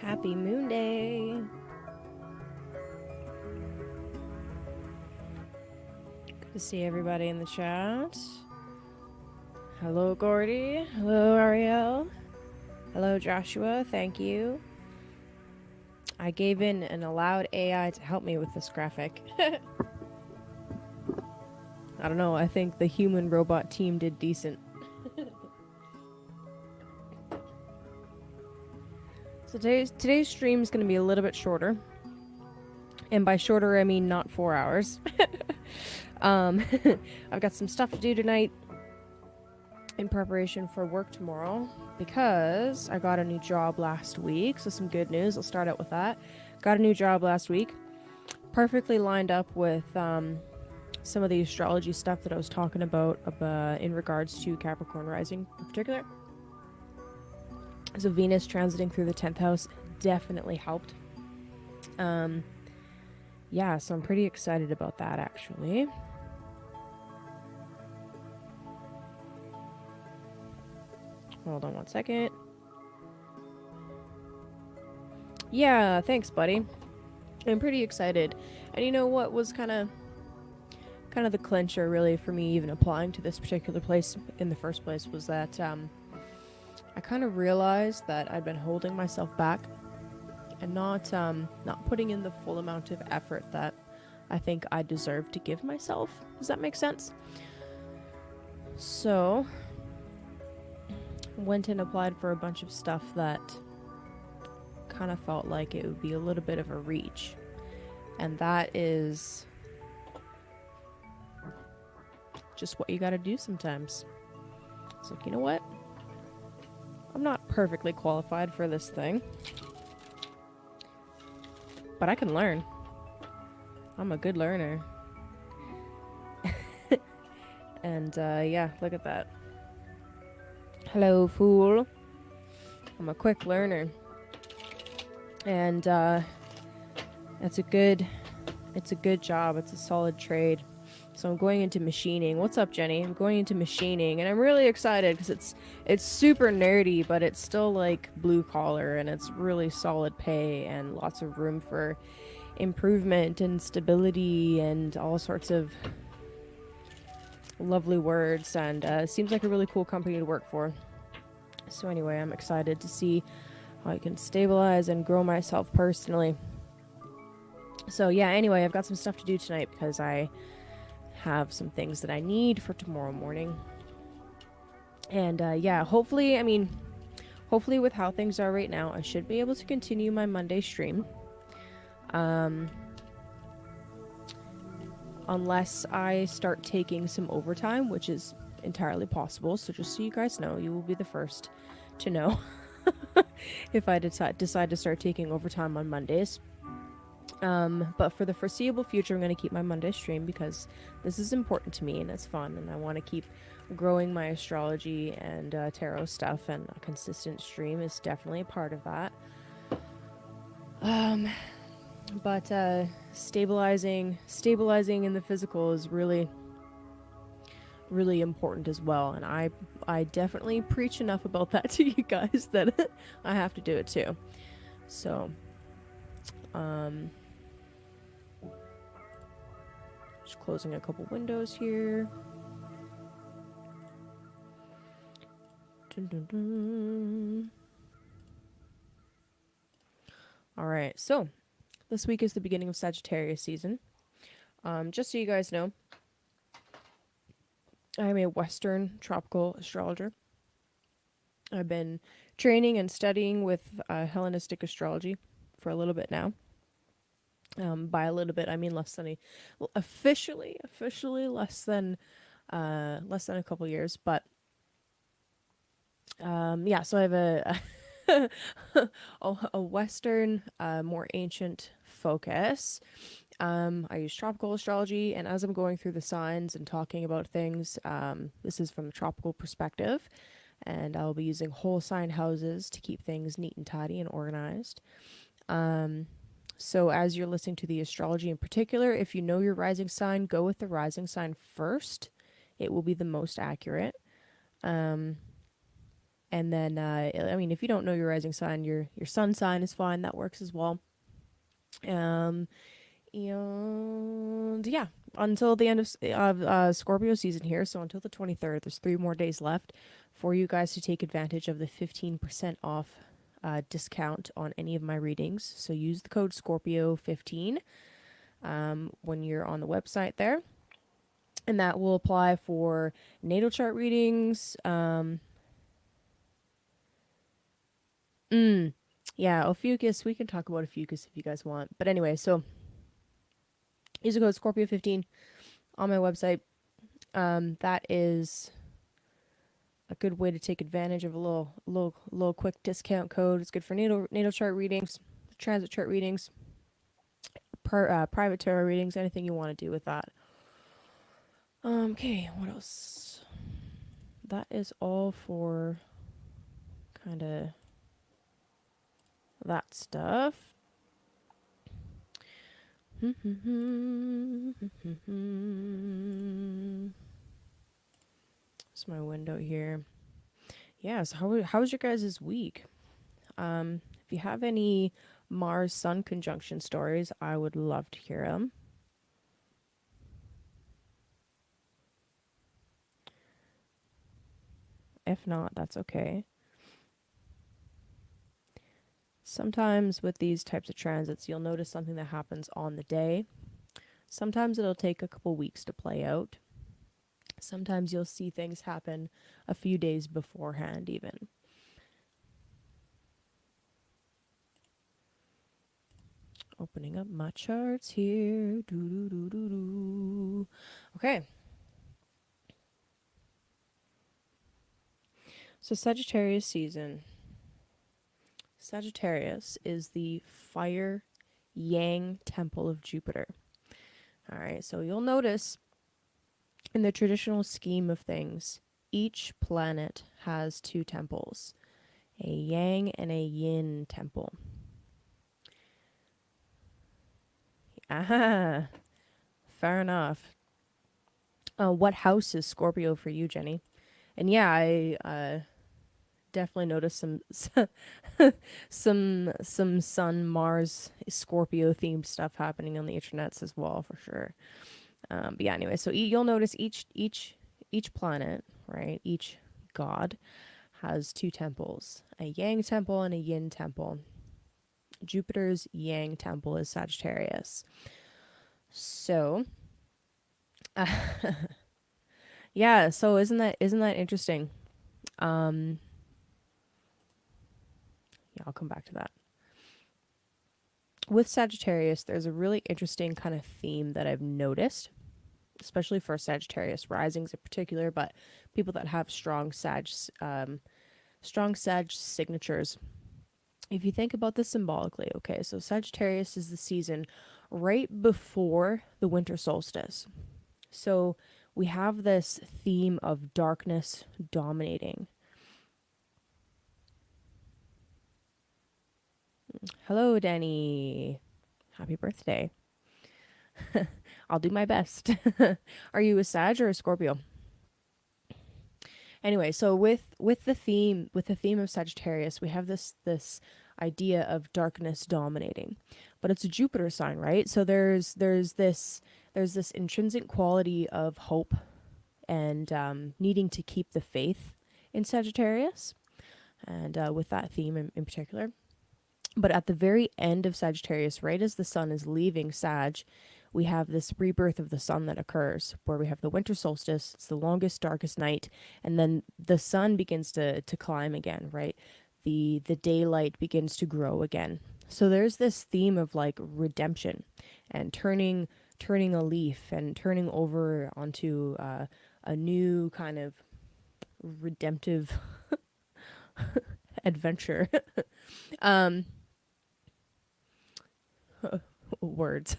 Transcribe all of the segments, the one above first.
Happy Moonday. Good to see everybody in the chat. Hello, Gordy. Hello, Ariel. Hello, Joshua. Thank you. I gave in and allowed AI to help me with this graphic. I don't know. I think the human robot team did decent. So today's stream is going to be a little bit shorter. And by shorter, I mean not 4 hours. I've got some stuff to do tonight in preparation for work tomorrow because I got a new job last week. So some good news. I'll start out with that. Got a new job last week. Perfectly lined up with some of the astrology stuff that I was talking about in regards to Capricorn rising in particular. So Venus transiting through the 10th house definitely helped. Yeah, so I'm pretty excited about that actually. Hold on one second. Yeah, thanks, buddy. I'm pretty excited. And you know what was kind of the clincher really for me even applying to this particular place in the first place was that I kind of realized that I'd been holding myself back and not putting in the full amount of effort that I think I deserve to give myself. Does that make sense? So, went and applied for a bunch of stuff that kind of felt like it would be a little bit of a reach. And that is just what you gotta do sometimes. So, you know what? I'm not perfectly qualified for this thing, but I can learn. I'm a good learner. And yeah, look at that. Hello, fool. I'm a quick learner. And it's a good job. It's a solid trade. So I'm going into machining. What's up, Jenny? I'm going into machining, and I'm really excited because it's super nerdy, but it's still like blue collar, and it's really solid pay and lots of room for improvement and stability and all sorts of lovely words. And seems like a really cool company to work for. So anyway, I'm excited to see how I can stabilize and grow myself personally. So yeah, anyway, I've got some stuff to do tonight because I have some things that I need for tomorrow morning. And yeah, hopefully with how things are right now, I should be able to continue my Monday stream. Unless I start taking some overtime, which is entirely possible. So just so you guys know, you will be the first to know if I decide to start taking overtime on Mondays. But for the foreseeable future, I'm going to keep my Monday stream because this is important to me and it's fun, and I want to keep growing my astrology and tarot stuff, and a consistent stream is definitely a part of that. But stabilizing in the physical is really, really important as well, and I definitely preach enough about that to you guys that I have to do it too. So, just closing a couple windows here. Dun, dun, dun. All right, so this week is the beginning of Sagittarius season. Just so you guys know, I'm a Western tropical astrologer. I've been training and studying with Hellenistic astrology for a little bit now. By a little bit, I mean officially less than a couple years. But yeah, so I have a Western, more ancient focus. I use tropical astrology, and as I'm going through the signs and talking about things, this is from the tropical perspective, and I'll be using whole sign houses to keep things neat and tidy and organized. So as you're listening to the astrology in particular, if you know your rising sign, go with the rising sign first. It will be the most accurate. And then, I mean, if you don't know your rising sign, your sun sign is fine. That works as well. Um, and yeah, until the end of Scorpio season here, so until the 23rd, there's 3 more days left for you guys to take advantage of the 15% off discount on any of my readings. So use the code Scorpio15 when you're on the website there. And that will apply for natal chart readings. Yeah, Ophiuchus. We can talk about Ophiuchus if you guys want. But anyway, so use the code Scorpio15 on my website. That is a good way to take advantage of a little quick discount code. It's good for natal chart readings, transit chart readings, private tarot readings, anything you want to do with that. Okay, what else? That is all for kind of that stuff. It's my window here. Yeah, so how was your guys' week? If you have any Mars Sun conjunction stories, I would love to hear them. If not, that's okay. Sometimes with these types of transits, you'll notice something that happens on the day. Sometimes it'll take a couple weeks to play out. Sometimes you'll see things happen a few days beforehand even. Opening up my charts here. Okay. So Sagittarius season. Sagittarius is the fire yang temple of Jupiter. All right, so you'll notice in the traditional scheme of things, each planet has 2 temples, a yang and a yin temple. Ah, fair enough. What house is Scorpio for you, Jenny? And yeah, I definitely noticed some Sun, Mars, Scorpio themed stuff happening on the internets as well, for sure. But yeah, anyway, so you'll notice each planet, right? Each god has 2 temples, a Yang temple and a Yin temple. Jupiter's Yang temple is Sagittarius. So, yeah, so isn't that interesting? Yeah, I'll come back to that. With Sagittarius, there's a really interesting kind of theme that I've noticed, especially for Sagittarius risings in particular, but people that have strong Sag signatures. If you think about this symbolically, okay, so Sagittarius is the season right before the winter solstice. So we have this theme of darkness dominating. Hello, Danny. Happy birthday. I'll do my best. Are you a Sag or a Scorpio? Anyway, so with the theme of Sagittarius, we have this idea of darkness dominating, but it's a Jupiter sign, right? So there's this intrinsic quality of hope and needing to keep the faith in Sagittarius, and with that theme in particular. But at the very end of Sagittarius, right as the sun is leaving Sag, we have this rebirth of the sun that occurs, where we have the winter solstice. It's the longest, darkest night, and then the sun begins to climb again, right? The daylight begins to grow again. So there's this theme of like redemption and turning a leaf and turning over onto a new kind of redemptive adventure. Words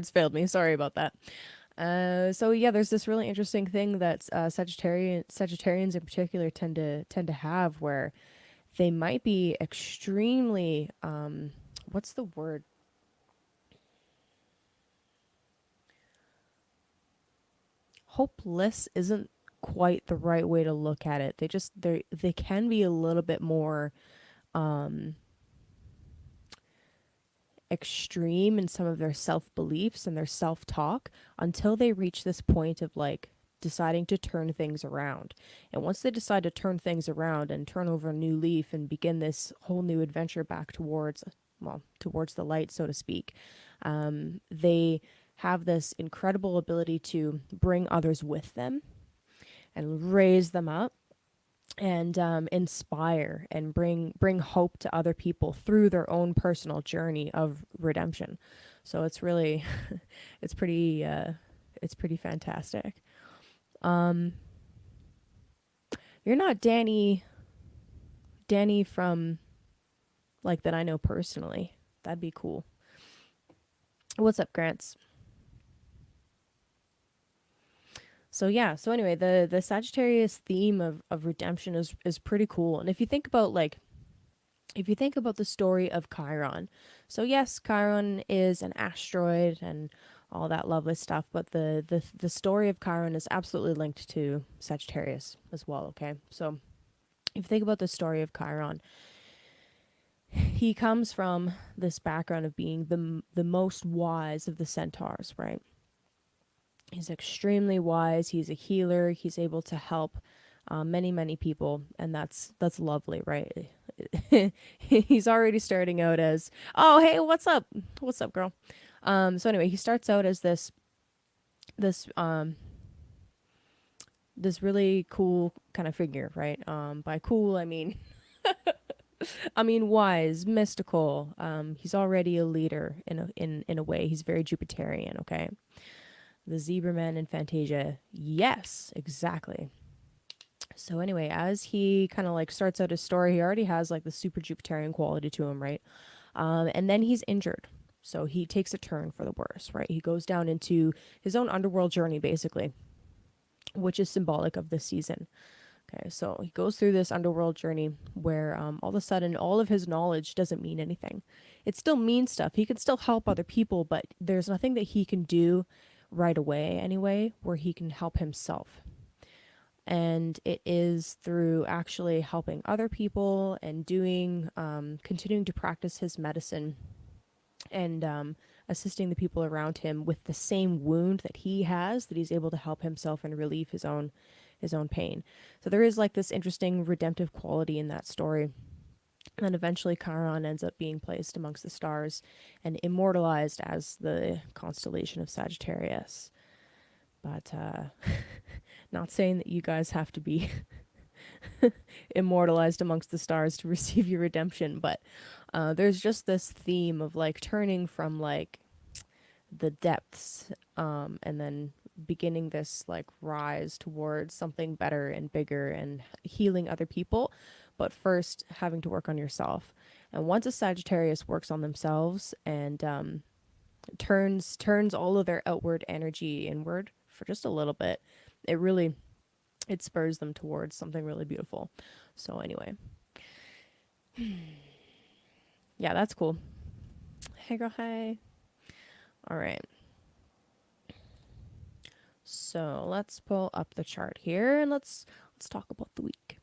failed me, sorry about that. So yeah, there's this really interesting thing that Sagittarians in particular tend to have, where they might be extremely what's the word, hopeless isn't quite the right way to look at it. They can be a little bit more extreme in some of their self beliefs and their self talk until they reach this point of like deciding to turn things around. And once they decide to turn things around and turn over a new leaf and begin this whole new adventure back towards, well, towards the light, so to speak, they have this incredible ability to bring others with them and raise them up and inspire and bring hope to other people through their own personal journey of redemption. So it's really, it's pretty fantastic. Um, you're not Danny from like that I know personally. That'd be cool. What's up, Grants? So yeah, so anyway, the Sagittarius theme of redemption is pretty cool. And if you think about the story of Chiron, so yes, Chiron is an asteroid and all that lovely stuff, but the story of Chiron is absolutely linked to Sagittarius as well, okay? So if you think about the story of Chiron, he comes from this background of being the most wise of the centaurs, right? He's extremely wise. He's a healer. He's able to help many people, and that's lovely, right? He's already starting out as, oh hey, what's up, girl? So anyway, he starts out as this this really cool kind of figure, right? By cool, I mean I mean wise, mystical. He's already a leader in a way. He's very Jupiterian, okay? The Zebra Man in Fantasia. Yes, exactly. So anyway, as he kind of like starts out his story, he already has like the super Jupiterian quality to him, right? And then he's injured. So he takes a turn for the worse, right? He goes down into his own underworld journey, basically, which is symbolic of this season. Okay, so he goes through this underworld journey where all of a sudden all of his knowledge doesn't mean anything. It still means stuff. He can still help other people, but there's nothing that he can do right away anyway where he can help himself. And it is through actually helping other people and continuing to practice his medicine and assisting the people around him with the same wound that he has, that he's able to help himself and relieve his own pain. So there is like this interesting redemptive quality in that story. And then eventually Chiron ends up being placed amongst the stars and immortalized as the constellation of Sagittarius. But not saying that you guys have to be immortalized amongst the stars to receive your redemption, but there's just this theme of like turning from like the depths and then beginning this like rise towards something better and bigger and healing other people, but first having to work on yourself. And once a Sagittarius works on themselves and turns all of their outward energy inward for just a little bit, it spurs them towards something really beautiful. So anyway, yeah, that's cool. Hey girl, hey. All right. So let's pull up the chart here and let's talk about the week.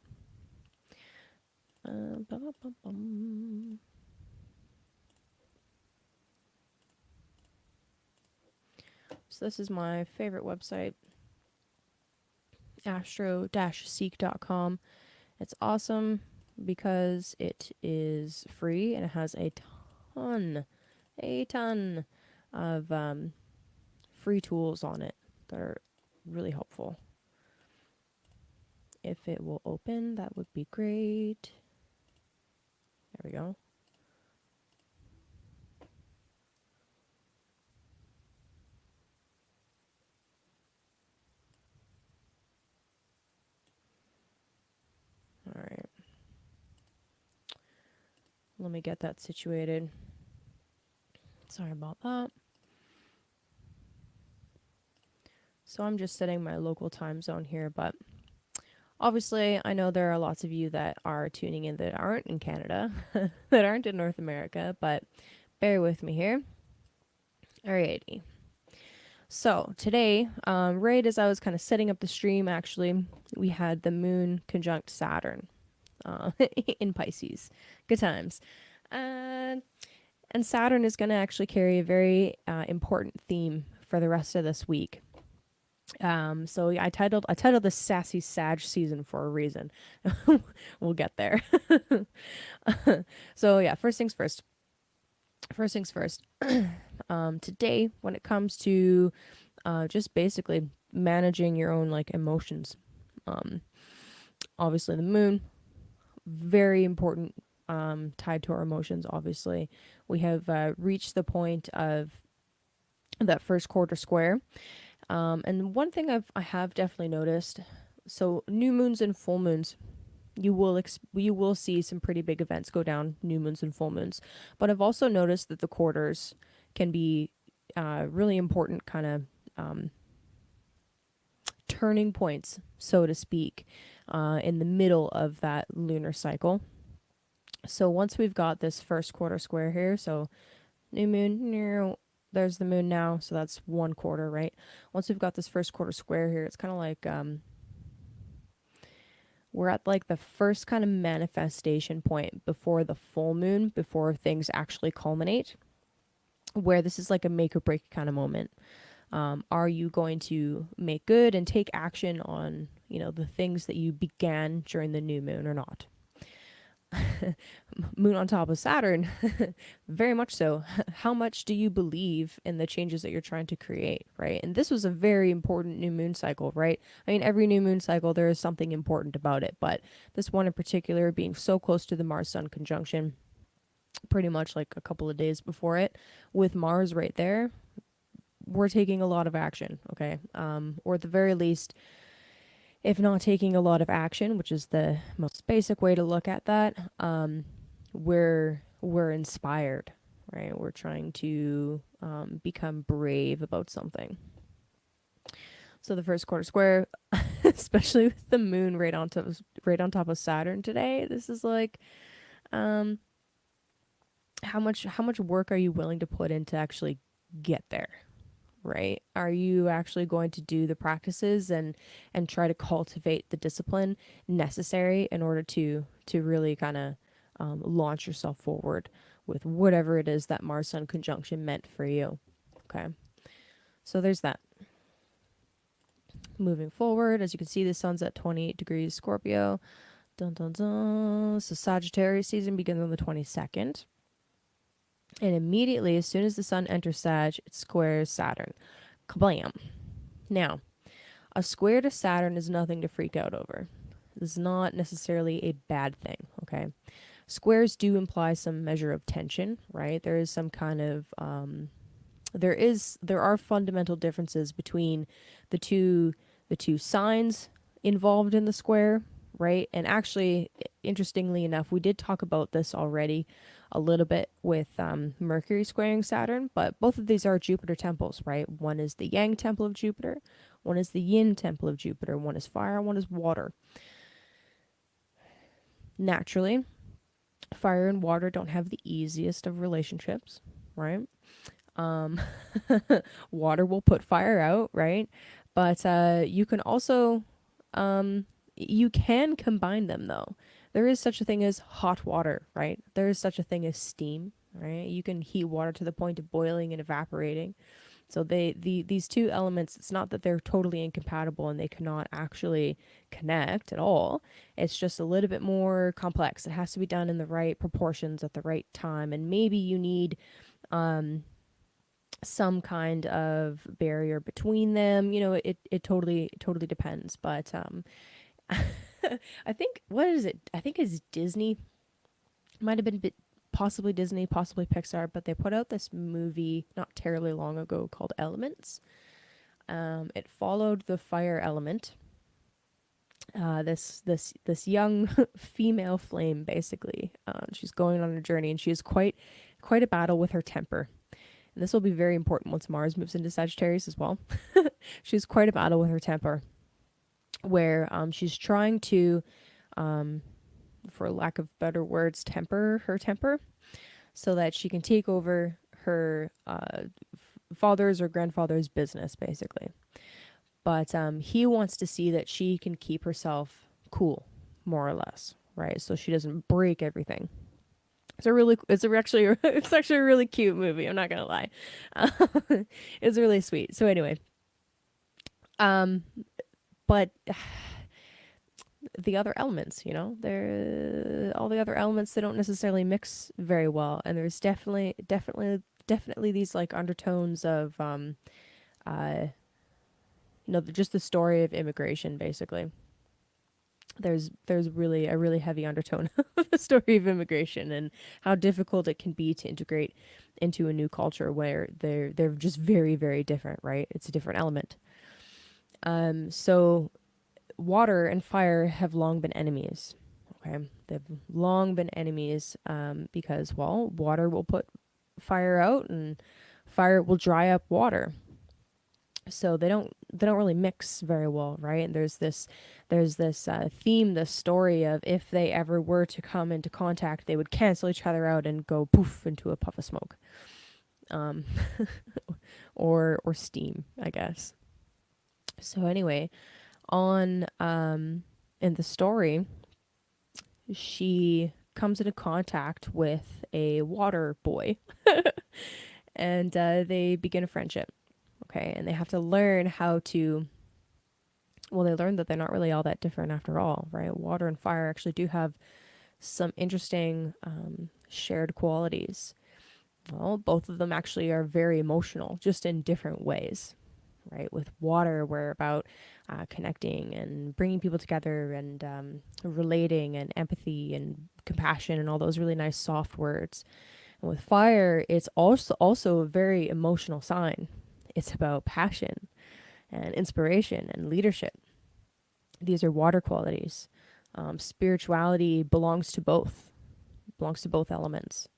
So this is my favorite website, astro-seek.com. It's awesome because it is free and it has a ton of free tools on it that are really helpful. If it will open, that would be great. There we go. All right. Let me get that situated. Sorry about that. So I'm just setting my local time zone here, but obviously I know there are lots of you that are tuning in that aren't in Canada, that aren't in North America, but bear with me here. Alrighty. So today, right as I was kind of setting up the stream, actually, we had the moon conjunct Saturn in Pisces. Good times. Uh, and Saturn is going to actually carry a very important theme for the rest of this week. So yeah, I titled this Sassy Sag season for a reason. We'll get there. So yeah, first things first. First things first. Today, when it comes to just basically managing your own like emotions, um, obviously the moon, very important, tied to our emotions. Obviously, we have reached the point of that first quarter square. And one thing I have definitely noticed, so new moons and full moons, you will see some pretty big events go down, new moons and full moons. But I've also noticed that the quarters can be really important kind of turning points, so to speak, in the middle of that lunar cycle. So once we've got this first quarter square here, so new moon, there's the moon now, so that's one quarter, right? Once we've got this first quarter square here, it's kind of like we're at like the first kind of manifestation point before the full moon, before things actually culminate, where this is like a make or break kind of moment. Are you going to make good and take action on, the things that you began during the new moon or not? Moon on top of Saturn, very much so. How much do you believe in the changes that you're trying to create, right? And this was a very important new moon cycle, right? I mean, every new moon cycle, there is something important about it, but this one in particular, being so close to the Mars Sun conjunction, pretty much like a couple of days before it, with Mars right there, we're taking a lot of action, okay? Or at the very least, if not taking a lot of action, which is the most basic way to look at that, we're inspired, right? We're trying to become brave about something. So the first quarter square, especially with the moon right on top of Saturn today, this is like, how much work are you willing to put in to actually get there? Right? Are you actually going to do the practices and try to cultivate the discipline necessary in order to really kind of launch yourself forward with whatever it is that Mars Sun conjunction meant for you? Okay, so there's that. Moving forward, as you can see, the sun's at 28 degrees Scorpio. Dun dun dun. So Sagittarius season begins on the 22nd. And immediately, as soon as the sun enters Sag, it squares Saturn. Kablam. Now, a square to Saturn is nothing to freak out over. This is not necessarily a bad thing, okay? Squares do imply some measure of tension, right? There is some kind of there are fundamental differences between the two signs involved in the square, right? And actually, interestingly enough, we did talk about this already a little bit with Mercury squaring Saturn, but both of these are Jupiter temples, right? One is the Yang temple of Jupiter, one is the Yin temple of Jupiter, one is fire, one is water. Naturally, fire and water don't have the easiest of relationships, right? Water will put fire out, right? But you can also you can combine them, though. There is such a thing as hot water, right? There is such a thing as steam, right? You can heat water to the point of boiling and evaporating. So these two elements, it's not that they're totally incompatible and they cannot actually connect at all. It's just a little bit more complex. It has to be done in the right proportions at the right time, and maybe you need some kind of barrier between them. It totally depends. But I think, what is it? I think it's Disney. Might have been possibly Disney, possibly Pixar, but they put out this movie not terribly long ago called Elements. It followed the fire element. This young female flame, basically. She's going on a journey, and she has quite a battle with her temper. And this will be very important once Mars moves into Sagittarius as well. She has quite a battle with her temper, where she's trying to, for lack of better words, temper her temper so that she can take over her father's or grandfather's business, basically. But he wants to see that she can keep herself cool, more or less, right? So she doesn't break everything. It's actually a really cute movie. I'm not gonna lie, it's really sweet. So anyway, um, but the other elements, they're all the other elements. They don't necessarily mix very well, and there's definitely these like undertones of uh, just the story of immigration, basically. There's really a really heavy undertone of the story of immigration and how difficult it can be to integrate into a new culture where they're just very, very different, right? It's a different element. So water and fire have long been enemies. Okay, they've long been enemies because, well, water will put fire out, and fire will dry up water. So they don't really mix very well, right? And there's this theme, this story of if they ever were to come into contact, they would cancel each other out and go poof into a puff of smoke, um, or steam, I guess. So anyway, on in the story, she comes into contact with a water boy, and they begin a friendship. Okay, and they have to learn how to. Well, they learn that they're not really all that different after all, right? Water and fire actually do have some interesting shared qualities. Well, both of them actually are very emotional, just in different ways, right? With water, we're about connecting and bringing people together and relating and empathy and compassion and all those really nice soft words. And with fire, it's also a very emotional sign. It's about passion and inspiration and leadership. These are water qualities. Spirituality belongs to both elements.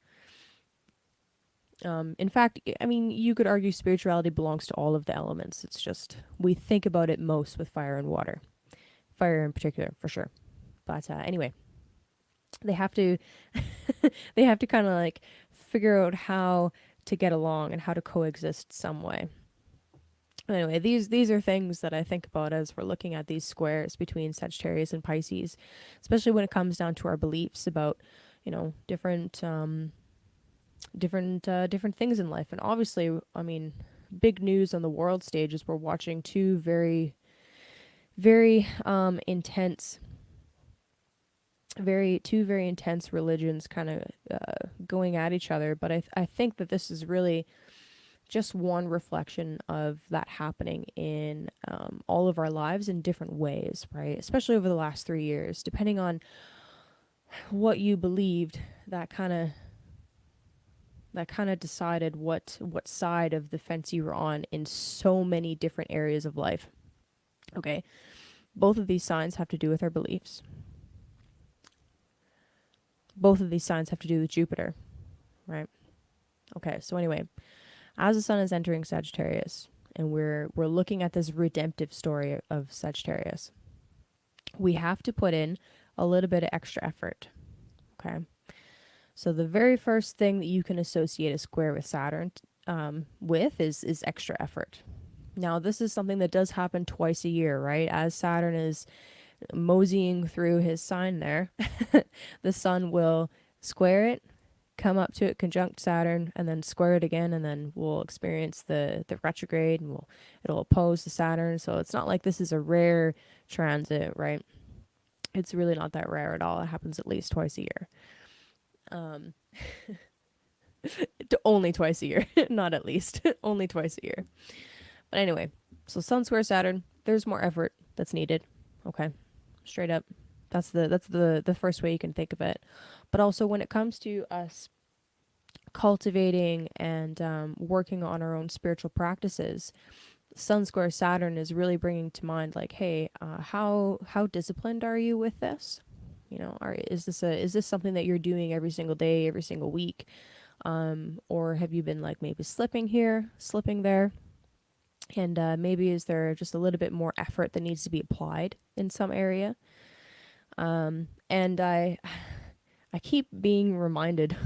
In fact, I mean, you could argue spirituality belongs to all of the elements. It's just we think about it most with fire and water, fire in particular, for sure. But anyway, they have to they have to kind of like figure out how to get along and how to coexist some way. Anyway, these are things that I think about as we're looking at these squares between Sagittarius and Pisces, especially when it comes down to our beliefs about, different things in life. And obviously, I mean, big news on the world stage is we're watching two very, very intense, very intense religions kind of going at each other. But I think that this is really just one reflection of that happening in all of our lives in different ways, right? Especially over the last 3 years, depending on what you believed, that kind of decided what side of the fence you were on in so many different areas of life. Okay, both of these signs have to do with our beliefs. Both of these signs have to do with Jupiter, right? Okay, so anyway, as the sun is entering Sagittarius, and we're looking at this redemptive story of Sagittarius, we have to put in a little bit of extra effort. Okay, so the very first thing that you can associate a square with Saturn with is extra effort. Now, this is something that does happen twice a year, right? As Saturn is moseying through his sign there, the sun will square it, come up to it conjunct Saturn, and then square it again, and then we'll experience the retrograde, and it'll oppose the Saturn. So it's not like this is a rare transit, right? It's really not that rare at all. It happens at least twice a year. Um, only twice a year, not at least, only twice a year. But anyway, so Sun square Saturn, there's more effort that's needed. Okay, straight up. That's the first way you can think of it. But also when it comes to us cultivating and working on our own spiritual practices, Sun square Saturn is really bringing to mind like, hey, how disciplined are you with this? Is this something that you're doing every single day, every single week, or have you been like maybe slipping here, slipping there, and maybe is there just a little bit more effort that needs to be applied in some area? And I keep being reminded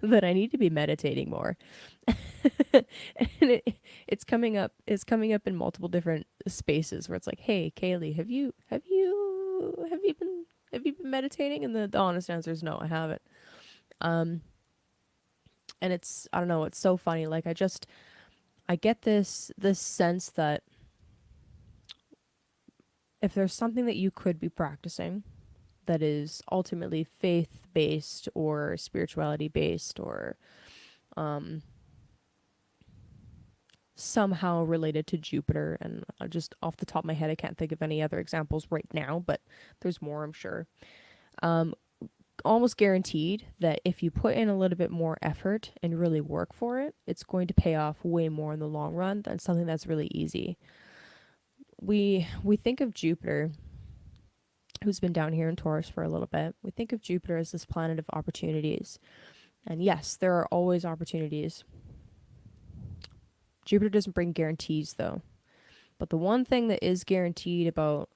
that I need to be meditating more. And it's coming up in multiple different spaces where it's like, hey, Kaylee, have you been meditating? And the honest answer is no, I haven't. Um, and it's, I don't know, it's so funny. Like I get this sense that if there's something that you could be practicing that is ultimately faith based or spirituality based or um, somehow related to Jupiter, and just off the top of my head, I can't think of any other examples right now, but there's more, I'm sure. Um, Almost guaranteed that if you put in a little bit more effort and really work for it, it's going to pay off way more in the long run than something that's really easy. We think of Jupiter, who's been down here in Taurus for a little bit. We think of Jupiter as this planet of opportunities. And yes, there are always opportunities. Jupiter doesn't bring guarantees though. But the one thing that is guaranteed about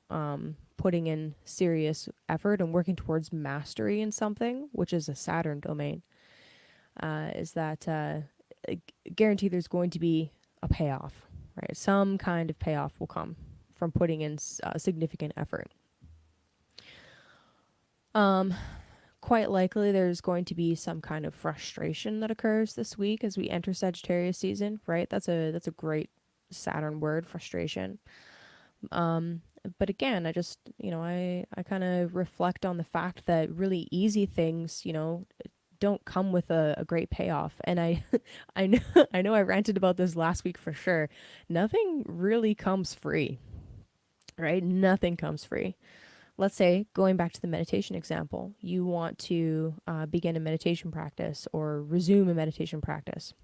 putting in serious effort and working towards mastery in something, which is a Saturn domain, is that guarantee there's going to be a payoff, right? Some kind of payoff will come from putting in significant effort. Quite likely there's going to be some kind of frustration that occurs this week as we enter Sagittarius season, right? That's a great Saturn word, frustration. But again, I just, I kind of reflect on the fact that really easy things, don't come with a great payoff. And I know, I ranted about this last week for sure. Nothing really comes free, right? Nothing comes free. Let's say, going back to the meditation example, you want to begin a meditation practice or resume a meditation practice.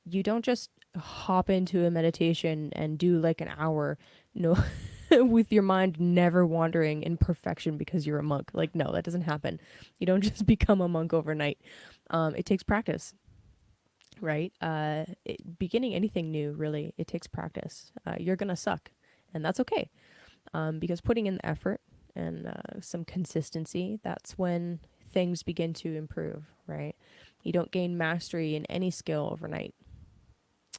You don't just hop into a meditation and do like an hour, no, with your mind never wandering in perfection because you're a monk. Like, no, that doesn't happen. You don't just become a monk overnight. It takes practice, right? Beginning anything new, really, it takes practice. You're gonna suck, and that's okay. Because putting in the effort and some consistency, that's when things begin to improve, right? You don't gain mastery in any skill overnight.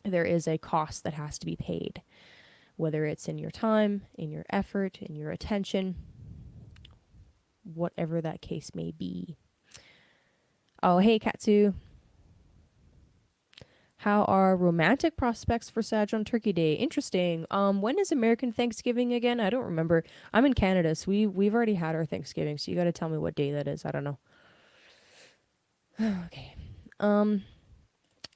There is a cost that has to be paid, whether it's in your time, in your effort, in your attention, whatever that case may be. Oh, hey, Katsu. How are romantic prospects for Sag on Turkey Day? Interesting. When is American Thanksgiving again? I don't remember. I'm in Canada, so we've already had our Thanksgiving, so you got to tell me what day that is. I don't know. Okay.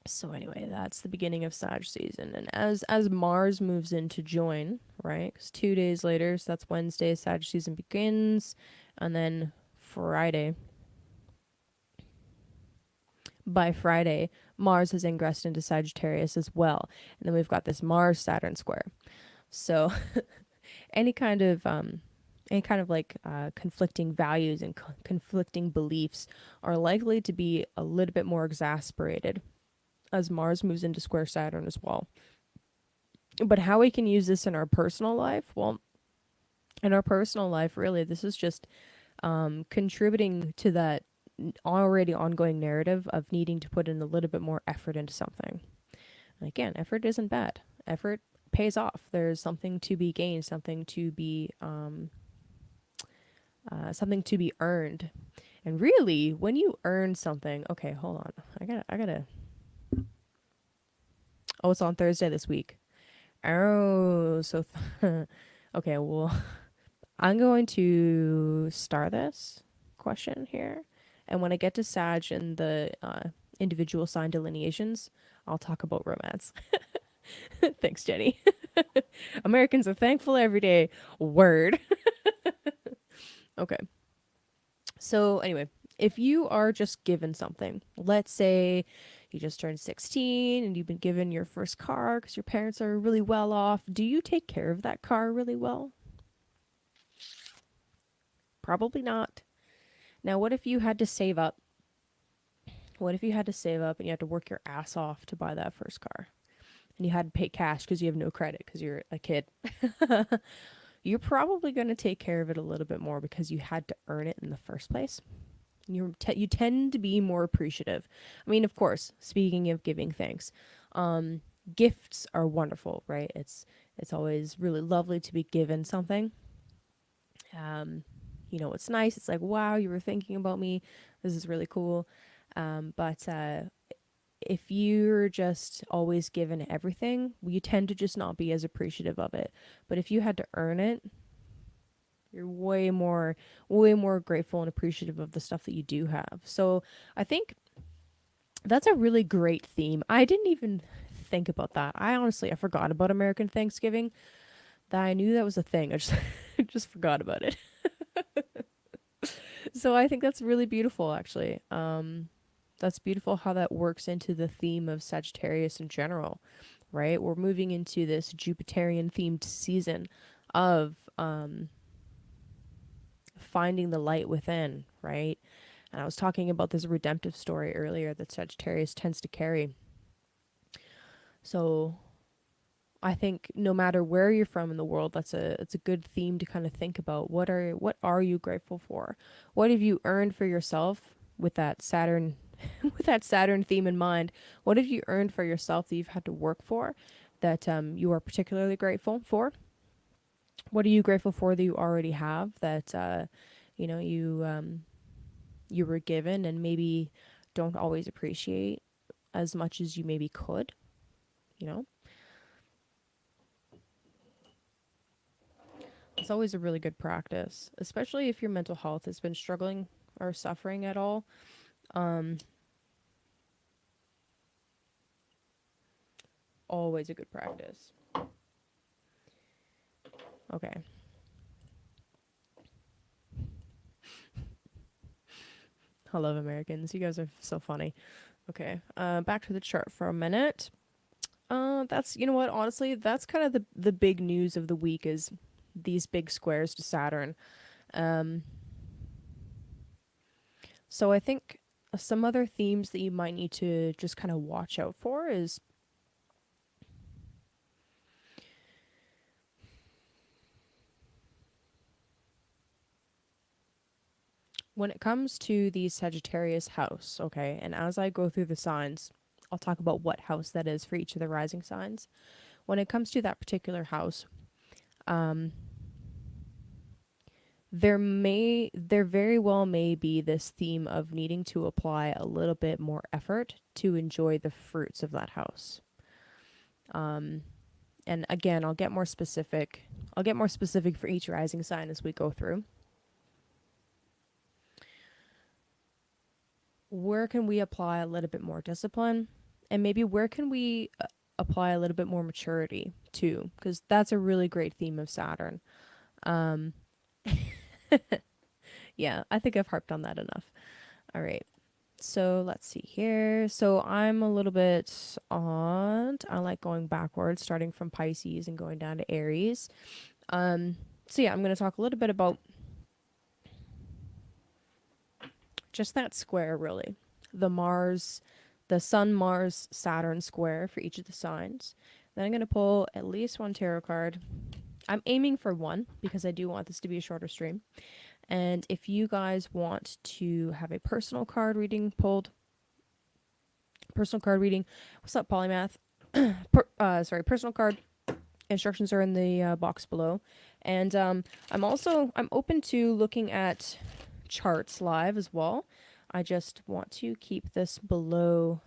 So anyway, that's the beginning of Sag season, and as Mars moves in to join, right? Because 2 days later, so that's Wednesday, Sag season begins, and then Friday. By Friday, Mars has ingressed into Sagittarius as well, and then we've got this Mars-Saturn square. So, any kind of conflicting values and conflicting beliefs are likely to be a little bit more exasperated as Mars moves into square Saturn as well. But how we can use this in our personal life? Well, in our personal life, really, this is just contributing to that already ongoing narrative of needing to put in a little bit more effort into something. And again, effort isn't bad. Effort pays off. There's something to be gained, something to be earned. And really, when you earn something, okay, hold on. I gotta. Oh, it's on Thursday this week. Oh, so okay. Well, I'm going to star this question here, and when I get to Sag and the individual sign delineations, I'll talk about romance. Thanks, Jenny. Americans are thankful every day. Word. Okay. So anyway, if you are just given something, let's say you just turned 16 and you've been given your first car because your parents are really well off, do you take care of that car really well? Probably not. Now, what if you had to save up? What if you had to save up and you had to work your ass off to buy that first car? And you had to pay cash because you have no credit because you're a kid. You're probably going to take care of it a little bit more because you had to earn it in the first place. You tend to be more appreciative. I mean, of course, speaking of giving thanks, um, gifts are wonderful, right? It's always really lovely to be given something. Um, it's nice. It's like, wow, you were thinking about me. This is really cool. But if you're just always given everything, you tend to just not be as appreciative of it. But if you had to earn it, you're way more grateful and appreciative of the stuff that you do have. So I think that's a really great theme. I didn't even think about that. I forgot about American Thanksgiving. That I knew that was a thing. I just I just forgot about it. So I think that's really beautiful, actually. That's beautiful how that works into the theme of Sagittarius in general, right? We're moving into this Jupiterian themed season of finding the light within, right? And I was talking about this redemptive story earlier that Sagittarius tends to carry. So I think no matter where you're from in the world, it's a good theme to kind of think about. What are you grateful for? What have you earned for yourself with that Saturn with that Saturn theme in mind? What have you earned for yourself that you've had to work for that you are particularly grateful for? What are you grateful for that you already have that you know you were given and maybe don't always appreciate as much as you maybe could, you know? It's always a really good practice, especially if your mental health has been struggling or suffering at all. Um, Always a good practice. Okay. I love Americans. You guys are so funny. Okay. Back to the chart for a minute. That's you know what, honestly, that's kind of the big news of the week is these big squares to Saturn. Um, so I think some other themes that you might need to just kind of watch out for is when it comes to the Sagittarius house, okay, and as I go through the signs, I'll talk about what house that is for each of the rising signs. When it comes to that particular house, um, there very well may be this theme of needing to apply a little bit more effort to enjoy the fruits of that house. Um, and again, I'll get more specific. I'll get more specific for each rising sign as we go through. Where can we apply a little bit more discipline? And maybe where can we apply a little bit more maturity too? Because that's a really great theme of Saturn. Um, yeah, I think I've harped on that enough. All right. So let's see here. So I'm a little bit odd. I like going backwards, starting from Pisces and going down to Aries. So yeah, I'm going to talk a little bit about just that square, really. The Sun, Mars, Saturn square for each of the signs. Then I'm going to pull at least one tarot card. I'm aiming for one because I do want this to be a shorter stream. And if you guys want to have a personal card reading pulled, what's up, Polymath? Personal card instructions are in the box below. And I'm open to looking at charts live as well. I just want to keep this below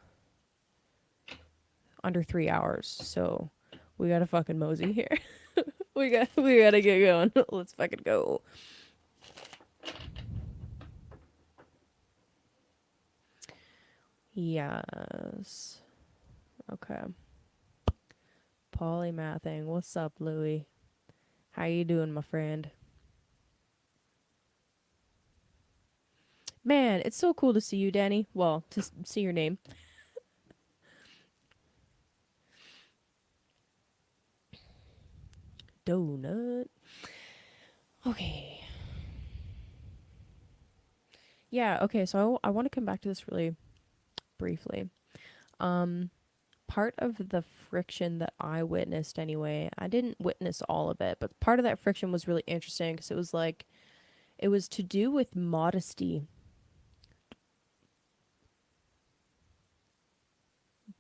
under 3 hours. So we gotta fucking mosey here. we gotta get going. Let's fucking go. Yes. Okay. Polymathing. What's up, Louie? How you doing, my friend? Man, it's so cool to see you, Danny. Well, to see your name. Donut. Okay. Yeah, okay, so I want to come back to this really briefly. Part of the friction that I witnessed anyway, I didn't witness all of it, but part of that friction was really interesting because it was to do with modesty.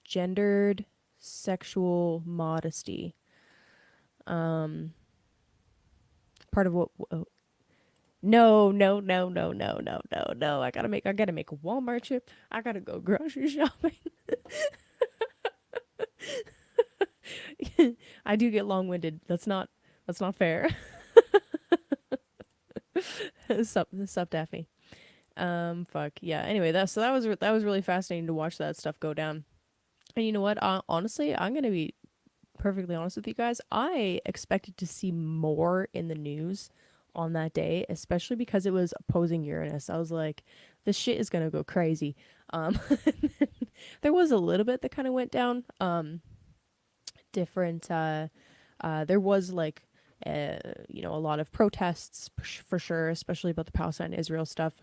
gendered sexual modesty. Part of what? No, no, no, no, no, no, no, no. I gotta make a Walmart trip. I gotta go grocery shopping. I do get long winded. That's not fair. Sup, Daphne. Fuck yeah. Anyway, that was really fascinating to watch that stuff go down. And you know what? Honestly, I'm gonna be perfectly honest with you guys. I expected to see more in the news on that day, especially because it was opposing Uranus. I was like, this shit is gonna go crazy. Um, there was a little bit that kind of went down. Different. There was like, a lot of protests for sure, especially about the Palestine Israel stuff,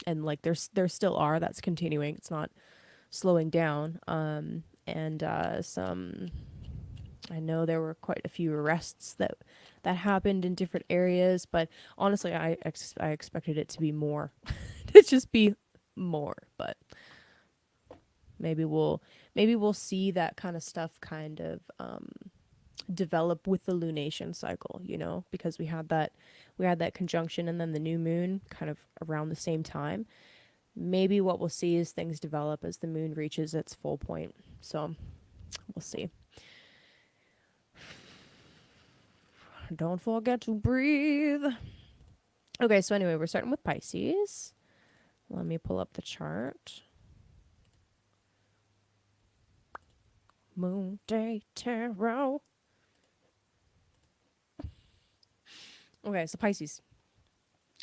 and like there still are. That's continuing. It's not slowing down. And some. I know there were quite a few arrests that happened in different areas, but honestly, I expected it to be more, to just be more. But maybe we'll see that kind of stuff kind of develop with the lunation cycle, because we had that conjunction and then the new moon kind of around the same time. Maybe what we'll see is things develop as the moon reaches its full point. So we'll see. Don't forget to breathe. Okay, so anyway, we're starting with Pisces. Let me pull up the chart. Moonday Tarot. Okay, so Pisces.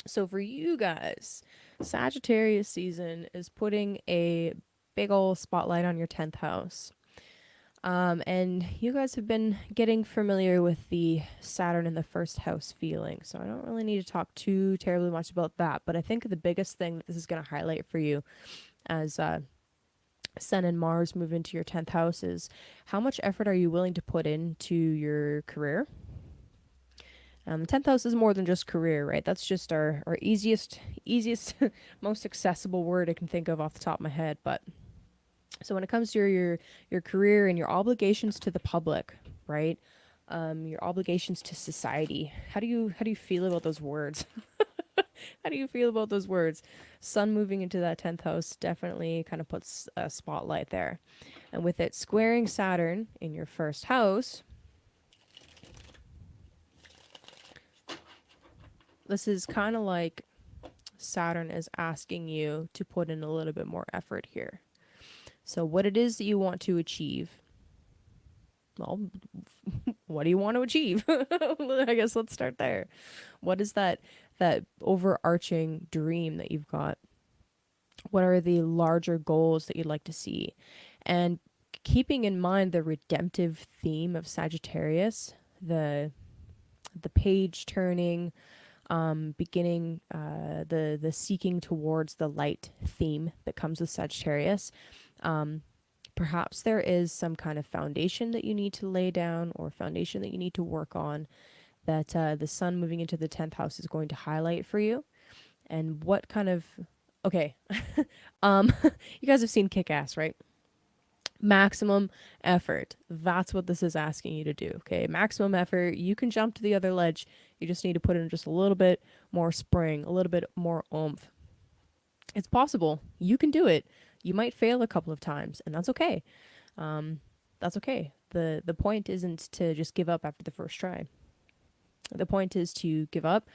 So for you guys, Sagittarius season is putting a big old spotlight on your 10th house. And you guys have been getting familiar with the Saturn in the first house feeling, so I don't really need to talk too terribly much about that. But I think the biggest thing that this is going to highlight for you as Sun and Mars move into your 10th house is how much effort are you willing to put into your career? 10th house is more than just career, right? That's just our easiest, most accessible word I can think of off the top of my head. But so when it comes to your career and your obligations to the public, right? Your obligations to society. How do you feel about those words? How do you feel about those words? Sun moving into that 10th house definitely kind of puts a spotlight there. And with it squaring Saturn in your first house, this is kind of like Saturn is asking you to put in a little bit more effort here. So what it is that you want to achieve, well, what do you want to achieve? I guess let's start there. What is that overarching dream that you've got? What are the larger goals that you'd like to see? And keeping in mind the redemptive theme of Sagittarius, the page turning, beginning, the seeking towards the light theme that comes with Sagittarius. Perhaps there is some kind of foundation that you need to lay down or foundation that you need to work on that the sun moving into the 10th house is going to highlight for you. And what kind of... Okay. You guys have seen Kick-Ass, right? Maximum effort. That's what this is asking you to do. Okay, maximum effort. You can jump to the other ledge. You just need to put in just a little bit more spring, a little bit more oomph. It's possible. You can do it. You might fail a couple of times, and that's okay. That's okay. The point isn't to just give up after the first try. The point is to give up.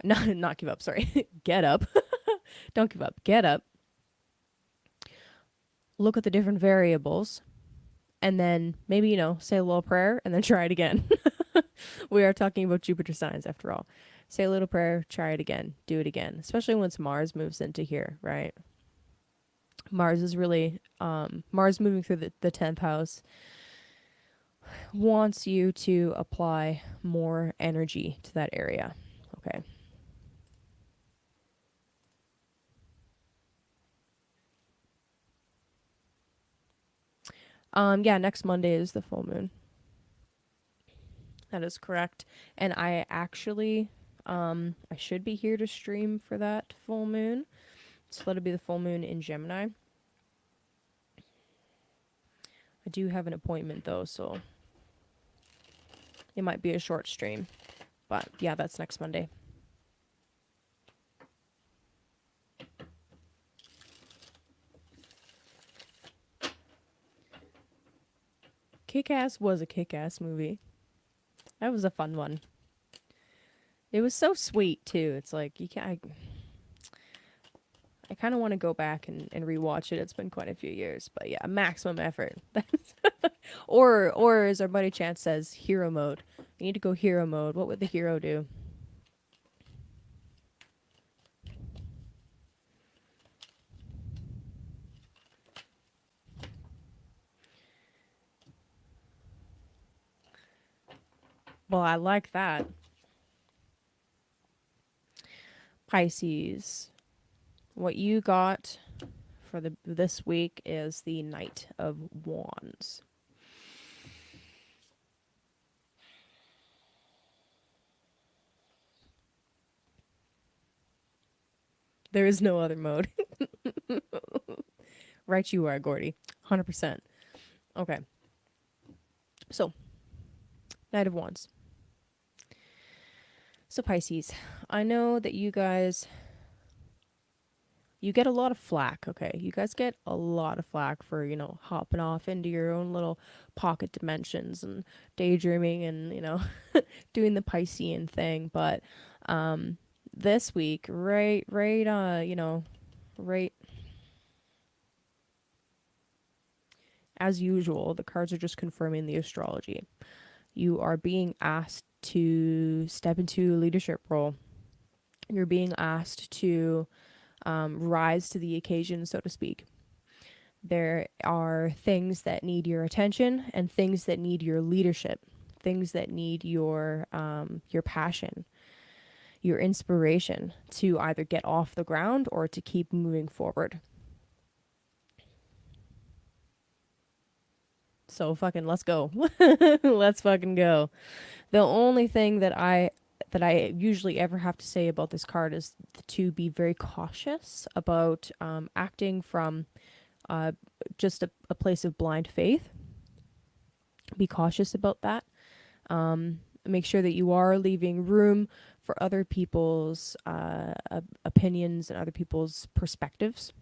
Not give up, sorry. Get up. Don't give up. Get up. Look at the different variables, and then maybe, say a little prayer, and then try it again. We are talking about Jupiter signs after all. Say a little prayer, try it again, do it again, especially once Mars moves into here, right? Mars is really, Mars moving through the 10th house wants you to apply more energy to that area, okay? Yeah, next Monday is the full moon. That is correct. And I actually, I should be here to stream for that full moon. So that'll be the full moon in Gemini. I do have an appointment though, so it might be a short stream. But yeah, that's next Monday. Kick-Ass was a kick-ass movie. That was a fun one. It was so sweet too. It's like you can't. I kind of want to go back and rewatch it. It's been quite a few years, but yeah, maximum effort. or as our buddy Chance says, hero mode. You need to go hero mode. What would the hero do? Well, I like that. Pisces. What you got for this week is the Knight of Wands. There is no other mode. Right you are, Gordy. 100%. Okay. So, Knight of Wands. So Pisces, I know that you guys, you get a lot of flack, okay? You guys get a lot of flack for, hopping off into your own little pocket dimensions and daydreaming and, doing the Piscean thing. But this week, right, as usual, the cards are just confirming the astrology. You are being asked to step into a leadership role. You're being asked to rise to the occasion, so to speak. There are things that need your attention and things that need your leadership, things that need your passion, your inspiration to either get off the ground or to keep moving forward. So fucking let's go. Let's fucking go. The only thing that I usually ever have to say about this card is to be very cautious about acting from just a place of blind faith. Be cautious about that. Make sure that you are leaving room for other people's opinions and other people's perspectives.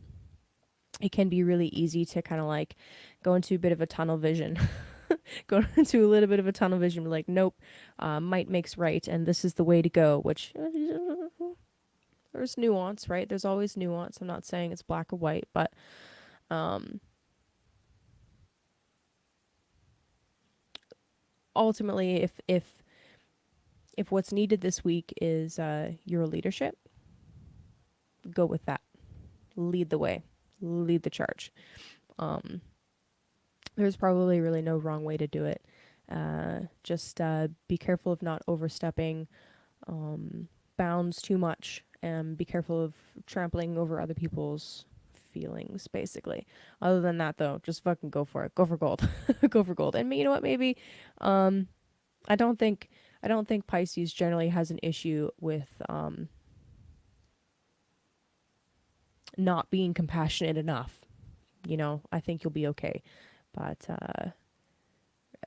It can be really easy to kind of like go into a bit of a tunnel vision. Go into a little bit of a tunnel vision, like, nope, might makes right, and this is the way to go, which there's nuance, right? There's always nuance. I'm not saying it's black or white, but ultimately, if what's needed this week is your leadership, go with that. Lead the way. Lead the charge. There's probably really no wrong way to do it. Just be careful of not overstepping bounds too much, and be careful of trampling over other people's feelings, basically. Other than that, though, just fucking go for it. Go for gold. Go for gold. And you know what? Maybe I don't think Pisces generally has an issue with not being compassionate enough. I think you'll be okay. But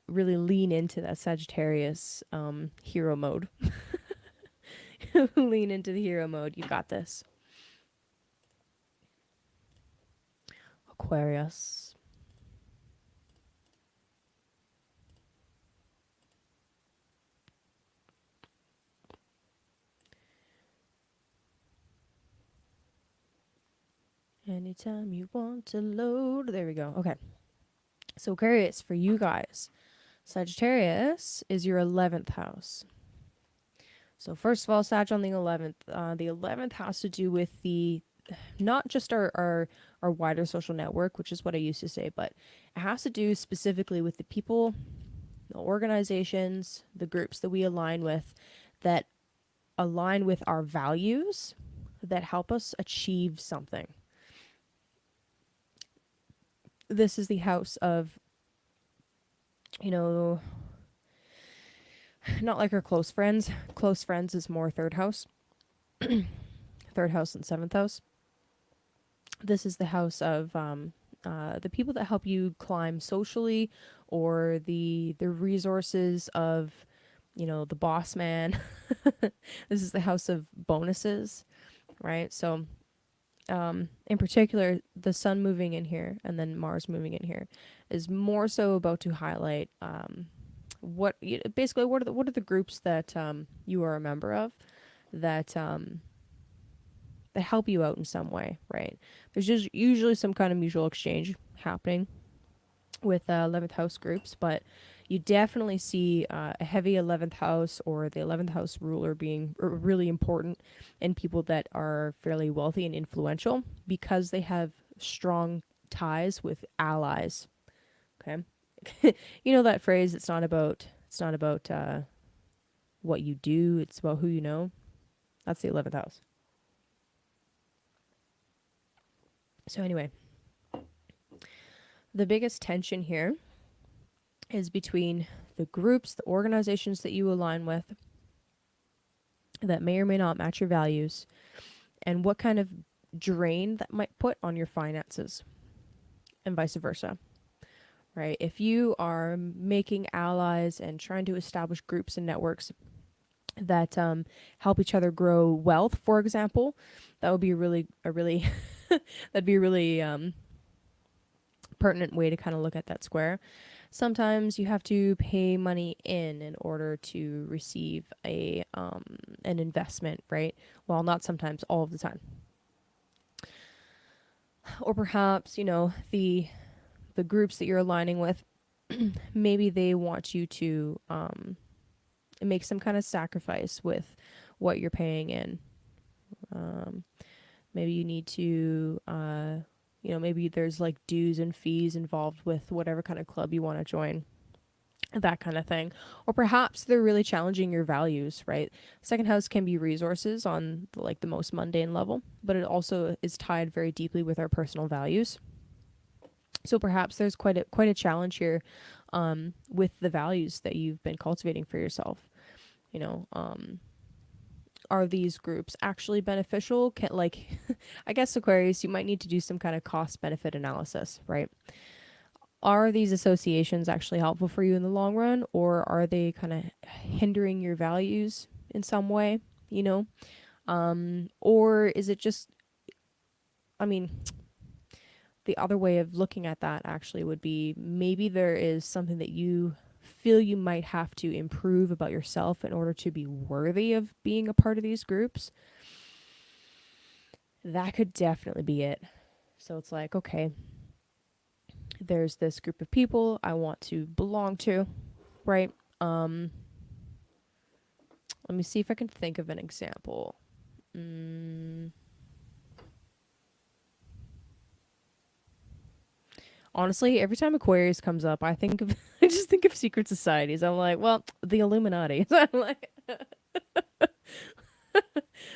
really lean into that Sagittarius hero mode. Lean into the hero mode. You got this. Aquarius. Anytime you want to load. There we go. Okay. So Aquarius, for you guys, Sagittarius is your 11th house. So first of all, Sag on the 11th. The 11th has to do with not just our wider social network, which is what I used to say, but it has to do specifically with the people, the organizations, the groups that we align with, that align with our values, that help us achieve something. This is the house of, not like our close friends. Close friends is more third house. Third house and seventh house. This is the house of the people that help you climb socially, or the resources of, the boss man. This is the house of bonuses, right? So, in particular, the sun moving in here and then Mars moving in here is more so about to highlight basically what are the groups that you are a member of that that help you out in some way, right? There's just usually some kind of mutual exchange happening with 11th house groups, but you definitely see a heavy 11th house or the 11th house ruler being really important in people that are fairly wealthy and influential because they have strong ties with allies. Okay. You know that phrase, it's not about what you do, it's about who you know. That's the 11th house. So anyway, the biggest tension here is between the groups, the organizations that you align with that may or may not match your values, and what kind of drain that might put on your finances, and vice versa. Right? If you are making allies and trying to establish groups and networks that help each other grow wealth, for example, that would be a really that'd be a really pertinent way to kind of look at that square. Sometimes you have to pay money in order to receive an investment, right? Well, not sometimes, all of the time. Or perhaps, the groups that you're aligning with, maybe they want you to make some kind of sacrifice with what you're paying in. Maybe you need to, maybe there's like dues and fees involved with whatever kind of club you want to join, that kind of thing. Or perhaps they're really challenging your values, right? Second house can be resources on like the most mundane level, but it also is tied very deeply with our personal values. So perhaps there's quite a challenge here with the values that you've been cultivating for yourself. Are these groups actually beneficial? I guess Aquarius, you might need to do some kind of cost benefit analysis, right? Are these associations actually helpful for you in the long run, or are they kind of hindering your values in some way, or is it just, I mean, the other way of looking at that actually would be maybe there is something that you feel you might have to improve about yourself in order to be worthy of being a part of these groups. That could definitely be it. So it's like, okay, there's this group of people I want to belong to, right? Let me see if I can think of an example. Honestly, every time Aquarius comes up, I just think of secret societies. I'm like, well, the Illuminati. So I'm like,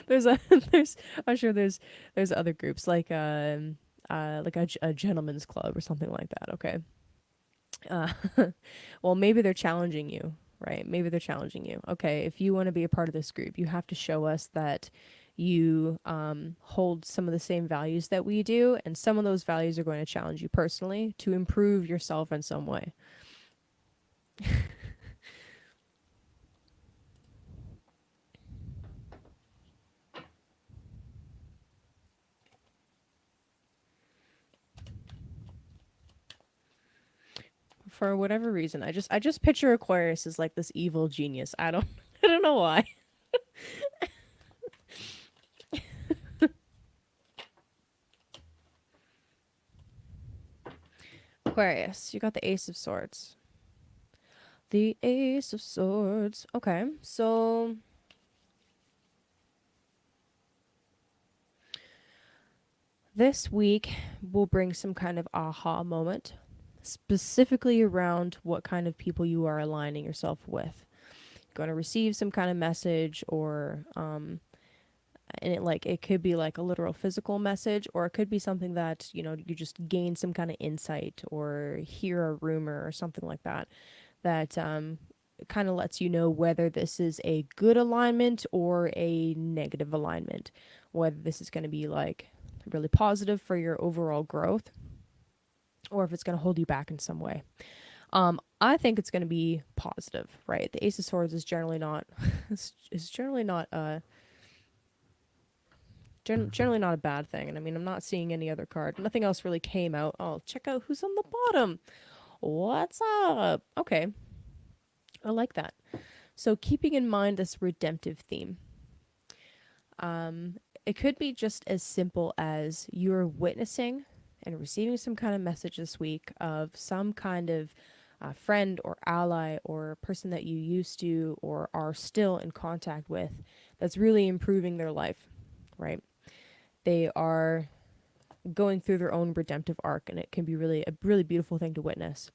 there's I'm sure there's other groups like a gentleman's club or something like that. Okay. Well, maybe they're challenging you, right? Maybe they're challenging you. Okay, if you want to be a part of this group, you have to show us that you hold some of the same values that we do, and some of those values are going to challenge you personally to improve yourself in some way. For whatever reason, I just picture Aquarius as like this evil genius. I don't I don't know why. Aquarius, you got the Ace of Swords. The Ace of Swords. Okay, so this week will bring some kind of aha moment, specifically around what kind of people you are aligning yourself with. You're going to receive some kind of message, or and it could be like a literal physical message, or it could be something that you just gain some kind of insight or hear a rumor or something like that kind of lets you know whether this is a good alignment or a negative alignment, whether this is going to be like really positive for your overall growth, or if it's going to hold you back in some way. I think it's going to be positive, right? The Ace of Swords is generally not is generally not generally not a bad thing. And I mean, I'm not seeing any other card. Nothing else really came out. Oh, check out who's on the bottom. What's up? Okay, I like that. So keeping in mind this redemptive theme, it could be just as simple as you're witnessing and receiving some kind of message this week of some kind of friend or ally or person that you used to or are still in contact with that's really improving their life, right? They are going through their own redemptive arc, and it can be really a really beautiful thing to witness.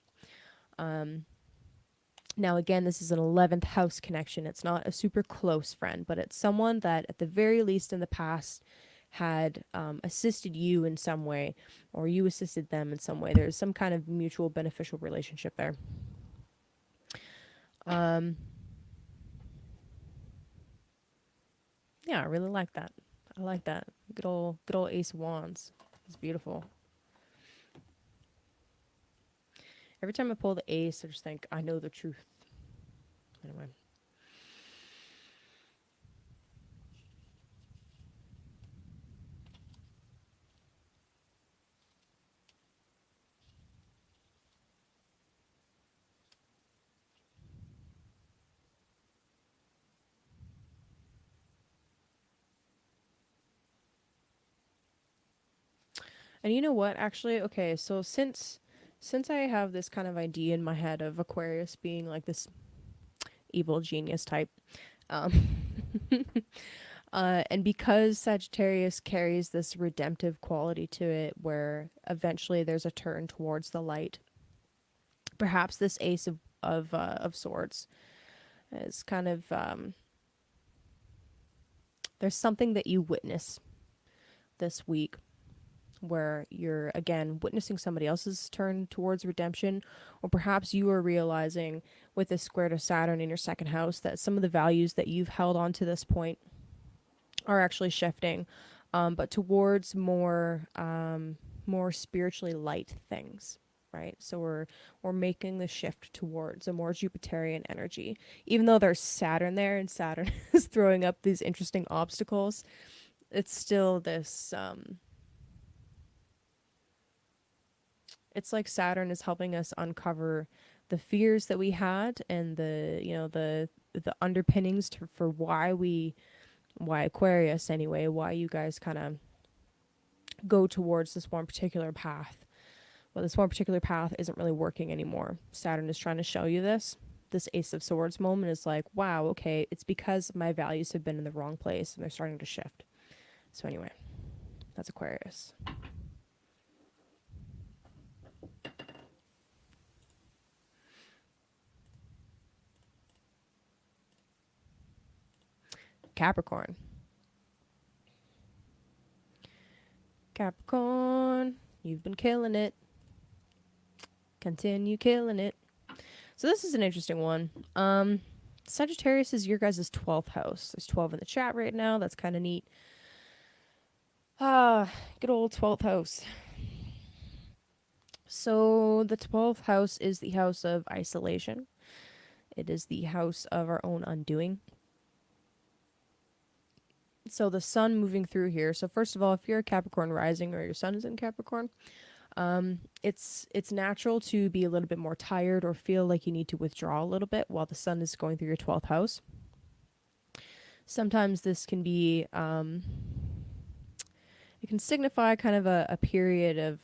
Now, again, this is an 11th house connection. It's not a super close friend, but it's someone that, at the very least in the past, had assisted you in some way, or you assisted them in some way. There's some kind of mutual beneficial relationship there. Yeah, I really like that. I like that. Good old Ace of Wands. It's beautiful. Every time I pull the Ace, I just think, I know the truth. Anyway. And you know what? Actually, okay, so since I have this kind of idea in my head of Aquarius being like this evil genius type, um, and because Sagittarius carries this redemptive quality to it, where eventually there's a turn towards the light, perhaps this Ace of Swords is kind of there's something that you witness this week where you're again witnessing somebody else's turn towards redemption, or perhaps you are realizing with this square to Saturn in your second house that some of the values that you've held on to this point are actually shifting, but towards more spiritually light things, right? So we're making the shift towards a more Jupiterian energy, even though there's Saturn there and Saturn is throwing up these interesting obstacles. It's still this it's like Saturn is helping us uncover the fears that we had and the underpinnings for why Aquarius anyway, why you guys kind of go towards this one particular path. Well, this one particular path isn't really working anymore. Saturn is trying to show you this. This Ace of Swords moment is like, wow, okay, it's because my values have been in the wrong place and they're starting to shift. So anyway, that's Aquarius. Capricorn. Capricorn, you've been killing it. Continue killing it. So this is an interesting one. Sagittarius is your guys' 12th house. There's 12 in the chat right now. That's kind of neat. Good old 12th house. So the 12th house is the house of isolation. It is the house of our own undoing. So the sun moving through here. So first of all, if you're a Capricorn rising or your sun is in Capricorn, it's natural to be a little bit more tired or feel like you need to withdraw a little bit while the sun is going through your 12th house. Sometimes this can be it can signify kind of a period of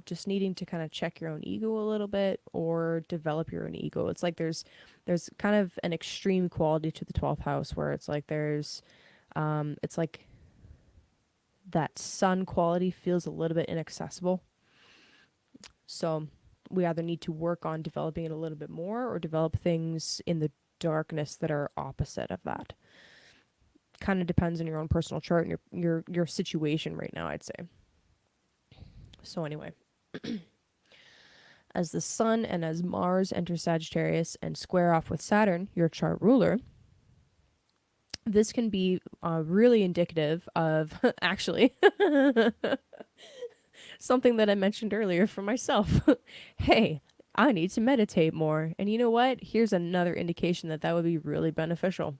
just needing to kind of check your own ego a little bit or develop your own ego. It's like there's kind of an extreme quality to the 12th house where it's like there's it's like that sun quality feels a little bit inaccessible. So we either need to work on developing it a little bit more or develop things in the darkness that are opposite of that. Kind of depends on your own personal chart and your situation right now, I'd say. So anyway, as the sun and as Mars enter Sagittarius and square off with Saturn, your chart ruler, this can be really indicative of actually Something that I mentioned earlier for myself. Hey, I need to meditate more. And you know what? Here's another indication that that would be really beneficial.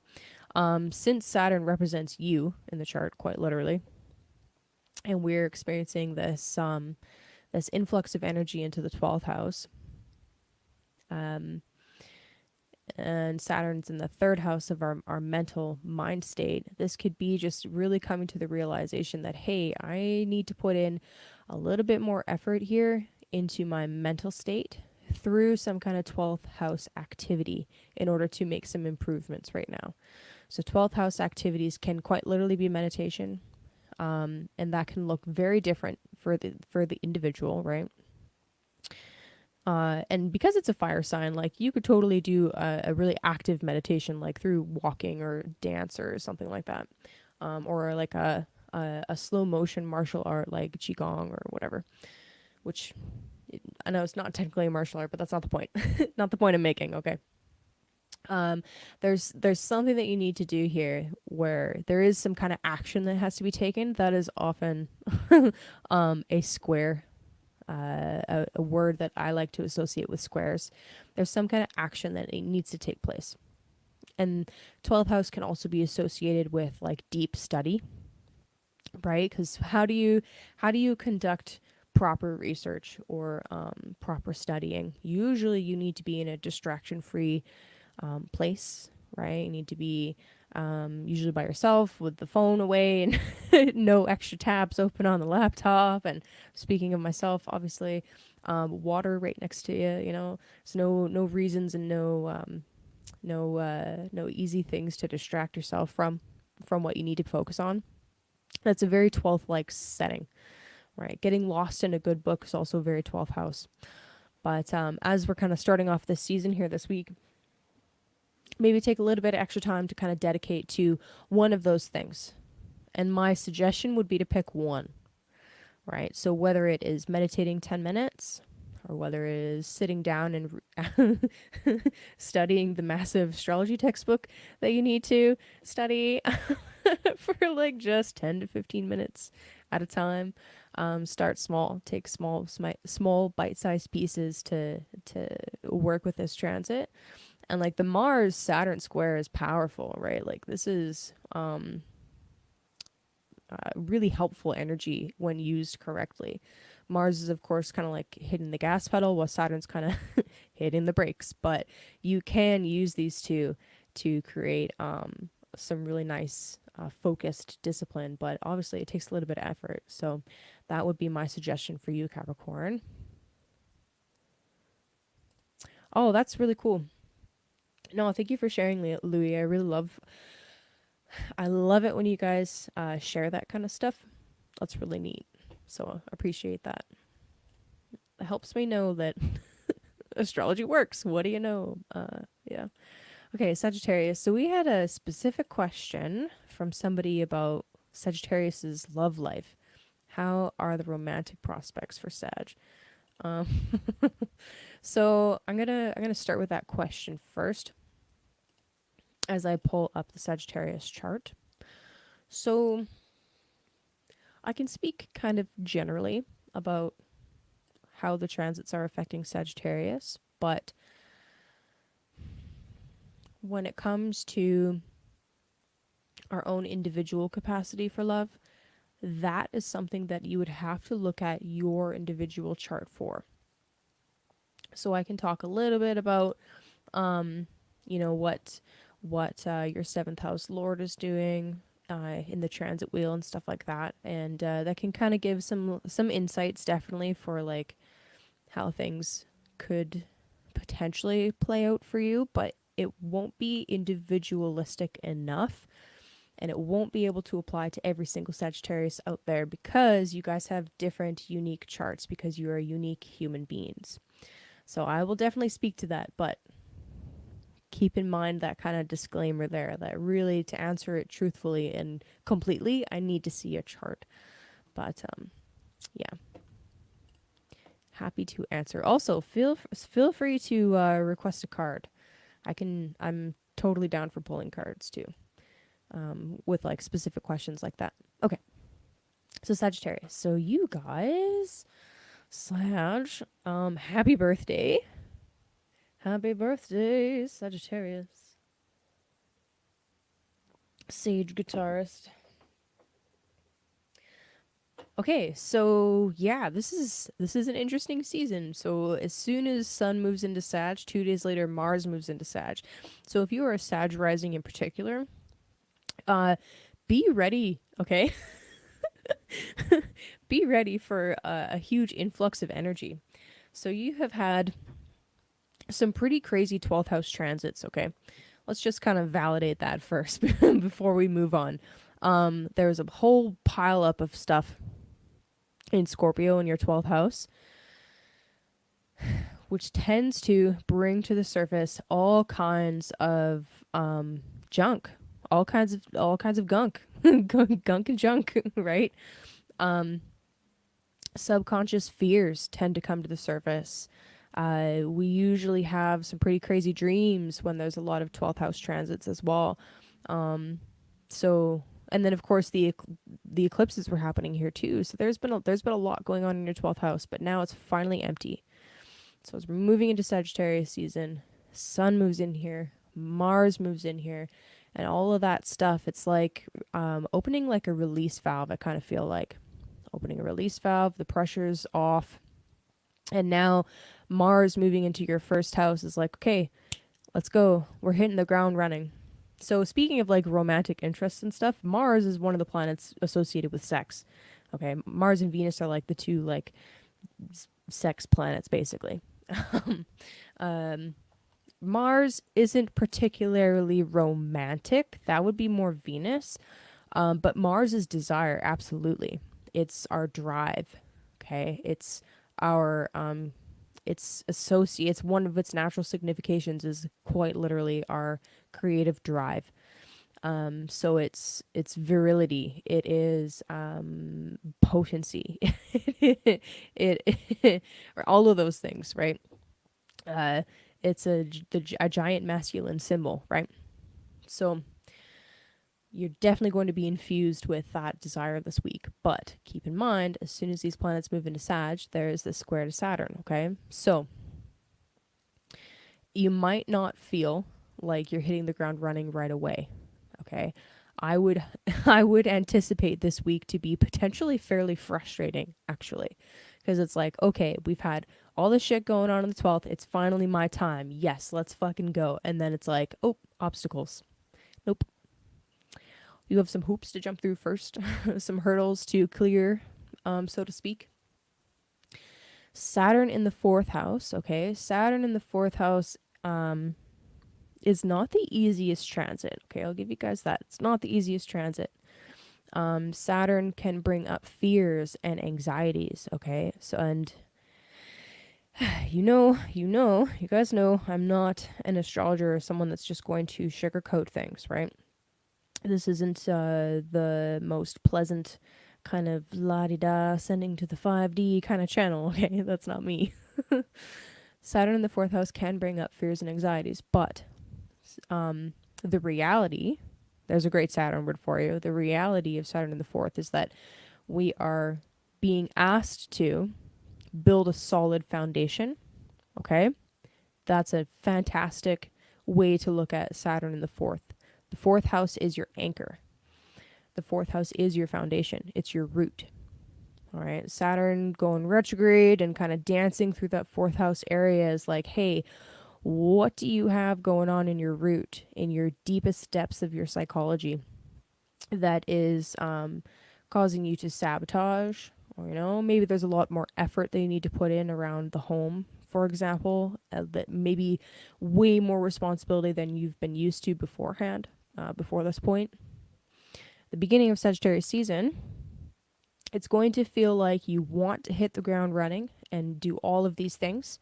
Since Saturn represents you in the chart, quite literally, and we're experiencing this influx of energy into the 12th house, um, and Saturn's in the third house of our mental mind state. This could be just really coming to the realization that, hey, I need to put in a little bit more effort here into my mental state through some kind of 12th house activity in order to make some improvements right now. So 12th house activities can quite literally be meditation, and that can look very different for the individual, right? And because it's a fire sign, like you could totally do a really active meditation, like through walking or dance or something like that, or like a slow motion martial art like qigong or whatever. Which I know it's not technically a martial art, but that's not the point. Not the point I'm making. Okay. There's something that you need to do here where there is some kind of action that has to be taken. That is often a square, a word that I like to associate with squares. There's some kind of action that it needs to take place. And 12th house can also be associated with like deep study, right? Because how do you conduct proper research or proper studying? Usually you need to be in a distraction free place, right? You need to be usually by yourself with the phone away and no extra tabs open on the laptop. And speaking of myself, obviously, water right next to you. You know, there's no reasons and no easy things to distract yourself from what you need to focus on. That's a very 12th like setting, right? Getting lost in a good book is also very 12th house. But as we're kind of starting off this season here this week, maybe take a little bit of extra time to kind of dedicate to one of those things. And my suggestion would be to pick one, right? So whether it is meditating 10 minutes or whether it is sitting down and studying the massive astrology textbook that you need to study for like just 10 to 15 minutes at a time. Start small, take small bite-sized pieces to work with this transit. And like the Mars Saturn square is powerful, right? Like this is really helpful energy when used correctly. Mars is of course kind of like hitting the gas pedal while Saturn's kind of hitting the brakes, but you can use these two to create some really nice focused discipline, but obviously it takes a little bit of effort. So that would be my suggestion for you, Capricorn. Oh, that's really cool. No, thank you for sharing, Louis. I love it when you guys share that kind of stuff. That's really neat. So appreciate that. It helps me know that astrology works. What do you know? Yeah. Okay, Sagittarius. So we had a specific question from somebody about Sagittarius's love life. How are the romantic prospects for Sag? Um, so I'm gonna start with that question first as I pull up the Sagittarius chart. So I can speak kind of generally about how the transits are affecting Sagittarius, but when it comes to our own individual capacity for love, that is something that you would have to look at your individual chart for. So I can talk a little bit about, what your seventh house lord is doing in the transit wheel and stuff like that, and that can kind of give some insights definitely for like how things could potentially play out for you, but it won't be individualistic enough, and it won't be able to apply to every single Sagittarius out there because you guys have different unique charts because you are unique human beings. So I will definitely speak to that, but keep in mind that kind of disclaimer there that really to answer it truthfully and completely, I need to see a chart. But yeah, happy to answer. Also, feel free to request a card. I'm totally down for pulling cards too, with like specific questions like that. Okay. So Sagittarius. So you guys, Sag, happy birthday. Happy birthday, Sagittarius. Sage guitarist. Okay, so yeah, this is an interesting season. So as soon as Sun moves into Sag, 2 days later Mars moves into Sag. So if you are a Sag rising in particular, be ready, okay? Be ready for a huge influx of energy. So you have had some pretty crazy 12th house transits, okay? Let's just kind of validate that first before we move on. There's a whole pile up of stuff in Scorpio in your 12th house, which tends to bring to the surface all kinds of junk, all kinds of gunk, gunk and junk, right? Um, Subconscious fears tend to come to the surface. We usually have some pretty crazy dreams when there's a lot of 12th house transits as well. So, and then of course the eclipses were happening here too. So there's been a lot going on in your 12th house, but now it's finally empty. So as we're moving into Sagittarius season, Sun moves in here, Mars moves in here, and all of that stuff. It's like opening like a release valve. I kind of feel like opening a release valve. The pressure's off, and now Mars moving into your first house is like, okay, let's go. We're hitting the ground running. So speaking of like romantic interests and stuff, Mars is one of the planets associated with sex. Okay, Mars and Venus are like the two like sex planets basically. um, Mars isn't particularly romantic. That would be more Venus. But Mars is desire, absolutely. It's our drive. Okay, it's our it's one of its natural significations is quite literally our creative drive. So it's virility. It is potency. it or all of those things, right? It's a giant masculine symbol, right? So you're definitely going to be infused with that desire this week. But keep in mind, as soon as these planets move into Sag, there is this square to Saturn, okay? So you might not feel like you're hitting the ground running right away, okay? I would I would anticipate this week to be potentially fairly frustrating, actually. Because it's like, okay, we've had all this shit going on the 12th. It's finally my time. Yes, let's fucking go. And then it's like, oh, obstacles. Nope. You have some hoops to jump through first, some hurdles to clear, so to speak. Saturn in the fourth house, okay? Saturn in the fourth house is not the easiest transit, okay? I'll give you guys that. It's not the easiest transit. Saturn can bring up fears and anxieties, okay? So, and you guys know I'm not an astrologer or someone that's just going to sugarcoat things, right? This isn't the most pleasant kind of la-di-da sending to the 5D kind of channel, okay? That's not me. Saturn in the fourth house can bring up fears and anxieties, but the reality, there's a great Saturn word for you. The reality of Saturn in the fourth is that we are being asked to build a solid foundation, okay? That's a fantastic way to look at Saturn in the fourth. The fourth house is your anchor. The fourth house is your foundation. It's your root. All right. Saturn going retrograde and kind of dancing through that fourth house area is like, hey, what do you have going on in your root, in your deepest depths of your psychology that is causing you to sabotage? Or, maybe there's a lot more effort that you need to put in around the home, for example, that maybe way more responsibility than you've been used to beforehand, before this point. The beginning of Sagittarius season, it's going to feel like you want to hit the ground running and do all of these things,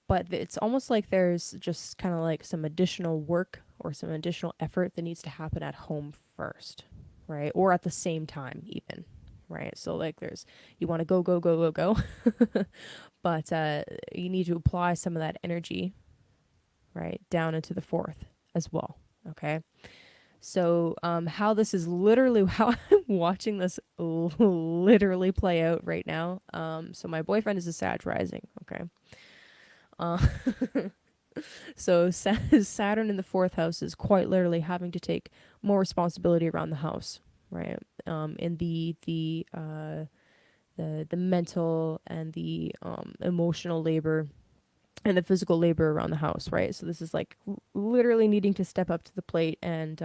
but it's almost like there's just kind of like some additional work or some additional effort that needs to happen at home first, right? Or at the same time even, right? So like you want to go, go, go, go, go, but you need to apply some of that energy, right, down into the fourth as well, okay? So how this is literally how I'm watching this literally play out right now. So my boyfriend is a Sag rising. Okay. Uh, so Saturn in the fourth house is quite literally having to take more responsibility around the house, right? In the mental and the emotional labor and the physical labor around the house, right? So this is like literally needing to step up to the plate and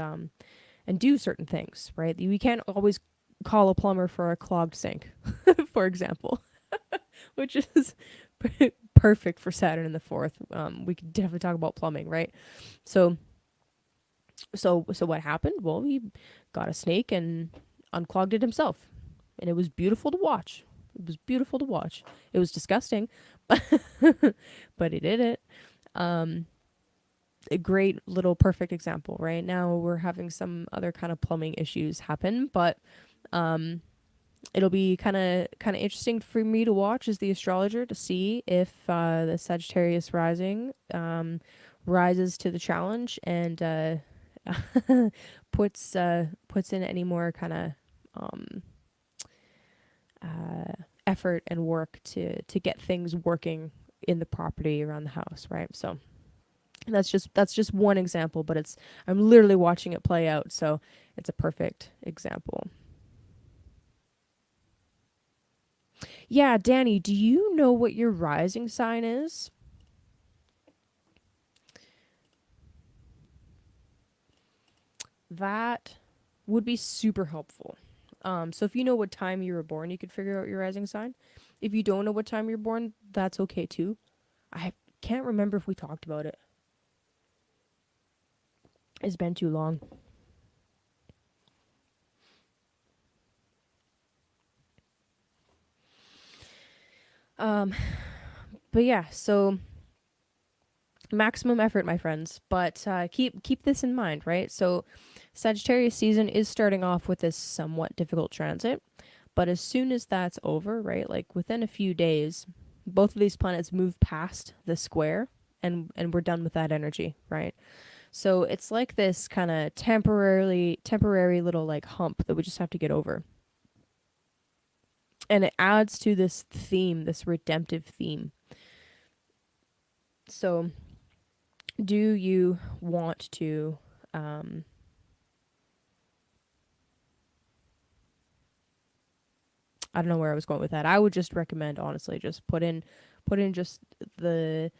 do certain things, right? We can't always call a plumber for a clogged sink, for example, which is perfect for Saturn in the fourth. We could definitely talk about plumbing, right? So so what happened? Well, he got a snake and unclogged it himself, and it was beautiful to watch. It was beautiful to watch. It was disgusting, but but he did it. Um, a great little perfect example. Right now, we're having some other kind of plumbing issues happen, but um, it'll be kind of interesting for me to watch as the astrologer to see if the Sagittarius rising rises to the challenge and puts in any more kind of um, effort and work to get things working in the property around the house, right? So that's just one example, but I'm literally watching it play out, so it's a perfect example. Yeah, Danny, do you know what your rising sign is? That would be super helpful. So if you know what time you were born, you could figure out your rising sign. If you don't know what time you're born, that's okay too. I can't remember if we talked about it. It's been too long. Um, but yeah, so maximum effort, my friends. But keep this in mind, right? So Sagittarius season is starting off with this somewhat difficult transit, but as soon as that's over, right, like within a few days, both of these planets move past the square, and we're done with that energy, right? So it's like this kind of temporary little like hump that we just have to get over. And it adds to this theme, this redemptive theme. So do you want to I don't know where I was going with that. I would just recommend honestly just put in just the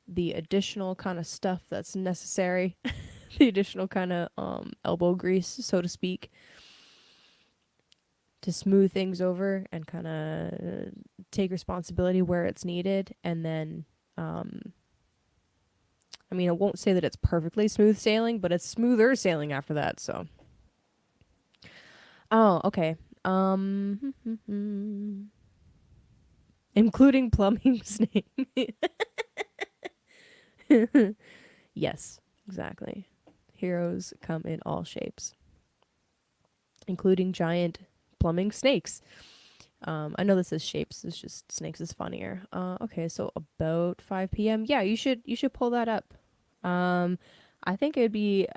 the additional kind of stuff that's necessary, the additional kind of elbow grease, so to speak, to smooth things over and kind of take responsibility where it's needed, and then I mean, I won't say that it's perfectly smooth sailing, but it's smoother sailing after that. So, oh, okay. Including plumbing snake. Yes, exactly. Heroes come in all shapes, including giant plumbing snakes. I know this is shapes. It's just snakes is funnier. Okay, so about 5 p.m. Yeah, you should pull that up. Um, I think it'd be.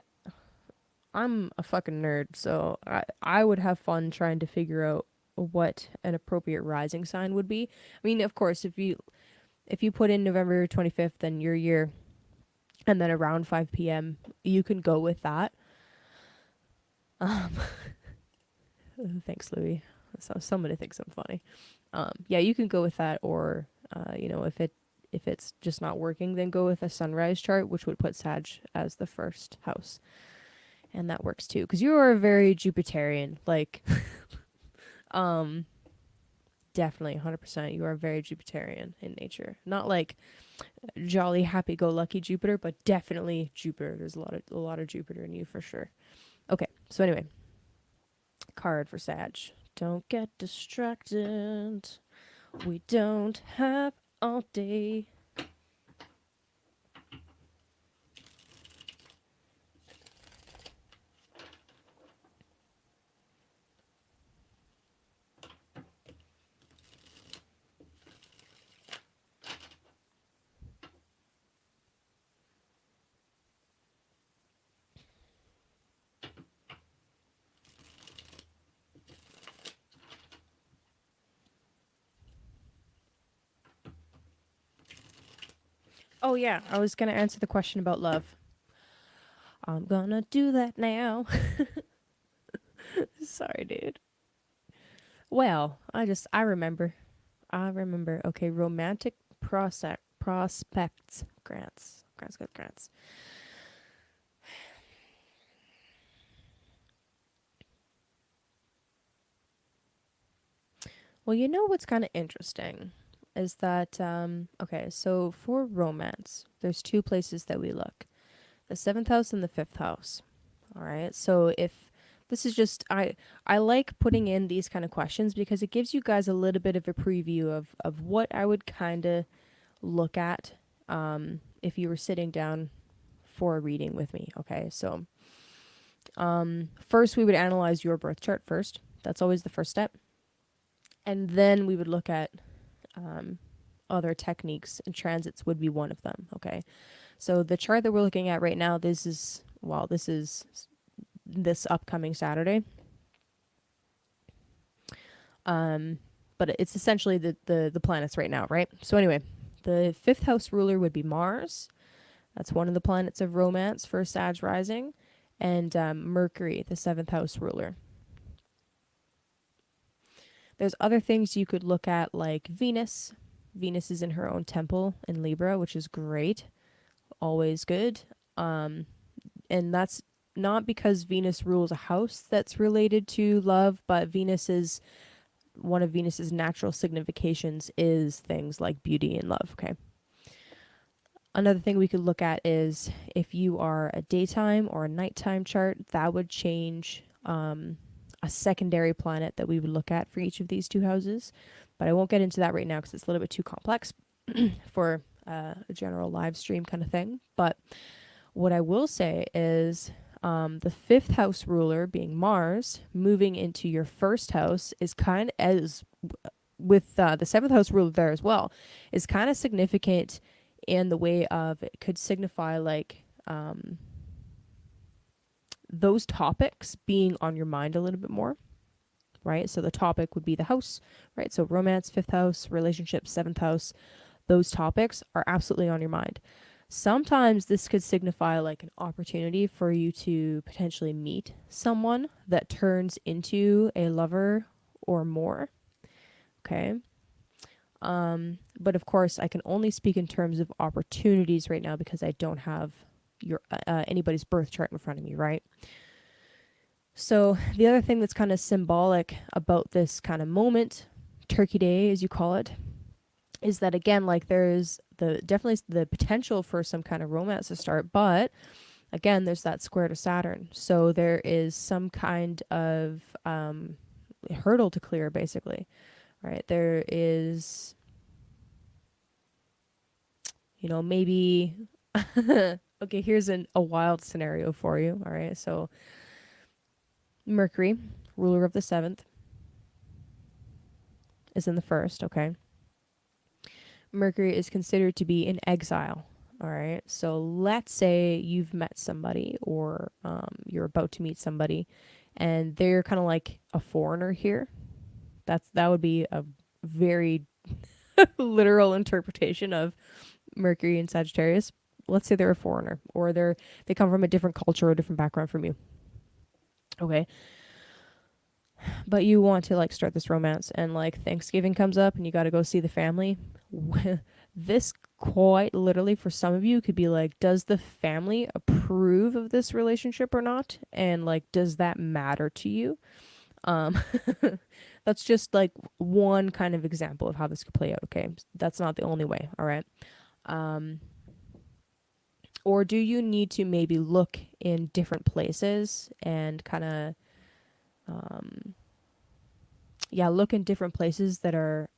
I'm a fucking nerd, so I would have fun trying to figure out what an appropriate rising sign would be. I mean, of course, if you put in November 25th, then your year, and then around 5 p.m., you can go with that. Um, thanks, Louis. So somebody thinks I'm funny. Yeah, you can go with that, or if it's just not working, then go with a sunrise chart, which would put Sag as the first house, and that works too. Because you are a very Jupiterian, like, um, definitely 100%. You are very Jupiterian in nature, not like jolly, happy-go-lucky Jupiter, but definitely Jupiter. There's a lot of Jupiter in you for sure. Okay, so anyway, card for Sag. Don't get distracted. We don't have all day. Oh yeah, I was gonna answer the question about love. I'm gonna do that now. Sorry, dude. Well, I remember. I remember. Okay, romantic prospects grants. Well, you know what's kind of interesting is that okay, so for romance, there's two places that we look: the seventh house and the fifth house. All right, so if this is just I like putting in these kind of questions because it gives you guys a little bit of a preview of what I would kind of look at if you were sitting down for a reading with me. Okay, so first we would analyze your birth chart first. That's always the first step, and then we would look at other techniques, and transits would be one of them. Okay, so the chart that we're looking at right now, this is this upcoming Saturday. But it's essentially the planets right now, right? So anyway, the fifth house ruler would be Mars. That's one of the planets of romance for Sag rising, and Mercury, the seventh house ruler. There's other things you could look at, like Venus. Venus is in her own temple in Libra, which is great, always good. And that's not because Venus rules a house that's related to love, but Venus is one of Venus's natural significations is things like beauty and love. Okay. Another thing we could look at is if you are a daytime or a nighttime chart, that would change a secondary planet that we would look at for each of these two houses. But I won't get into that right now because it's a little bit too complex for a general live stream kind of thing. But what I will say is the fifth house ruler, being Mars, moving into your first house is kind of, as with the seventh house ruler there as well, is kind of significant in the way of it could signify like those topics being on your mind a little bit more, right? So the topic would be the house, right? So romance, fifth house, relationships, seventh house, those topics are absolutely on your mind. Sometimes this could signify like an opportunity for you to potentially meet someone that turns into a lover or more. Okay. But of course, I can only speak in terms of opportunities right now because I don't have your anybody's birth chart in front of me, right? So the other thing that's kind of symbolic about this kind of moment, Turkey Day, as you call it, is that again, like there's definitely the potential for some kind of romance to start, but again, there's that square to Saturn. So there is some kind of hurdle to clear, basically, right? There is, maybe, okay, here's a wild scenario for you. All right. So Mercury, ruler of the seventh, is in the first. Okay. Mercury is considered to be in exile. All right. So let's say you've met somebody or you're about to meet somebody and they're kind of like a foreigner here. That would be a very literal interpretation of Mercury and Sagittarius. Let's say they're a foreigner or they come from a different culture or different background from you. Okay. But you want to like start this romance and like Thanksgiving comes up and you got to go see the family. This quite literally for some of you could be like, does the family approve of this relationship or not? And like, does that matter to you? That's just like one kind of example of how this could play out. Okay. That's not the only way. All right. Or do you need to maybe look in different places and kind of, look in different places that are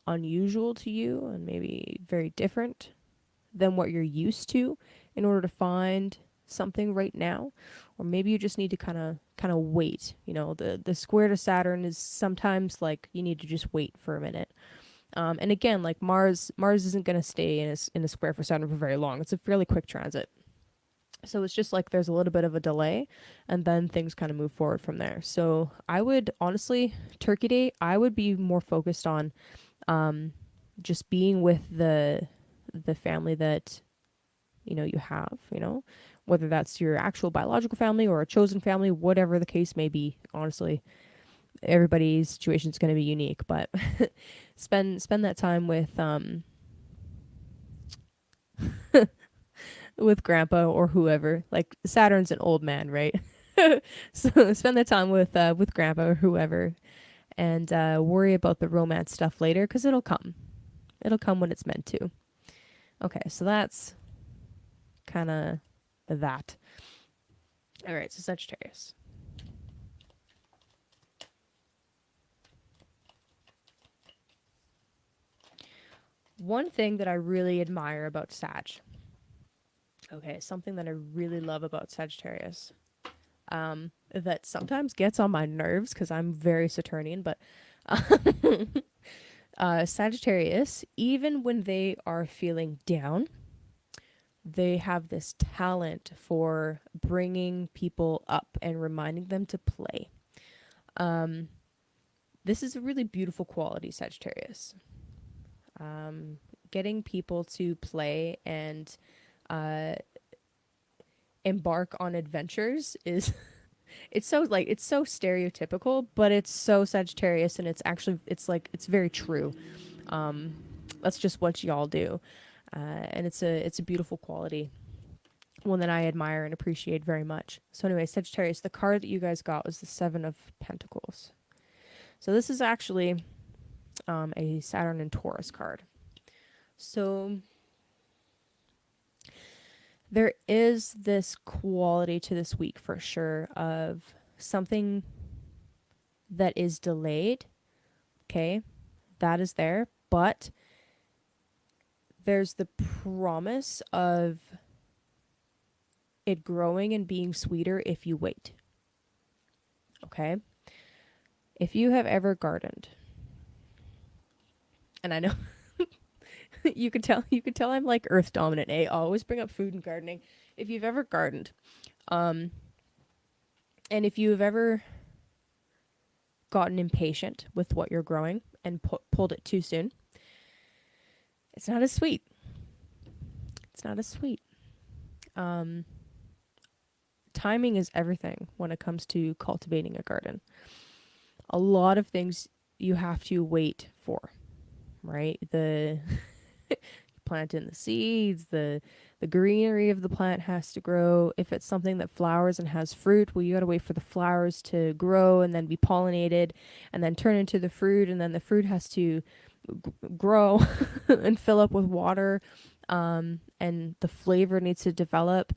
unusual to you and maybe very different than what you're used to in order to find something right now? Or maybe you just need to kind of wait. The square to Saturn is sometimes like you need to just wait for a minute. And again, like Mars isn't going to stay in a square for Saturn for very long. It's a fairly quick transit. So it's just like there's a little bit of a delay and then things kind of move forward from there. So I would honestly, Turkey Day, I would be more focused on just being with the family that you have, whether that's your actual biological family or a chosen family, whatever the case may be. Honestly, everybody's situation is going to be unique, but spend that time with grandpa or whoever. Like Saturn's an old man, right? So spend that time with grandpa or whoever, and worry about the romance stuff later, because it'll come. It'll come when it's meant to. Okay, so that's kind of that. All right, so Sagittarius. One thing that I really admire about Sag. Okay, something that I really love about Sagittarius. That sometimes gets on my nerves because I'm very Saturnian, but Sagittarius, even when they are feeling down, they have this talent for bringing people up and reminding them to play. This is a really beautiful quality, Sagittarius. Getting people to play and embark on adventures is it's so stereotypical, but it's so Sagittarius, and it's very true. That's just what y'all do, and it's a beautiful quality, one that I admire and appreciate very much. So anyway, Sagittarius, the card that you guys got was the Seven of Pentacles. So this is actually a Saturn and Taurus card. So there is this quality to this week for sure of something that is delayed. Okay, that is there, but there's the promise of it growing and being sweeter if you wait. Okay? If you have ever gardened, and I know you could tell I'm like earth dominant, I always bring up food and gardening. If you've ever gardened, and if you've ever gotten impatient with what you're growing and pulled it too soon, it's not as sweet. It's not as sweet. Timing is everything when it comes to cultivating a garden. A lot of things you have to wait for, right? The plant in the seeds, the greenery of the plant has to grow. If it's something that flowers and has fruit, well, you got to wait for the flowers to grow and then be pollinated and then turn into the fruit, and then the fruit has to grow and fill up with water, and the flavor needs to develop.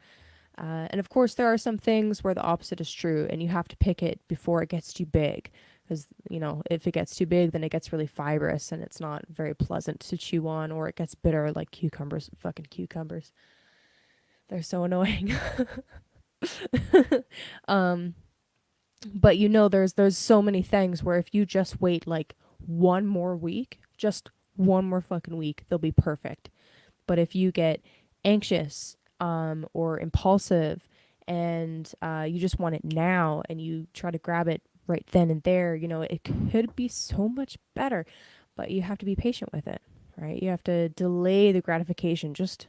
And of course, there are some things where the opposite is true, and you have to pick it before it gets too big. Because, if it gets too big, then it gets really fibrous and it's not very pleasant to chew on, or it gets bitter like cucumbers. Fucking cucumbers. They're so annoying. But there's so many things where if you just wait like one more week, just one more fucking week, they'll be perfect. But if you get anxious, or impulsive, and you just want it now, and you try to grab it right then and there, it could be so much better, but you have to be patient with it, right? You have to delay the gratification just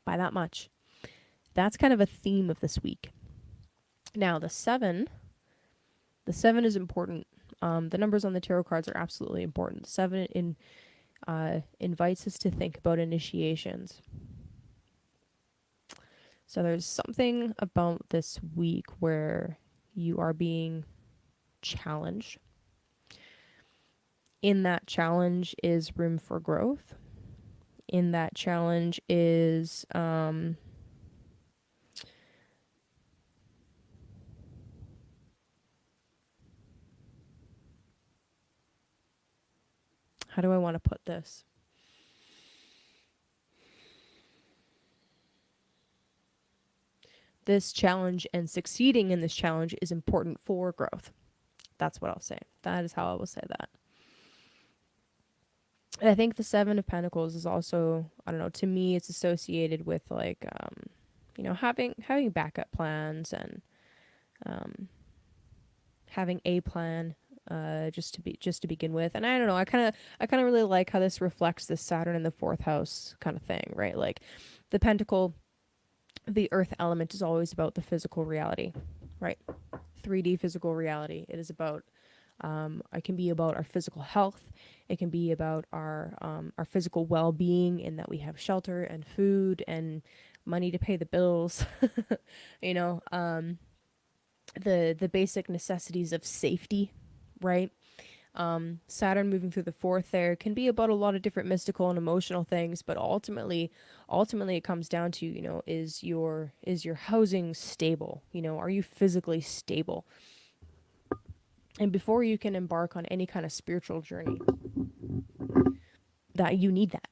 by that much. That's kind of a theme of this week. Now, the seven is important. The numbers on the tarot cards are absolutely important. 7 invites us to think about initiations. So there's something about this week where you are being challenged. In that challenge is room for growth. In that challenge is how do I want to put this? This challenge and succeeding in this challenge is important for growth. That's what I'll say. That is how I will say that. And I think the 7 of Pentacles is also, I don't know, to me it's associated with like, having backup plans and having a plan just to begin with. And I don't know, I kind of really like how this reflects this Saturn in the 4th house kind of thing, right? Like The pentacle, the earth element, is always about the physical reality, right? 3D physical reality. It is about, it can be about our physical health. It can be about our physical well-being, in that we have shelter and food and money to pay the bills. you know, the basic necessities of safety, right? Saturn moving through the fourth there can be about a lot of different mystical and emotional things, but ultimately it comes down to, is your housing stable? Are you physically stable? And before you can embark on any kind of spiritual journey, that you need that.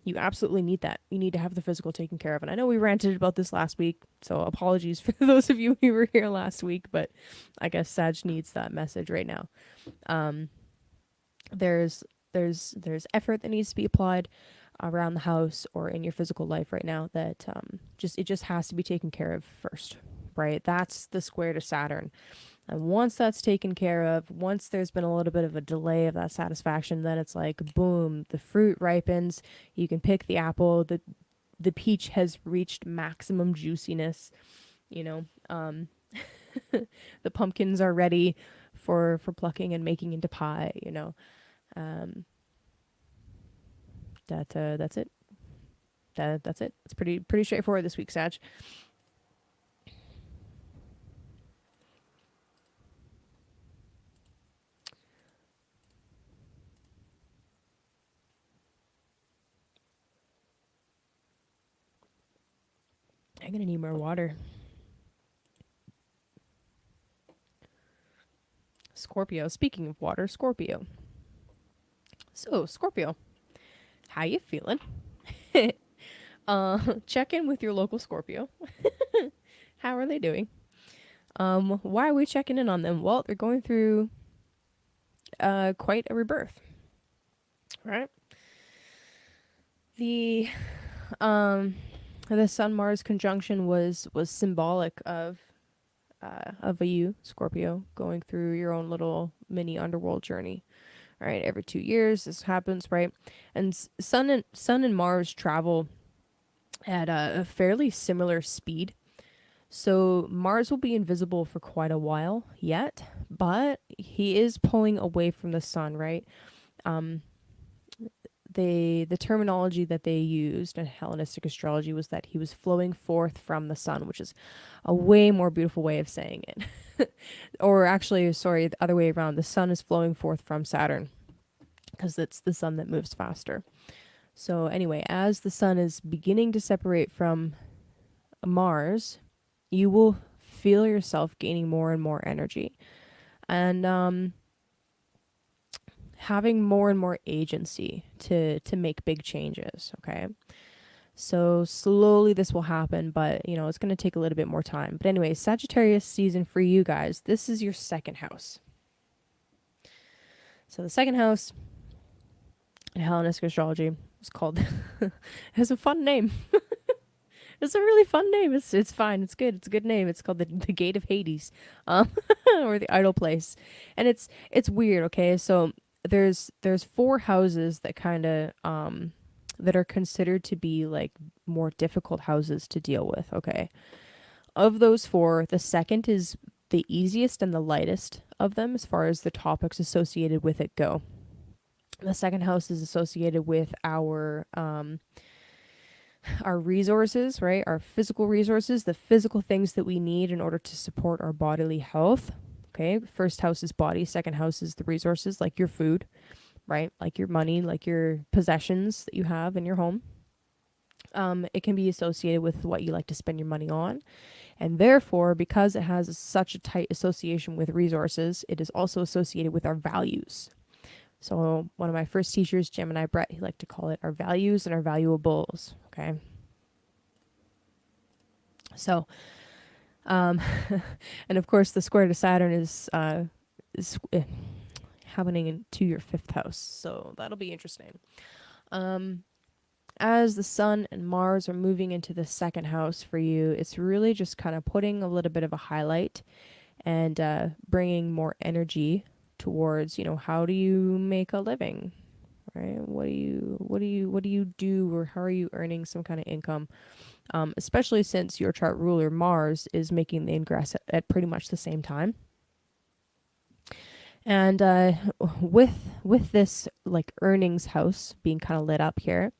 You absolutely need that. You need to have the physical taken care of. And I know we ranted about this last week, so apologies for those of you who were here last week, but I guess Sag needs that message right now. There's effort that needs to be applied around the house or in your physical life right now, that it just has to be taken care of first, right? That's the square to Saturn. And once that's taken care of, once there's been a little bit of a delay of that satisfaction, then it's like, boom, the fruit ripens. You can pick the apple. The peach has reached maximum juiciness. The pumpkins are ready for plucking and making into pie. That's it. That's it. It's pretty straightforward this week, Sag. I'm gonna need more water. Scorpio. Speaking of water, Scorpio. So, Scorpio, how you feeling? Check in with your local Scorpio. How are they doing? Why are we checking in on them? Well, they're going through quite a rebirth, right? The Sun Mars conjunction was symbolic of you, Scorpio, going through your own little mini underworld journey. Right, every 2 years this happens, right? And Sun and Mars travel at a fairly similar speed. So Mars will be invisible for quite a while yet, but he is pulling away from the Sun, right? The terminology that they used in Hellenistic astrology was that he was flowing forth from the Sun, which is a way more beautiful way of saying it. Or actually, sorry, the other way around. The Sun is flowing forth from Saturn, because it's the Sun that moves faster. So anyway, as the Sun is beginning to separate from Mars, you will feel yourself gaining more and more energy, and having more and more agency to make big changes. Okay, so slowly this will happen, but it's going to take a little bit more time. But anyway, Sagittarius season for you guys. This is your second house. So the second house in Hellenistic astrology is called it has a fun name. It's a really fun name. It's fine. It's good. It's a good name. It's called the Gate of Hades, or the Idol Place, and it's weird. Okay, so there's 4 houses that kind of that are considered to be like more difficult houses to deal with. Okay, of those 4, the second is the easiest and the lightest of them as far as the topics associated with it go. The second house is associated with our resources, right? Our physical resources, the physical things that we need in order to support our bodily health. Okay, first house is body, second house is the resources, like your food, right? Like your money, like your possessions that you have in your home. It can be associated with what you like to spend your money on. And therefore, because it has such a tight association with resources, it is also associated with our values. So one of my first teachers, Gemini Brett, he liked to call it our values and our valuables. Okay. So, and of course, the square to Saturn is happening into your 5th house. So that'll be interesting. As the Sun and Mars are moving into the 2nd house for you, it's really just kind of putting a little bit of a highlight and bringing more energy towards, how do you make a living, right? What do you do, or how are you earning some kind of income? Especially since your chart ruler Mars is making the ingress at pretty much the same time. And with this like earnings house being kind of lit up here,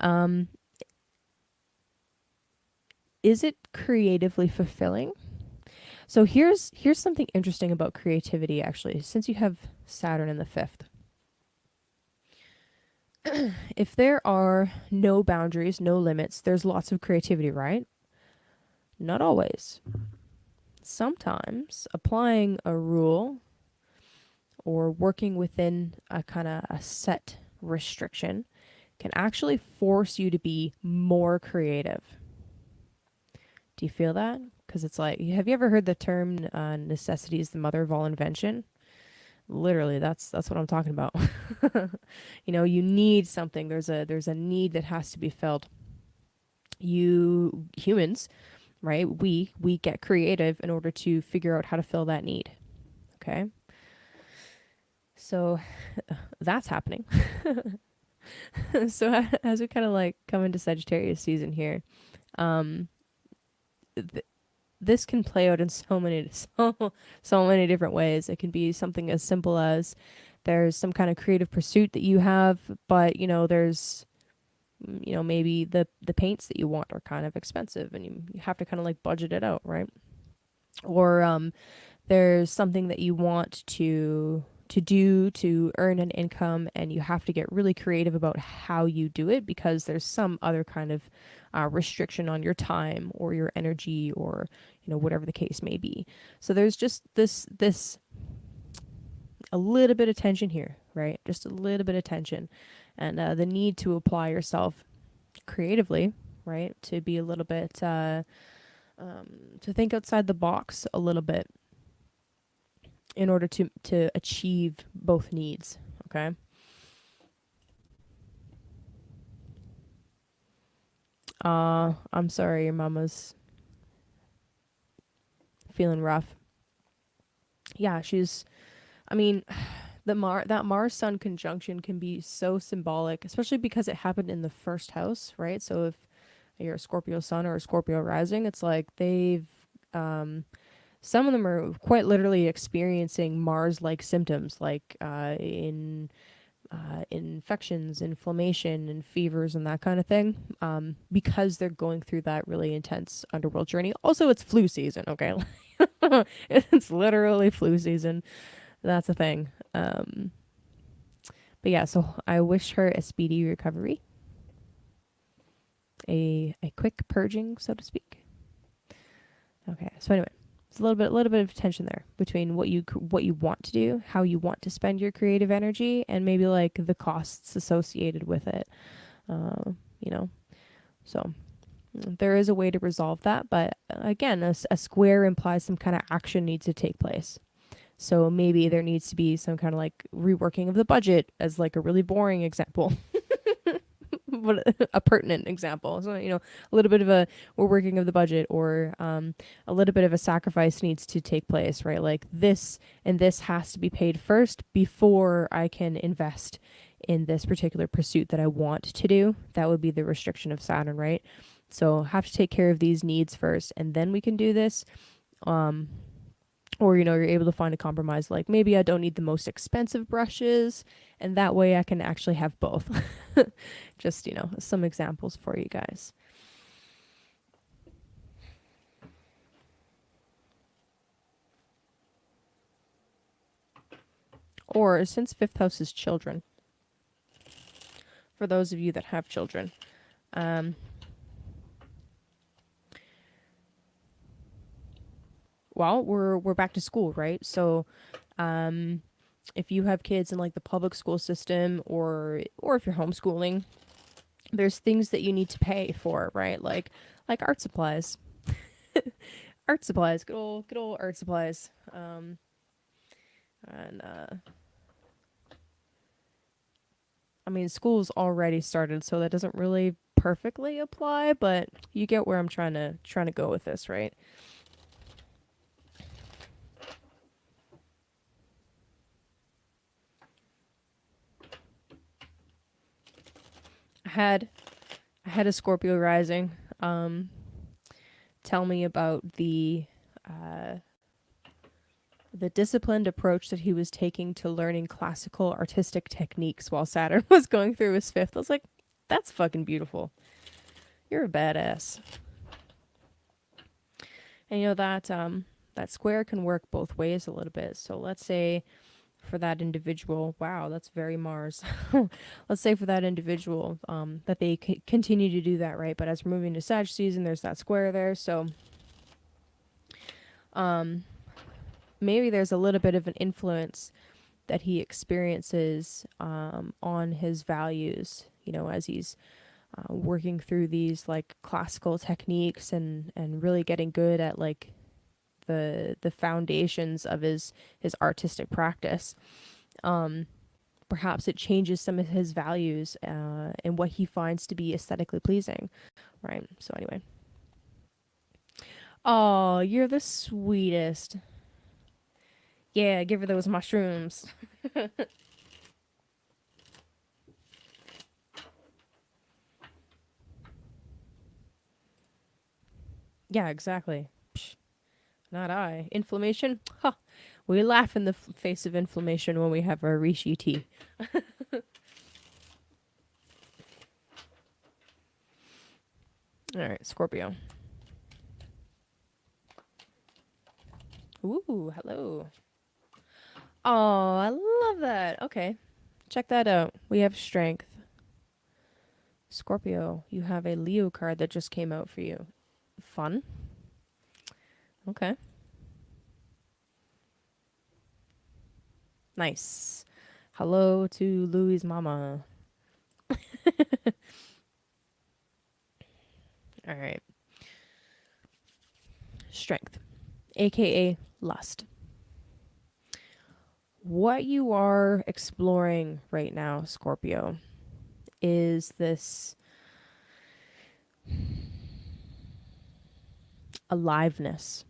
um, is it creatively fulfilling? So here's something interesting about creativity actually. Since you have Saturn in the fifth, if there are no boundaries, no limits, there's lots of creativity, right? Not always. Sometimes applying a rule or working within a kind of a set restriction can actually force you to be more creative. Do you feel that? Because it's like, have you ever heard the term necessity is the mother of all invention? Literally, that's what I'm talking about. You need something. There's a need that has to be filled. You humans, right? We get creative in order to figure out how to fill that need. Okay? So that's happening. So as we kind of like come into Sagittarius season here, um, this can play out in so many different ways. It can be something as simple as there's some kind of creative pursuit that you have, but there's maybe the paints that you want are kind of expensive, and you have to kind of like budget it out, right? Or there's something that you want to do to earn an income, and you have to get really creative about how you do it because there's some other kind of restriction on your time or your energy, or whatever the case may be. So there's just this a little bit of tension here, right? Just a little bit of tension, and the need to apply yourself creatively, right? To be a little bit to think outside the box a little bit in order to achieve both needs. Okay. I'm sorry, your mama's feeling rough. Yeah, I mean, that Mars Sun conjunction can be so symbolic, especially because it happened in the first house, right? So if you're a Scorpio Sun or a Scorpio rising, it's like some of them are quite literally experiencing Mars-like symptoms, like in infections, inflammation, and fevers, and that kind of thing, because they're going through that really intense underworld journey. Also, it's flu season, okay? It's literally flu season. That's a thing. But yeah, so I wish her a speedy recovery, a quick purging, so to speak. Okay, so anyway, it's a little bit of tension there between what you want to do, how you want to spend your creative energy, and maybe like the costs associated with it. You know, so there is a way to resolve that, but again, a square implies some kind of action needs to take place. So maybe there needs to be some kind of like reworking of the budget, as like a really boring example. But a pertinent example. So, a little bit of a we're working of the budget, or a little bit of a sacrifice needs to take place, right? Like this and this has to be paid first before I can invest in this particular pursuit that I want to do. That would be the restriction of Saturn, right? So have to take care of these needs first, and then we can do this. Or you're able to find a compromise, like maybe I don't need the most expensive brushes, and that way I can actually have both. Just some examples for you guys. Or since fifth house is children, for those of you that have children, well, we're back to school, right? So if you have kids in like the public school system, or if you're homeschooling, there's things that you need to pay for, right? Like art supplies. Art supplies, good old art supplies. And I mean, school's already started, so that doesn't really perfectly apply, but you get where I'm trying to go with this, right? had a Scorpio rising tell me about the disciplined approach that he was taking to learning classical artistic techniques while Saturn was going through his fifth. I was like, that's fucking beautiful. You're a badass. And you know that square can work both ways a little bit. So let's say for that individual, wow, that's very Mars. Let's say for that individual that they continue to do that, right? But as we're moving to Sag season, there's that square there. So maybe there's a little bit of an influence that he experiences on his values, you know, as he's working through these like classical techniques and really getting good at like the foundations of his artistic practice. Perhaps it changes some of his values and what he finds to be aesthetically pleasing, right? So anyway. Oh, you're the sweetest. Yeah, give her those mushrooms. Yeah, exactly. Psh, not I. Inflammation? Huh. We laugh in the face of inflammation when we have our reishi tea. All right, Scorpio. Ooh, hello. Oh, I love that. Okay, check that out. We have strength. Scorpio, you have a Leo card that just came out for you. Fun. Okay. Nice. Hello to Louie's mama. All right. Strength, aka lust. What you are exploring right now, Scorpio, is this aliveness.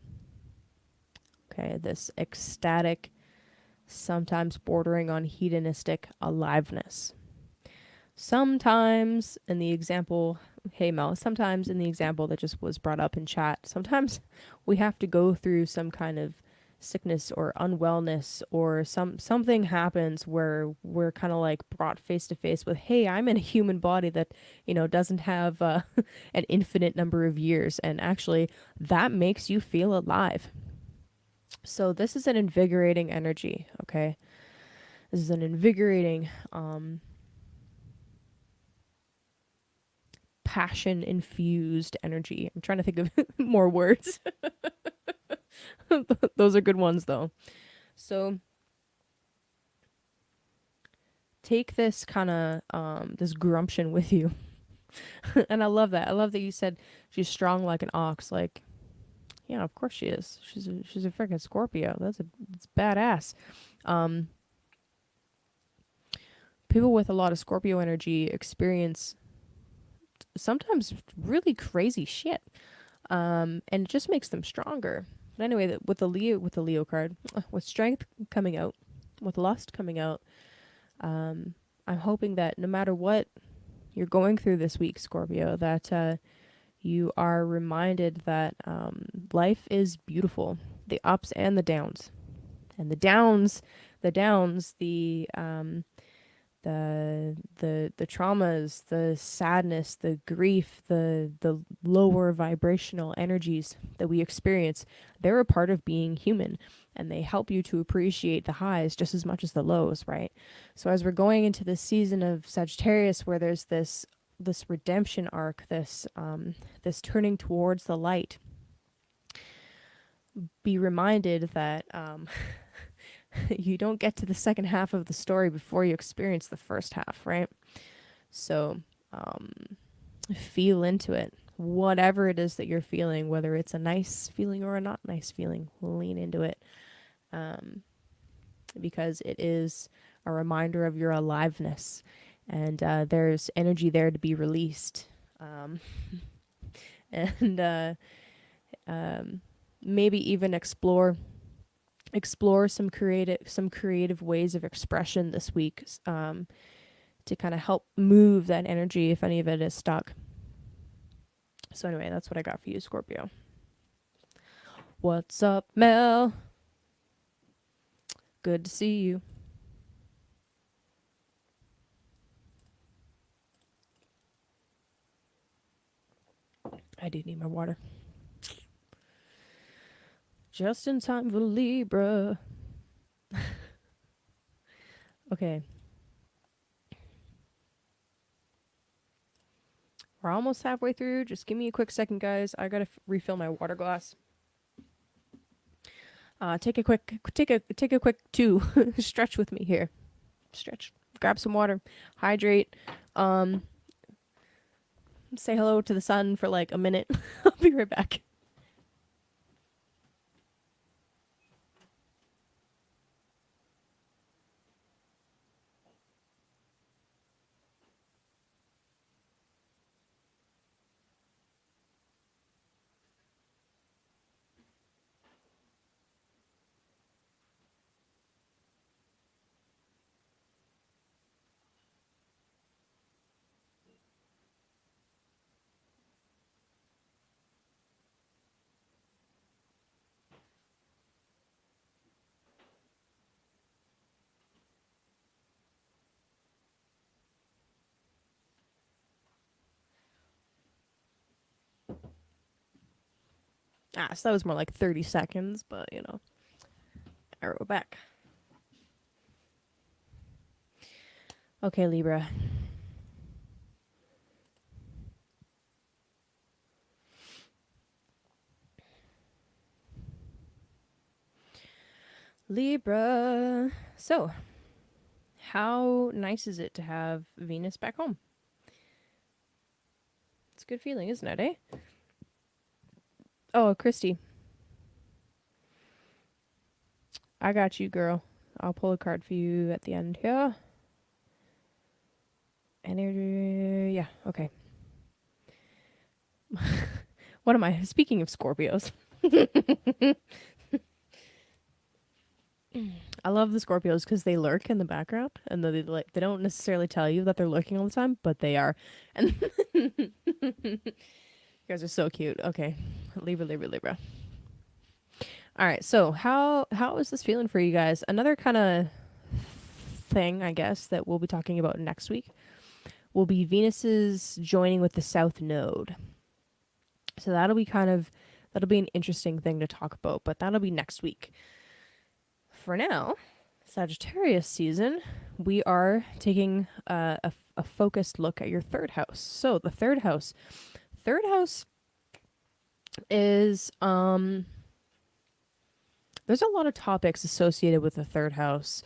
Okay, this ecstatic, sometimes bordering on hedonistic aliveness. Sometimes in the example, hey Mel, sometimes in the example that just was brought up in chat, sometimes we have to go through some kind of sickness or unwellness or something happens where we're kind of like brought face to face with, hey, I'm in a human body that, you know, doesn't have an infinite number of years, and actually that makes you feel alive. So this is an invigorating energy, okay? This is an invigorating passion infused energy. I'm trying to think of more words. Those are good ones though. So take this kind of this grumption with you. And I love that. I love that you said she's strong like an ox. Like, yeah, of course she is. She's a freaking Scorpio. It's badass. People with a lot of Scorpio energy experience sometimes really crazy shit. And it just makes them stronger. But anyway, with the Leo card, with strength coming out, with lust coming out, I'm hoping that no matter what you're going through this week, Scorpio, that you are reminded that life is beautiful, the ups and the downs, and the downs, the traumas, the sadness, the grief, the lower vibrational energies that we experience, they're a part of being human, and they help you to appreciate the highs just as much as the lows, right? So as we're going into this season of Sagittarius where there's this redemption arc, this turning towards the light, be reminded that you don't get to the second half of the story before you experience the first half, right? So feel into it. Whatever it is that you're feeling, whether it's a nice feeling or a not nice feeling, lean into it. Because it is a reminder of your aliveness, and there's energy there to be released. And maybe even explore some creative ways of expression this week, to kind of help move that energy if any of it is stuck. So anyway, that's what I got for you, Scorpio. What's up, Mel? Good to see you. I do need my water. Just in time for Libra. Okay. We're almost halfway through. Just give me a quick second, guys. I gotta refill my water glass. Take a quick two stretch with me here. Stretch. Grab some water. Hydrate. Say hello to the sun for like a minute. I'll be right back. So that was more like 30 seconds, but you know, I wrote back. Okay, Libra. Libra. So, how nice is it to have Venus back home? It's a good feeling, isn't it, eh? Oh, Christy. I got you, girl. I'll pull a card for you at the end here. Energy. Yeah, okay. What am I? Speaking of Scorpios. I love the Scorpios because they lurk in the background, and they don't necessarily tell you that they're lurking all the time, but they are. And you guys are so cute. Okay, Libra. All right, so how is this feeling for you guys? Another kind of thing, I guess, that we'll be talking about next week will be Venus's joining with the South Node. So that'll be an interesting thing to talk about, but that'll be next week. For now, Sagittarius season, we are taking a focused look at your third house. So the third house is there's a lot of topics associated with the third house.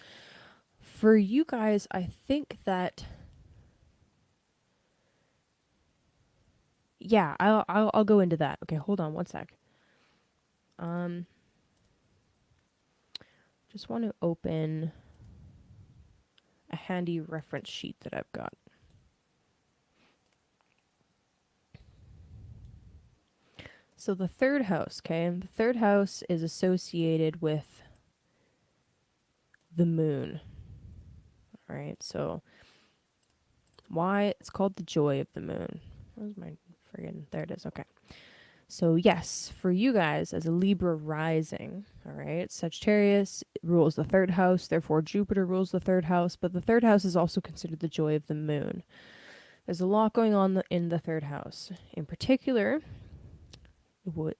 For you guys, I think that yeah, I'll go into that. Okay, hold on one sec. Just want to open a handy reference sheet that I've got. So the third house, okay? The third house is associated with the moon. All right, so why it's called the joy of the moon. Where's my friggin'? There it is. Okay. So yes, for you guys as a Libra rising, all right, Sagittarius rules the third house, therefore Jupiter rules the third house, but the third house is also considered the joy of the moon. There's a lot going on in the third house. In particular,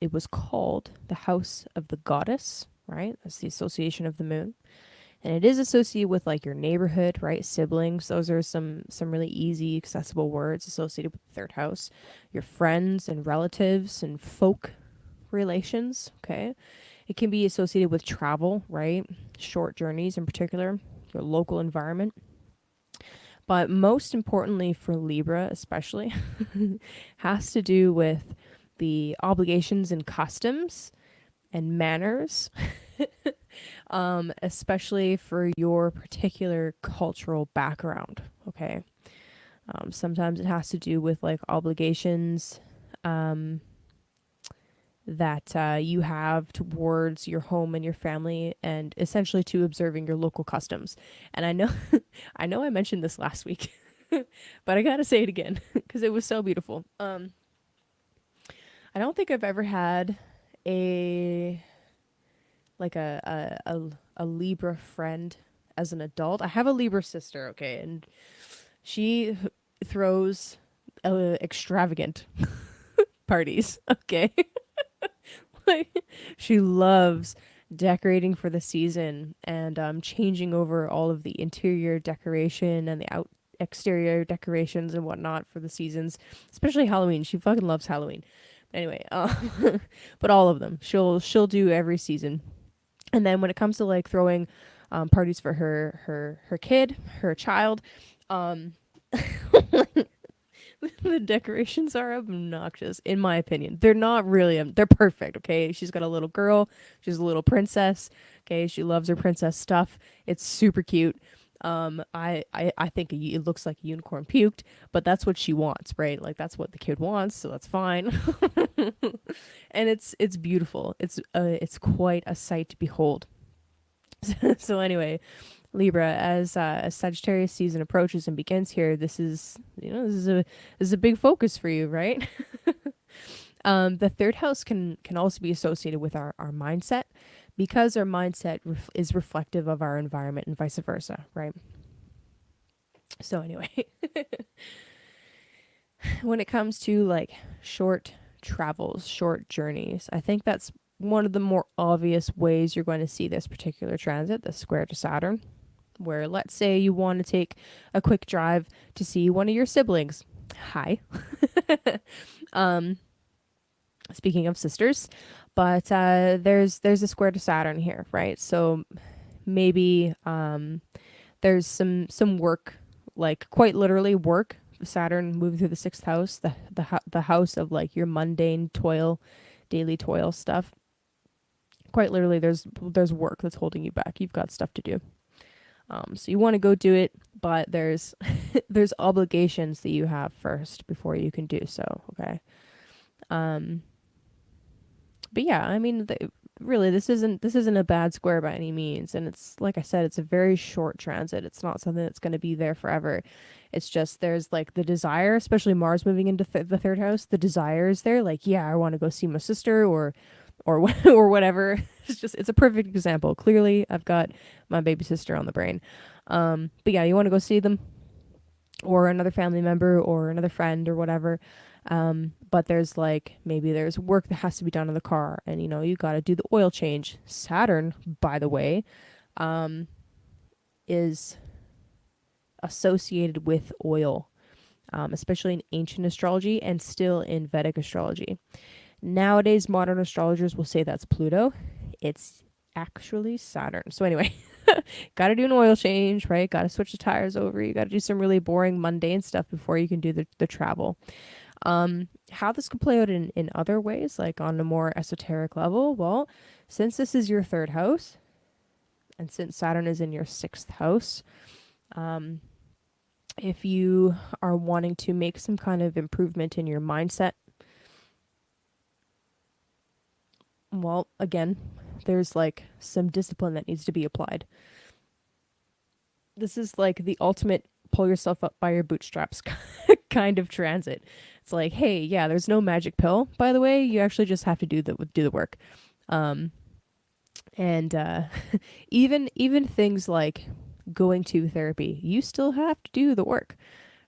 it was called the house of the goddess, right? That's the association of the moon. And it is associated with like your neighborhood, right? Siblings. Those are some really easy, accessible words associated with the third house. Your friends and relatives and folk relations, okay? It can be associated with travel, right? Short journeys in particular, your local environment. But most importantly for Libra especially, has to do with the obligations and customs and manners, especially for your particular cultural background, okay? Sometimes it has to do with like obligations that you have towards your home and your family, and essentially to observing your local customs. And I know I mentioned this last week. but I gotta say it again because it was so beautiful. I don't think I've ever had a like a Libra friend as an adult. I have a Libra sister, okay, and she throws extravagant parties, okay. Like, she loves decorating for the season and changing over all of the interior decoration and the exterior decorations and whatnot for the seasons, especially Halloween. She fucking loves Halloween. Anyway, but all of them she'll do every season. And then when it comes to like throwing parties for her kid, her child, um, the decorations are obnoxious, in my opinion. They're not really. They're perfect. Okay, she's got a little girl. She's a little princess. Okay, she loves her princess stuff. It's super cute. I think it looks like a unicorn puked, but that's what she wants, right? Like that's what the kid wants, so that's fine. And it's beautiful. It's quite a sight to behold. So anyway, Libra, as Sagittarius season approaches and begins here, this is a big focus for you, right? The third house can also be associated with our mindset, because our mindset is reflective of our environment and vice versa, right? So anyway, when it comes to like short travels, short journeys, I think that's one of the more obvious ways you're going to see this particular transit, the square to Saturn, where let's say you want to take a quick drive to see one of your siblings. Hi. Speaking of sisters, but there's a square to Saturn here, right? So maybe there's some work, like quite literally work. Saturn moving through the sixth house, the house of like your mundane toil, daily toil stuff. Quite literally, there's work that's holding you back. You've got stuff to do. So you want to go do it, but there's there's obligations that you have first before you can do so. Okay. But yeah, I mean, really, this isn't a bad square by any means, and it's like I said, it's a very short transit. It's not something that's going to be there forever. It's just there's like the desire, especially Mars moving into the third house. The desire is there, like yeah, I want to go see my sister or or whatever. It's a perfect example. Clearly, I've got my baby sister on the brain. But yeah, you want to go see them or another family member or another friend or whatever. But there's like maybe there's work that has to be done in the car, and you got to do the oil change. Saturn, by the way, is associated with oil, especially in ancient astrology and still in Vedic astrology. Nowadays, modern astrologers will say that's Pluto. It's actually Saturn. So anyway, got to do an oil change, right? Got to switch the tires over. You got to do some really boring, mundane stuff before you can do the travel. How this could play out in other ways, like on a more esoteric level, well, since this is your third house, and since Saturn is in your sixth house, if you are wanting to make some kind of improvement in your mindset, well, again, there's like some discipline that needs to be applied. This is like the ultimate pull yourself up by your bootstraps kind of transit. It's like, hey, yeah, there's no magic pill, by the way. You actually just have to do the work. And even things like going to therapy, you still have to do the work,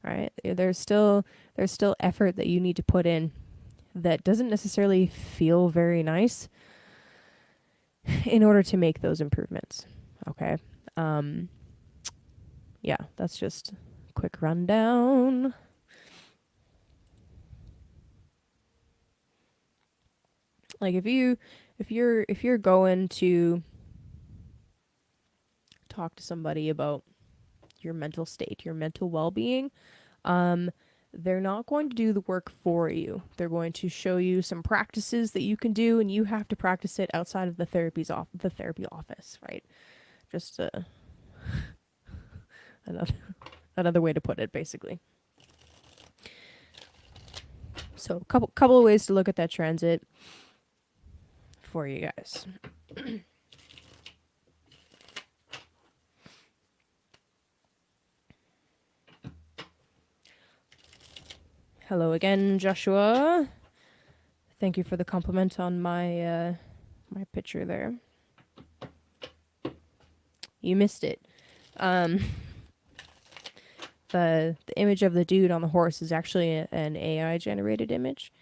right? There's still effort that you need to put in that doesn't necessarily feel very nice in order to make those improvements. Okay. Yeah, that's just a quick rundown. Like if you're going to talk to somebody about your mental state, your mental well-being, they're not going to do the work for you. They're going to show you some practices that you can do, and you have to practice it outside of the therapy office, right? Just another way to put it, basically. So a couple of ways to look at that transit for you guys. Hello again, Joshua. Thank you for the compliment on my my picture there. You missed it. Um, the image of the dude on the horse is actually an AI generated image.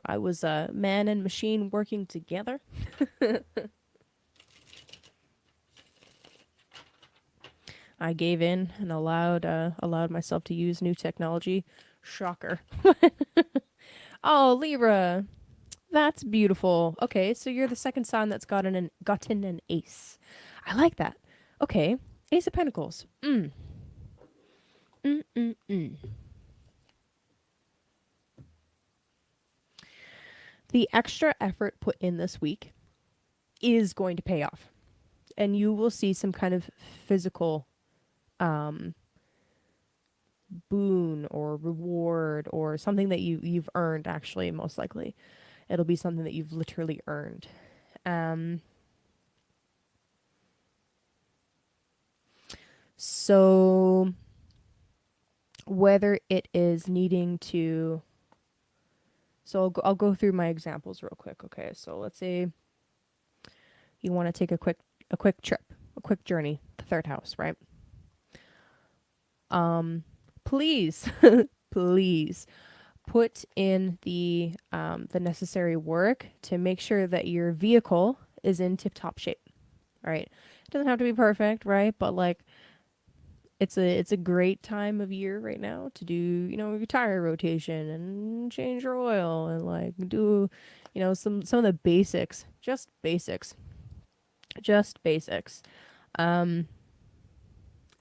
I was man and machine working together. I gave in and allowed myself to use new technology. Shocker. Oh, Libra. That's beautiful. Okay, so you're the second sign that's gotten an ace. I like that. Okay, Ace of Pentacles. The extra effort put in this week is going to pay off, and you will see some kind of physical boon or reward or something that you've earned. Actually, most likely, it'll be something that you've literally earned. So whether it is needing to, so I'll go through my examples real quick. Okay, so let's say you want to take a quick trip, a quick journey, the third house, right? Please, please put in the necessary work to make sure that your vehicle is in tip-top shape. All right, it doesn't have to be perfect, right? But like, it's a great time of year right now to do, your tire rotation and change your oil and like do, some of the basics, just basics.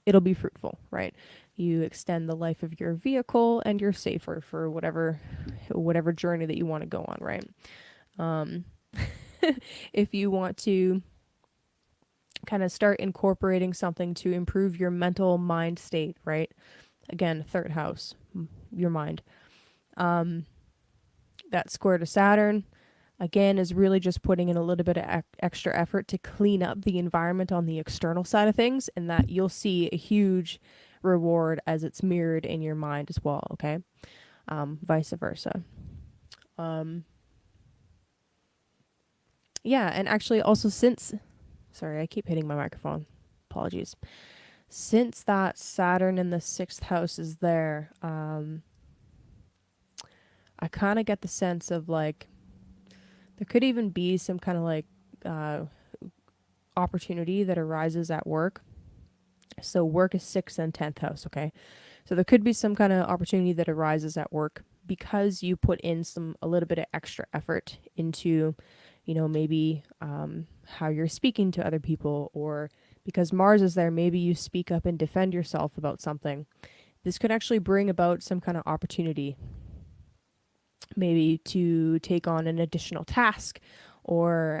It'll be fruitful, right? You extend the life of your vehicle and you're safer for whatever journey that you want to go on, right? If you want to kind of start incorporating something to improve your mental mind state, right? Again, third house, your mind. That square to Saturn, again, is really just putting in a little bit of extra effort to clean up the environment on the external side of things, and that you'll see a huge reward as it's mirrored in your mind as well, okay? Vice versa. Yeah, and actually also sorry, I keep hitting my microphone. Apologies. Since that Saturn in the 6th house is there, I kind of get the sense of like, there could even be some kind of like opportunity that arises at work. So work is 6th and 10th house, okay? So there could be some kind of opportunity that arises at work because you put in a little bit of extra effort into, maybe how you're speaking to other people, or because Mars is there, maybe you speak up and defend yourself about something. This could actually bring about some kind of opportunity, maybe to take on an additional task, or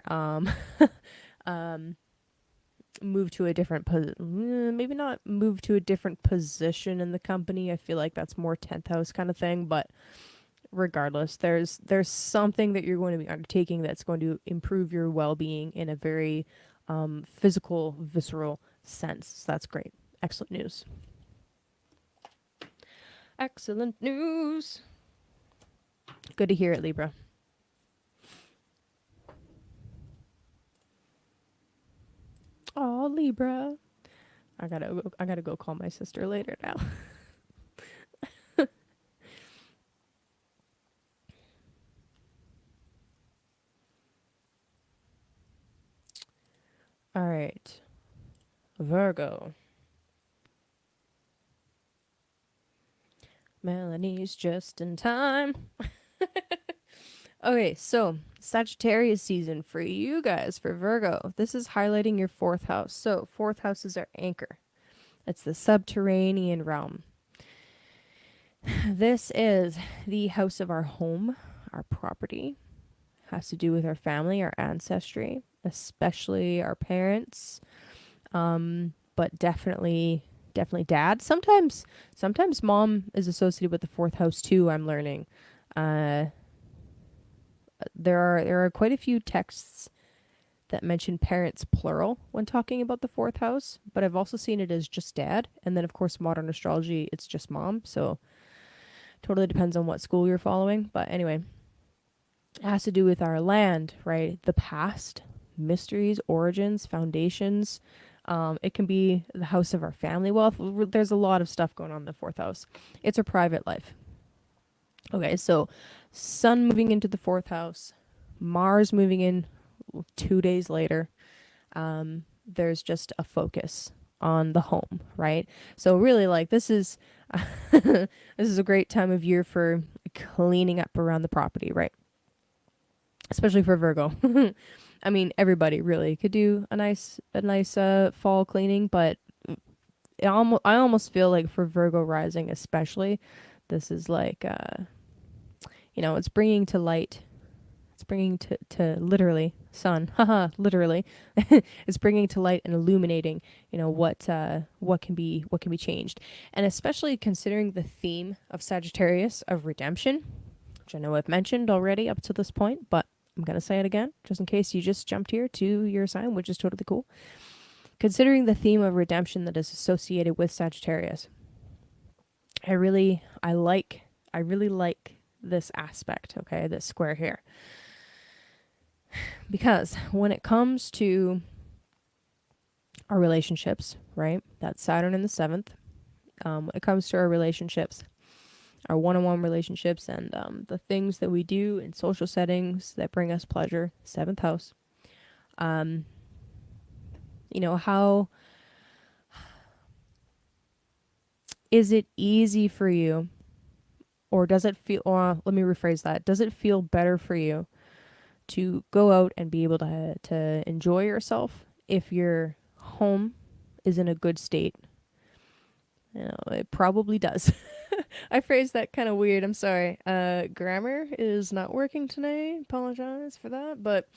move to a different maybe not move to a different position in the company. I feel like that's more 10th house kind of thing, but regardless, there's something that you're going to be undertaking that's going to improve your well-being in a very physical, visceral sense. So that's great. Excellent news. Excellent news. Good to hear it, Libra. Oh, Libra. I gotta go call my sister later now. All right. Virgo. Melanie's just in time. Okay, so Sagittarius season for you guys, for Virgo. This is highlighting your 4th house. So 4th house is our anchor. It's the subterranean realm. This is the house of our home, our property. Has to do with our family, our ancestry, especially our parents. But definitely dad. Sometimes mom is associated with the 4th house too, I'm learning. There are quite a few texts that mention parents plural when talking about the 4th house, but I've also seen it as just dad, and then of course modern astrology it's just mom. So Totally depends on what school you're following. But anyway, it has to do with our land, right? The past, mysteries, origins, foundations. It can be the house of our family wealth. There's a lot of stuff going on in the fourth house. It's our private life. Okay, so Sun moving into the fourth house, Mars moving in 2 days later. There's just a focus on the home, right? So really, like, this is this is a great time of year for cleaning up around the property, right? Especially for Virgo. I mean, everybody really could do a nice fall cleaning, but I almost feel like for Virgo rising especially, this is like it's bringing to light. It's bringing to literally sun, haha, literally. It's bringing to light and illuminating, what can be changed, and especially considering the theme of Sagittarius of redemption, which I know I've mentioned already up to this point, but I'm gonna say it again just in case you just jumped here to your sign, which is totally cool. Considering the theme of redemption that is associated with Sagittarius, I really like this aspect, okay, this square here. Because when it comes to our relationships, right? That's Saturn in the 7th. When it comes to our relationships, our one-on-one relationships, and the things that we do in social settings that bring us pleasure, 7th house. How is it easy for you, or does it feel? Or let me rephrase that. Does it feel better for you to go out and be able to enjoy yourself if your home is in a good state? It probably does. I phrased that kind of weird. I'm sorry. Grammar is not working tonight. Apologize for that. But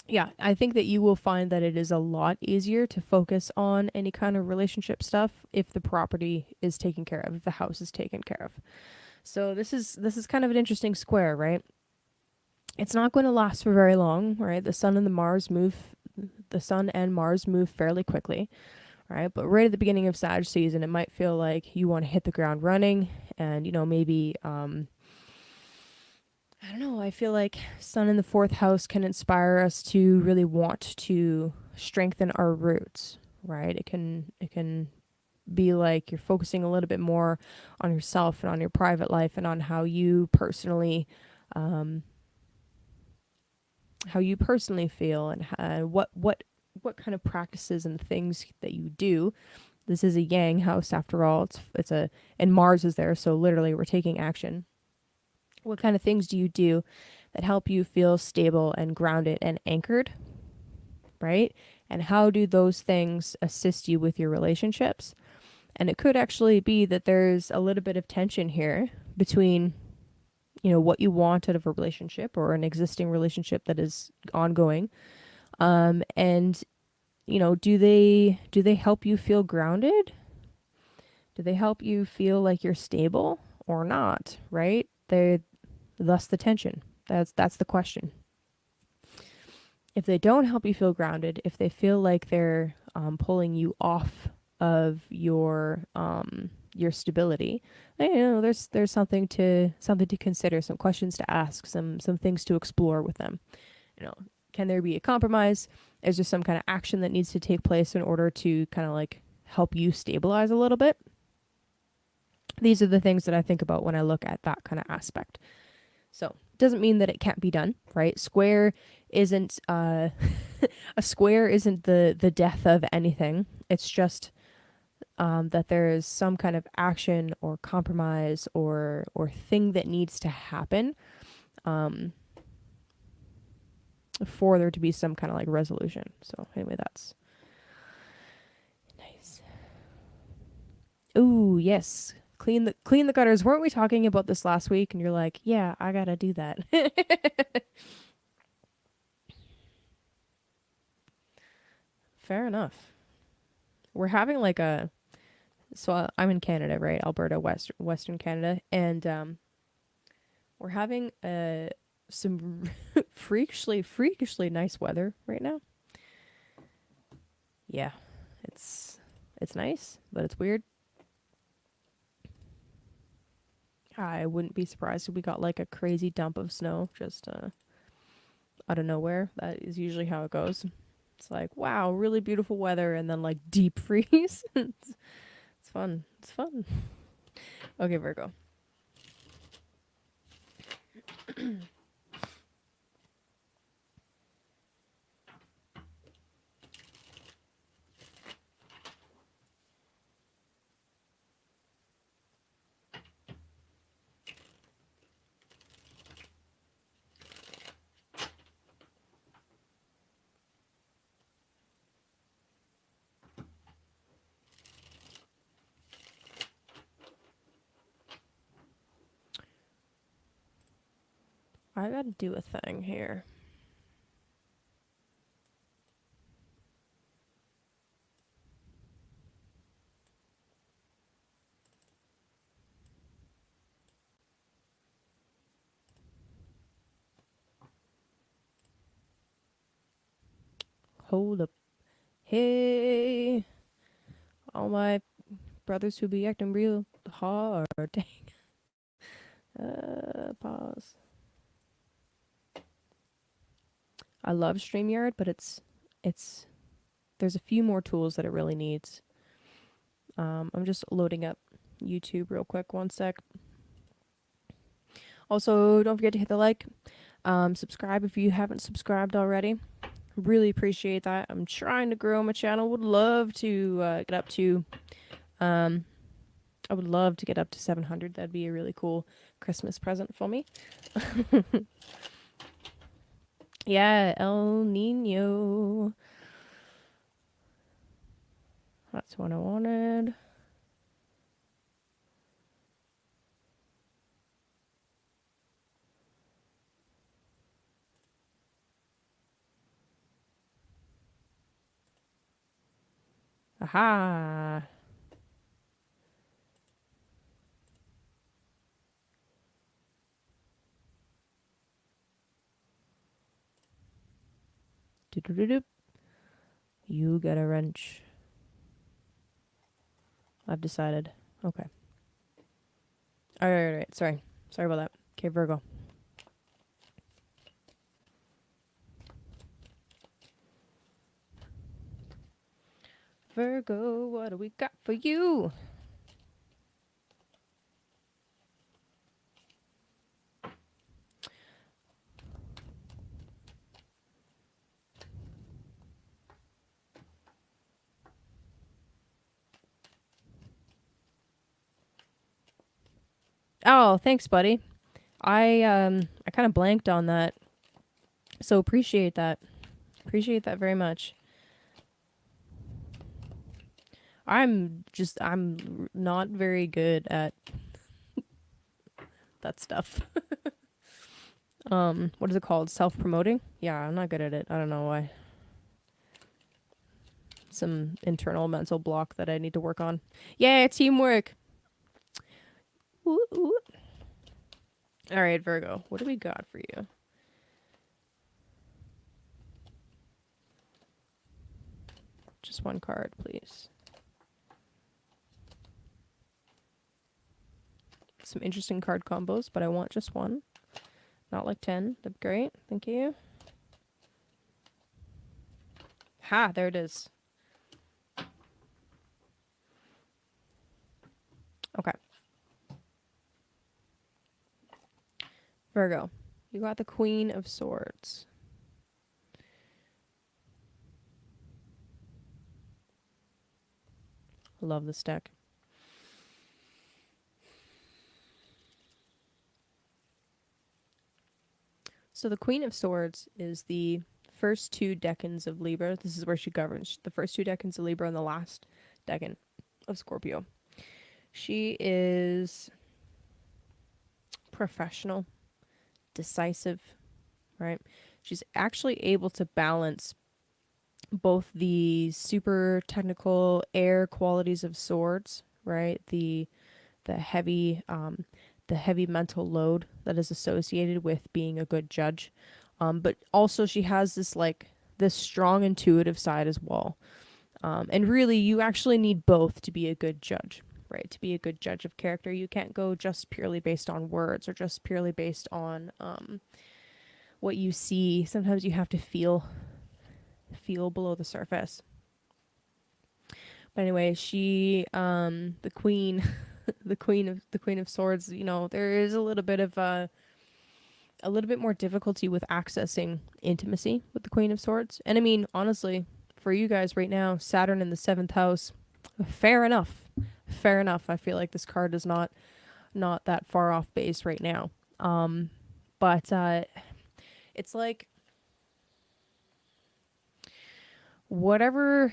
yeah, I think that you will find that it is a lot easier to focus on any kind of relationship stuff if the property is taken care of, if the house is taken care of. So this is kind of an interesting square, right? It's not going to last for very long, right? The sun and Mars move fairly quickly, right? But right at the beginning of Sag season, it might feel like you want to hit the ground running, and maybe I don't know. I feel like sun in the 4th house can inspire us to really want to strengthen our roots, right? It can be like you're focusing a little bit more on yourself and on your private life and on how you personally feel, and what kind of practices and things that you do. This is a yang house after all. And Mars is there, so literally we're taking action. What kind of things do you do that help you feel stable and grounded and anchored, right? And how do those things assist you with your relationships? And it could actually be that there's a little bit of tension here between, what you want out of a relationship or an existing relationship that is ongoing. And, do they help you feel grounded? Do they help you feel like you're stable or not, right? Thus the tension. That's the question. If they don't help you feel grounded, if they feel like they're pulling you off of your stability, there's something to consider, some questions to ask, some things to explore with them. Can there be a compromise? Is there some kind of action that needs to take place in order to kind of like help you stabilize a little bit? These are the things that I think about when I look at that kind of aspect. So doesn't mean that it can't be done, right? Square isn't a square isn't the death of anything. It's just that there is some kind of action or compromise or thing that needs to happen for there to be some kind of like resolution. So anyway, that's nice. Ooh, yes. Clean the gutters. Weren't we talking about this last week? And you're like, yeah, I gotta do that. Fair enough. We're having like I'm in Canada, right? Alberta, Western Canada. And we're having some freakishly nice weather right now. Yeah, it's nice, but it's weird. I wouldn't be surprised if we got like a crazy dump of snow just out of nowhere. That is usually how it goes. It's like, wow, really beautiful weather, and then like deep freeze. It's fun. It's fun. Okay, Virgo. I gotta do a thing here. Hold up. Hey, all my brothers who be acting real hard. Dang. Pause. I love StreamYard, but it's there's a few more tools that it really needs. I'm just loading up YouTube real quick. One sec. Also, don't forget to hit the like. Subscribe if you haven't subscribed already. Really appreciate that. I'm trying to grow my channel. Would love to get up to I would love to get up to 700. That'd be a really cool Christmas present for me. Yeah, El Nino. That's what I wanted. Aha. Doop. You get a wrench. I've decided. Okay. Alright. Sorry about that. Okay, Virgo. Virgo, what do we got for you? Oh, thanks, buddy. I kind of blanked on that. So appreciate that. Appreciate that very much. I'm not very good at that stuff. What is it called? Self-promoting? Yeah, I'm not good at it. I don't know why. Some internal mental block that I need to work on. Yeah, teamwork. Ooh, ooh. All right, Virgo. What do we got for you? Just one card, please. Some interesting card combos, but I want just one. Not like 10. That'd be great. Thank you. Ha, there it is. Okay. Virgo, you got the Queen of Swords. Love this deck. So the Queen of Swords is the first two decans of Libra. This is where she governs. The first two decans of Libra and the last decan of Scorpio. She is professional, decisive, right? She's actually able to balance both the super technical air qualities of swords, right? The heavy mental load that is associated with being a good judge. But also she has this strong intuitive side as well. And really you actually need both to be a good judge, right? To be a good judge of character, you can't go just purely based on words or just purely based on what you see. Sometimes you have to feel below the surface. But anyway, she the queen the queen of swords, you know, there is a little bit of a little bit more difficulty with accessing intimacy with the queen of swords. And I mean, honestly, for you guys right now, Saturn in the 7th house, fair enough. Fair enough. I feel like this card is not that far off base right now. But it's like whatever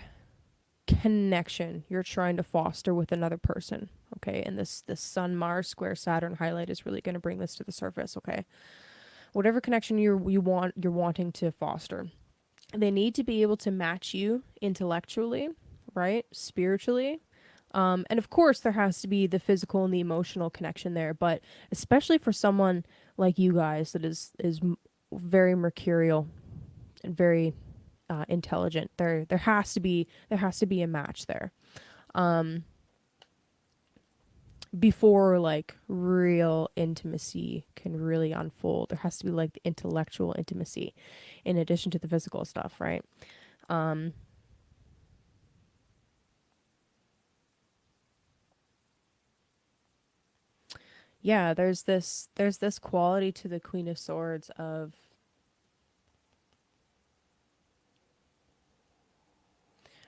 connection you're trying to foster with another person, okay? And this Sun Mars square Saturn highlight is really going to bring this to the surface, okay? Whatever connection you're wanting to foster, they need to be able to match you intellectually, right? Spiritually. And of course there has to be the physical and the emotional connection there, but especially for someone like you guys that is very mercurial and very intelligent, there has to be a match there. Before like real intimacy can really unfold, there has to be like the intellectual intimacy in addition to the physical stuff, right? Yeah, there's this quality to the Queen of Swords of,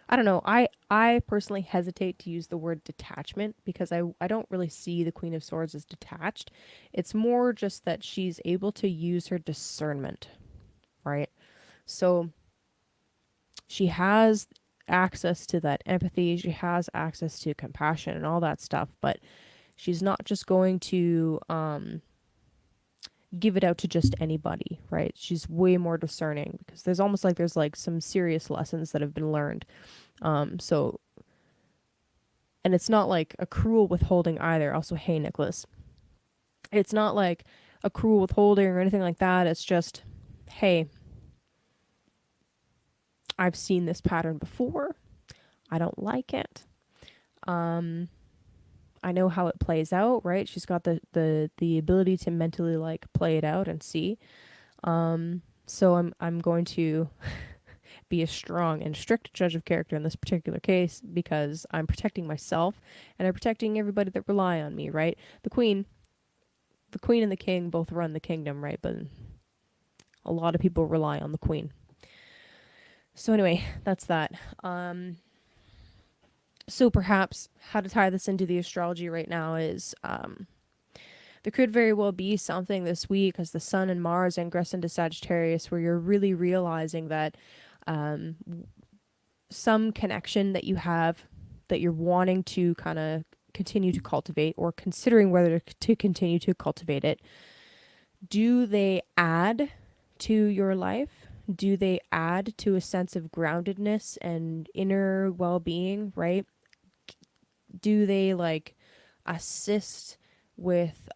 I don't know, I personally hesitate to use the word detachment because I don't really see the Queen of Swords as detached. It's more just that she's able to use her discernment, right? So she has access to that empathy, she has access to compassion and all that stuff, but she's not just going to give it out to just anybody, right? She's way more discerning because there's almost like there's like some serious lessons that have been learned. So, and it's not like a cruel withholding either. Also, hey, Nicholas, it's not like a cruel withholding or anything like that. It's just, hey, I've seen this pattern before. I don't like it. I know how it plays out, right? She's got the ability to mentally like play it out and see. So I'm going to be a strong and strict judge of character in this particular case because I'm protecting myself and I'm protecting everybody that rely on me, right? The queen and the king both run the kingdom, right? But a lot of people rely on the queen. So anyway, that's that. So perhaps how to tie this into the astrology right now is there could very well be something this week as the Sun and Mars ingress into Sagittarius where you're really realizing that some connection that you have that you're wanting to kind of continue to cultivate or considering whether to continue to cultivate it, do they add to your life? Do they add to a sense of groundedness and inner well-being, right? Do they like assist with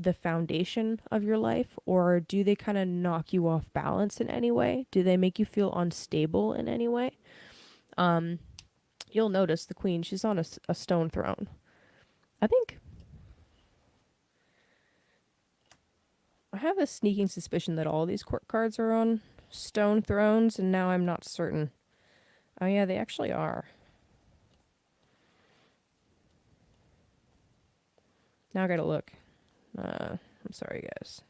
the foundation of your life, or do they kind of knock you off balance in any way? Do they make you feel unstable in any way? You'll notice the queen, she's on a stone throne. I think I have a sneaking suspicion that all these court cards are on stone thrones, and now I'm not certain. Oh yeah, they actually are. Now I gotta look. I'm sorry, guys.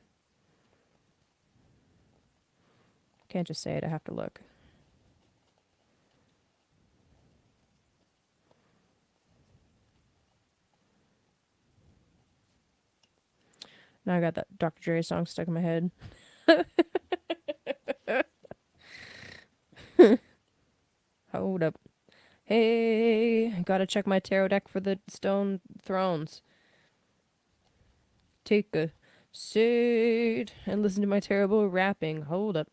Can't just say it, I have to look. Now I got that Dr. Dre song stuck in my head. Hold up. Hey, gotta check my tarot deck for the stone thrones. Take a seat and listen to my terrible rapping. Hold up.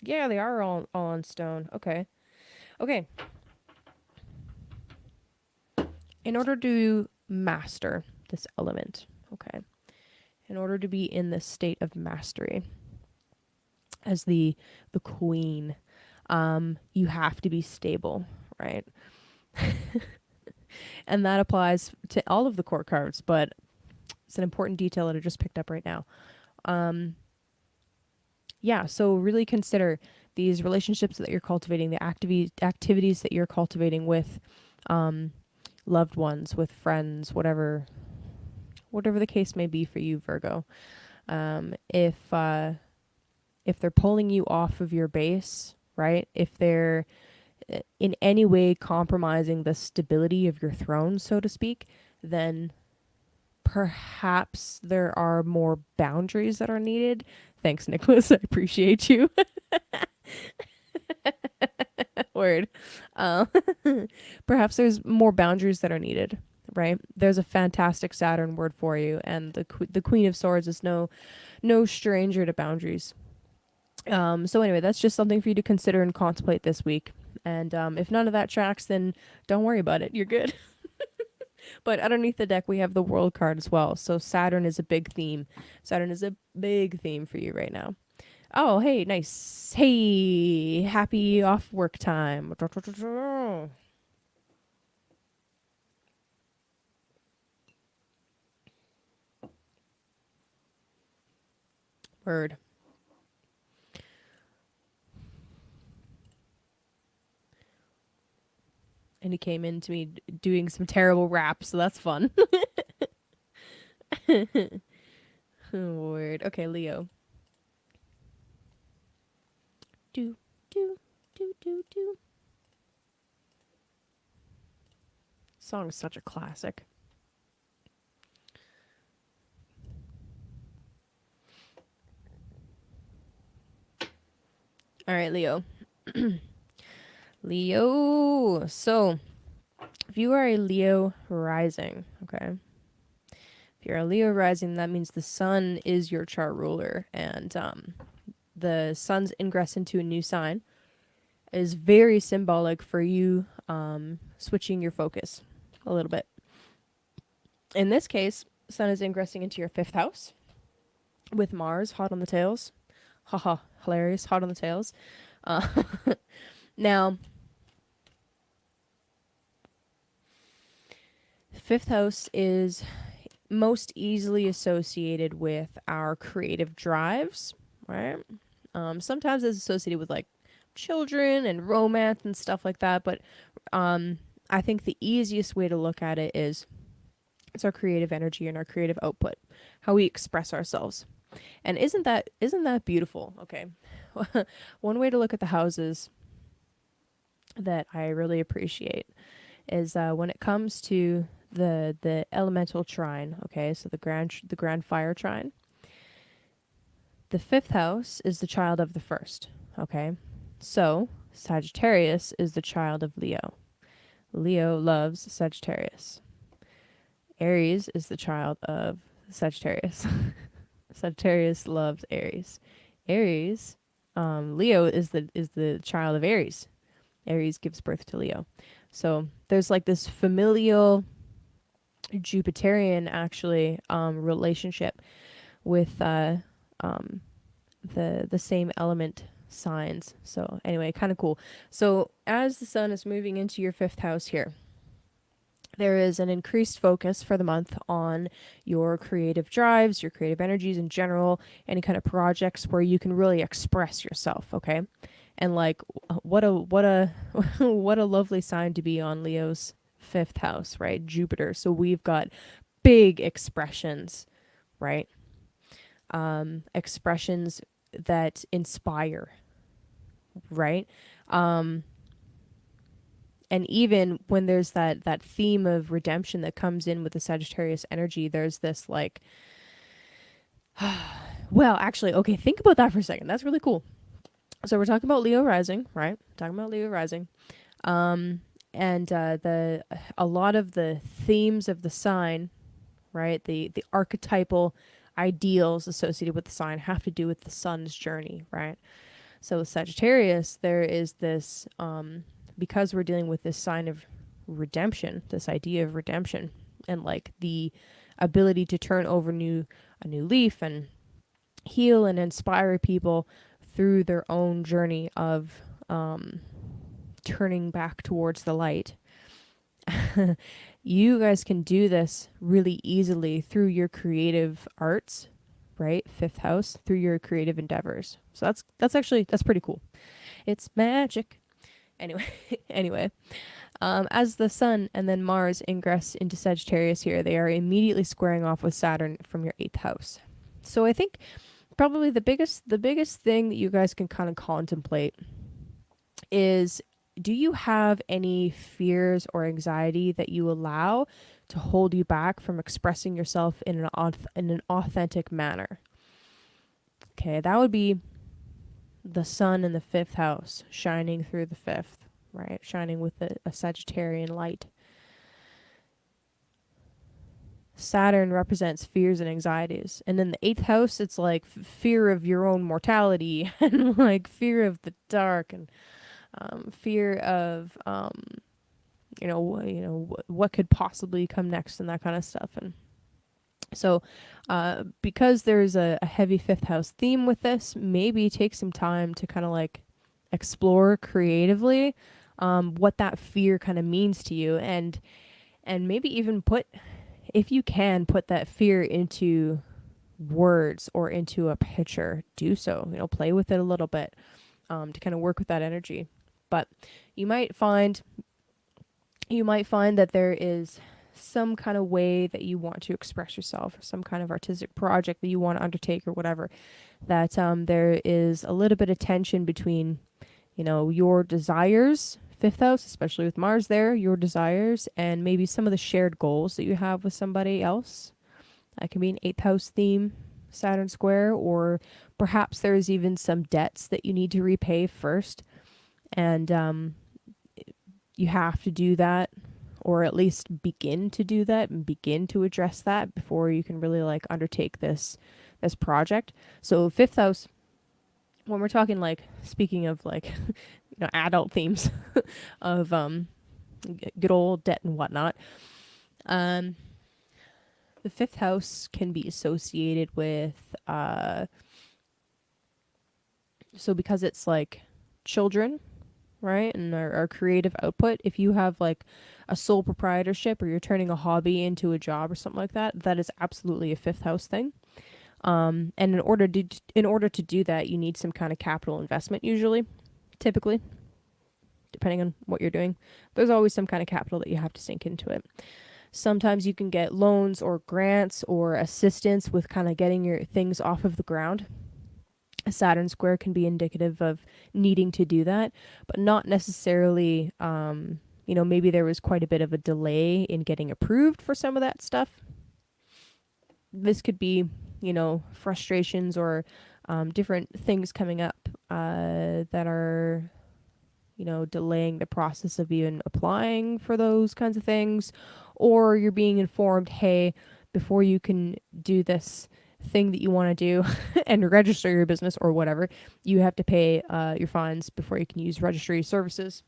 Yeah, they are all on stone. Okay. Okay. In order to master this element, okay, in order to be in this state of mastery as the queen, you have to be stable, right? And that applies to all of the court cards, but it's an important detail that I just picked up right now. Yeah, so really consider these relationships that you're cultivating, the activities that you're cultivating with loved ones, with friends, whatever the case may be for you, Virgo. If they're pulling you off of your base, right? If they're in any way compromising the stability of your throne, so to speak, then perhaps there are more boundaries that are needed. Thanks, Nicholas. I appreciate you. Word. Uh, Perhaps there's more boundaries that are needed, right? There's a fantastic Saturn word for you, and the Queen of Swords is no stranger to boundaries. So anyway, that's just something for you to consider and contemplate this week. And if none of that tracks, then don't worry about it. You're good. But underneath the deck, we have the World card as well. So Saturn is a big theme. Saturn is a big theme for you right now. Oh, hey, nice. Hey, happy off work time. Word. And he came into me doing some terrible rap, so that's fun. Word. Okay, Leo. Do, do, do, do, do. Song is such a classic. All right, Leo. Leo. So, if you are a Leo rising, okay? If you're a Leo rising, that means the sun is your chart ruler, and the sun's ingress into a new sign is very symbolic for you switching your focus a little bit. In this case, sun is ingressing into your 5th house with Mars hot on the tails. Haha, hilarious, hot on the tails. Now, 5th house is most easily associated with our creative drives, right? Sometimes it's associated with like children and romance and stuff like that, but I think the easiest way to look at it is it's our creative energy and our creative output, how we express ourselves. And isn't that beautiful? Okay. One way to look at the houses that I really appreciate is when it comes to the elemental trine, okay? So the grand fire trine. The 5th house is the child of the 1st, okay? So, Sagittarius is the child of Leo. Leo loves Sagittarius. Aries is the child of Sagittarius. Sagittarius loves Aries. Leo is the child of Aries. Aries gives birth to Leo. So there's like this familial Jupiterian actually relationship with the same element signs. So anyway, kind of cool. So as the sun is moving into your 5th house here, there is an increased focus for the month on your creative drives, your creative energies in general, any kind of projects where you can really express yourself, okay? And like what a what a lovely sign to be on Leo's 5th house, right? Jupiter. So we've got big expressions, right? Expressions that inspire, right? And even when there's that theme of redemption that comes in with the Sagittarius energy, there's this like, well, actually, okay, think about that for a second. That's really cool. So we're talking about Leo rising, right? Talking about Leo rising. And a lot of the themes of the sign, right? The archetypal ideals associated with the sign have to do with the sun's journey, right? So with Sagittarius, there is this because we're dealing with this sign of redemption, this idea of redemption, and like the ability to turn over a new leaf and heal and inspire people through their own journey of turning back towards the light. You guys can do this really easily through your creative arts, right? Fifth house, through your creative endeavors. So that's pretty cool. It's magic. Anyway, anyway, as the sun and then Mars ingress into Sagittarius here, they are immediately squaring off with Saturn from your 8th house. So I think probably the biggest thing that you guys can kind of contemplate is, do you have any fears or anxiety that you allow to hold you back from expressing yourself in an authentic manner? Okay, that would be the sun in the 5th house shining through the 5th, right? Shining with a Sagittarian light. Saturn represents fears and anxieties. And in the 8th house, it's like fear of your own mortality and like fear of the dark and fear of, what could possibly come next and that kind of stuff. And so because there's a heavy 5th house theme with this, maybe take some time to kind of like explore creatively what that fear kind of means to you, and maybe even if you can put that fear into words or into a picture, do so. Play with it a little bit to kind of work with that energy. But you might find that there is some kind of way that you want to express yourself, or some kind of artistic project that you want to undertake or whatever, that there is a little bit of tension between, your desires, 5th house, especially with Mars there, your desires, and maybe some of the shared goals that you have with somebody else. That can be an 8th house theme, Saturn square, or perhaps there's even some debts that you need to repay first. And you have to do that, or at least begin to do that and begin to address that before you can really like undertake this project. So 5th house, when we're talking like, speaking of like, adult themes of good old debt and whatnot, the 5th house can be associated with so because it's like children, right? And our creative output. If you have like a sole proprietorship, or you're turning a hobby into a job or something like that, that is absolutely a 5th house thing. And in order to do that, you need some kind of capital investment, typically, depending on what you're doing. There's always some kind of capital that you have to sink into it. Sometimes you can get loans or grants or assistance with kind of getting your things off of the ground. A Saturn square can be indicative of needing to do that, but not necessarily, maybe there was quite a bit of a delay in getting approved for some of that stuff. This could be, frustrations or different things coming up that are, delaying the process of even applying for those kinds of things. Or you're being informed, hey, before you can do this thing that you want to do and register your business or whatever, you have to pay your fines before you can use registry services.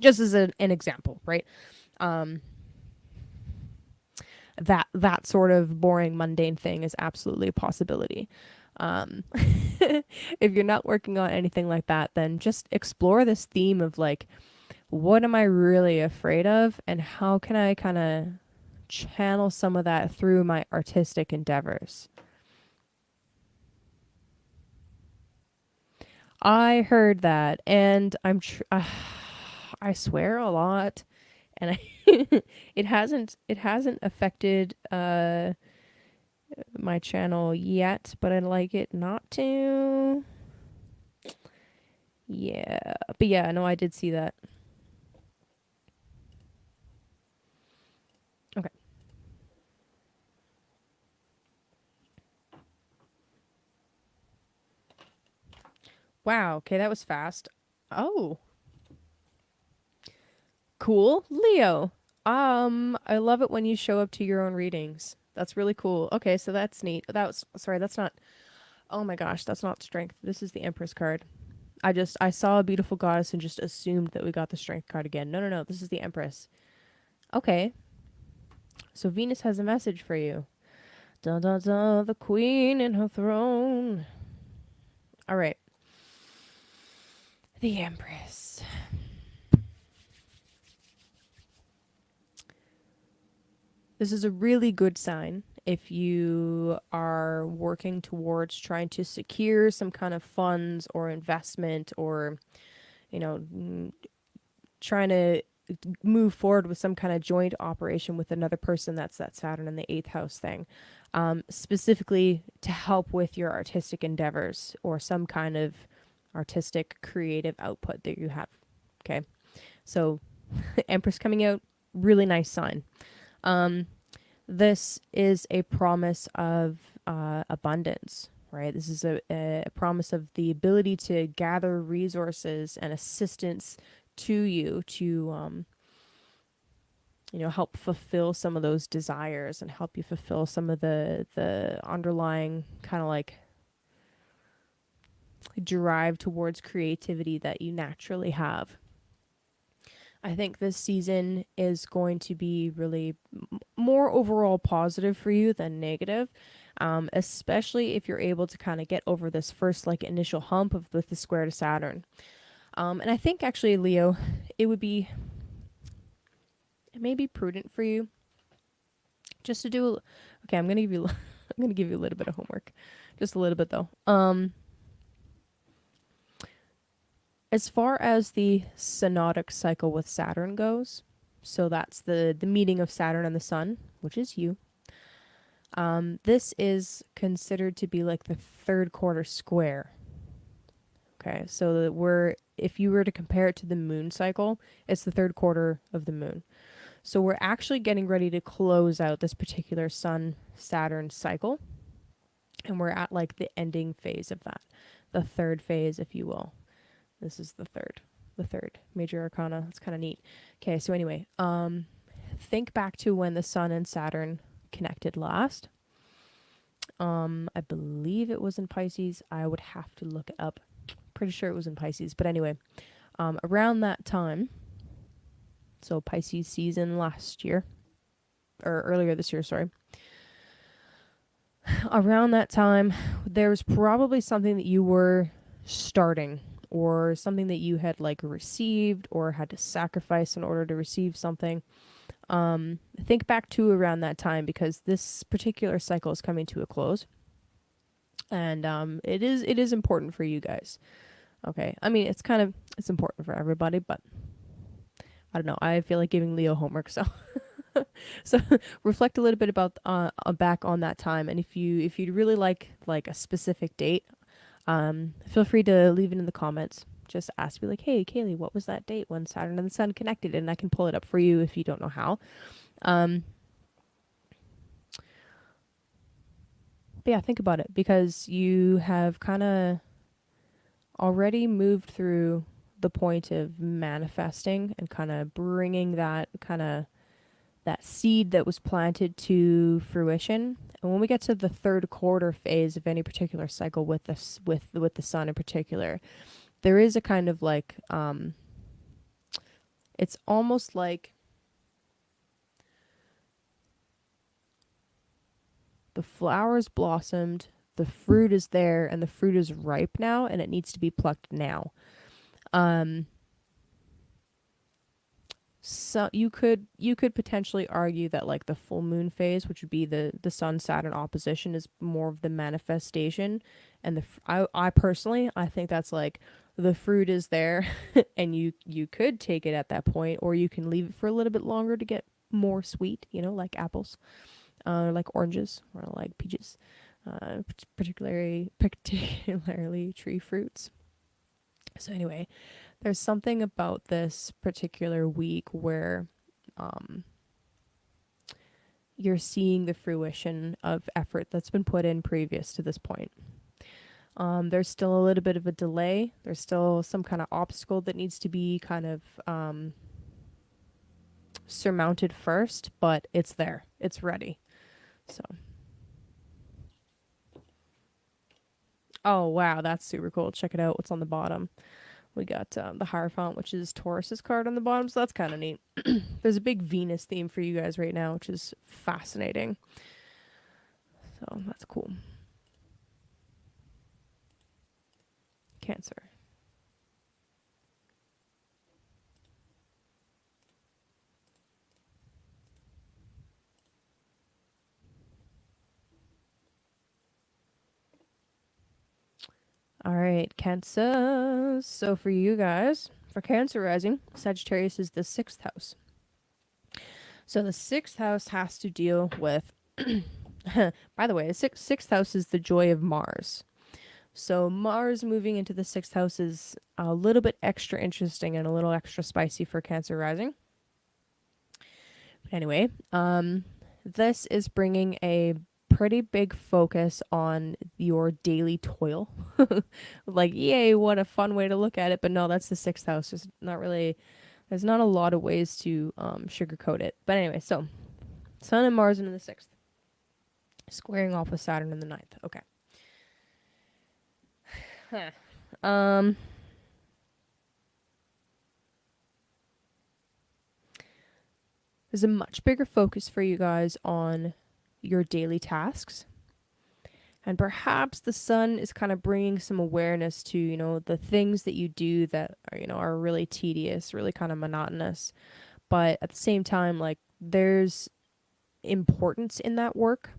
Just as an example, right? That sort of boring, mundane thing is absolutely a possibility. If you're not working on anything like that, then just explore this theme of like, what am I really afraid of, and how can I kind of channel some of that through my artistic endeavors. I heard that, and I swear a lot, and it hasn't affected my channel yet, but I'd like it not to. Yeah, but yeah, no, I did see that. Okay. Wow, okay, that was fast. Oh. Cool. Leo. I love it when you show up to your own readings. That's really cool. Okay, so that's neat. Sorry, that's not, oh my gosh, that's not strength. This is the Empress card. I saw a beautiful goddess and just assumed that we got the strength card again. No, this is the Empress. Okay. So Venus has a message for you. Dun dun dun, the queen in her throne. All right. The Empress. This is a really good sign if you are working towards trying to secure some kind of funds or investment, or, you know, trying to move forward with some kind of joint operation with another person. That's that Saturn in the 8th house thing, specifically to help with your artistic endeavors or some kind of artistic creative output that you have. Okay, so Empress coming out, really nice sign. This is a promise of abundance, right? This is a promise of the ability to gather resources and assistance to you to, help fulfill some of those desires and help you fulfill some of the underlying kind of like drive towards creativity that you naturally have. I think this season is going to be really more overall positive for you than negative, especially if you're able to kind of get over this first like initial hump of with the square to Saturn. And I think actually, Leo, it may be prudent for you just to do. Okay, I'm gonna give you I'm gonna give you a little bit of homework, just a little bit though. As far as the synodic cycle with Saturn goes, so that's the meeting of Saturn and the Sun, which is you. This is considered to be like the third quarter square. Okay, so if you were to compare it to the moon cycle, it's the third quarter of the moon. So we're actually getting ready to close out this particular Sun-Saturn cycle, and we're at like the ending phase of that, the third phase, if you will. This is the third major arcana. It's kind of neat. Okay, so anyway, think back to when the Sun and Saturn connected last. I believe it was in Pisces. I would have to look it up. Pretty sure it was in Pisces. But anyway, around that time, so Pisces season last year, or earlier this year, sorry. Around that time, there was probably something that you were starting, or something that you had like received or had to sacrifice in order to receive something. Think back to around that time, because this particular cycle is coming to a close, and it is important for you guys. Okay, I mean it's important for everybody, but I don't know. I feel like giving Leo homework, so so reflect a little bit about back on that time, and if you'd really like a specific date, feel free to leave it in the comments. Just ask me like, hey, Kaylee, what was that date when Saturn and the Sun connected? And I can pull it up for you if you don't know how. But yeah, think about it, because you have kind of already moved through the point of manifesting and kind of bringing that seed that was planted to fruition. And when we get to the third quarter phase of any particular cycle with this, with the Sun in particular, there is a kind of like, it's almost like the flowers blossomed, the fruit is there, and the fruit is ripe now, and it needs to be plucked now. So you could potentially argue that like the full moon phase, which would be the Sun Saturn opposition, is more of the manifestation, and I personally I think that's like the fruit is there, and you could take it at that point, or you can leave it for a little bit longer to get more sweet, like apples, like oranges, or like peaches, particularly tree fruits. So anyway, there's something about this particular week where you're seeing the fruition of effort that's been put in previous to this point. There's still a little bit of a delay. There's still some kind of obstacle that needs to be kind of surmounted first, but it's there. It's ready. So. Oh, wow, that's super cool. Check it out. What's on the bottom? We got the Hierophant, which is Taurus's card on the bottom, so that's kind of neat. There's a big Venus theme for you guys right now, which is fascinating. So that's cool. Cancer. All right, Cancer. So for you guys, for Cancer rising, Sagittarius is the sixth house. So the sixth house has to deal with. By the way, the sixth house is the joy of Mars. So Mars moving into the sixth house is a little bit extra interesting and a little extra spicy for Cancer rising. But anyway, this is bringing a pretty big focus on your daily toil. Like, yay, what a fun way to look at it. But no, that's the sixth house. There's not a lot of ways to sugarcoat it. But anyway, so Sun and Mars in the sixth, squaring off with Saturn in the ninth. Okay. There's a much bigger focus for you guys on your daily tasks. And perhaps the sun is kind of bringing some awareness to, the things that you do that are really tedious, really kind of monotonous. But at the same time, like, there's importance in that work,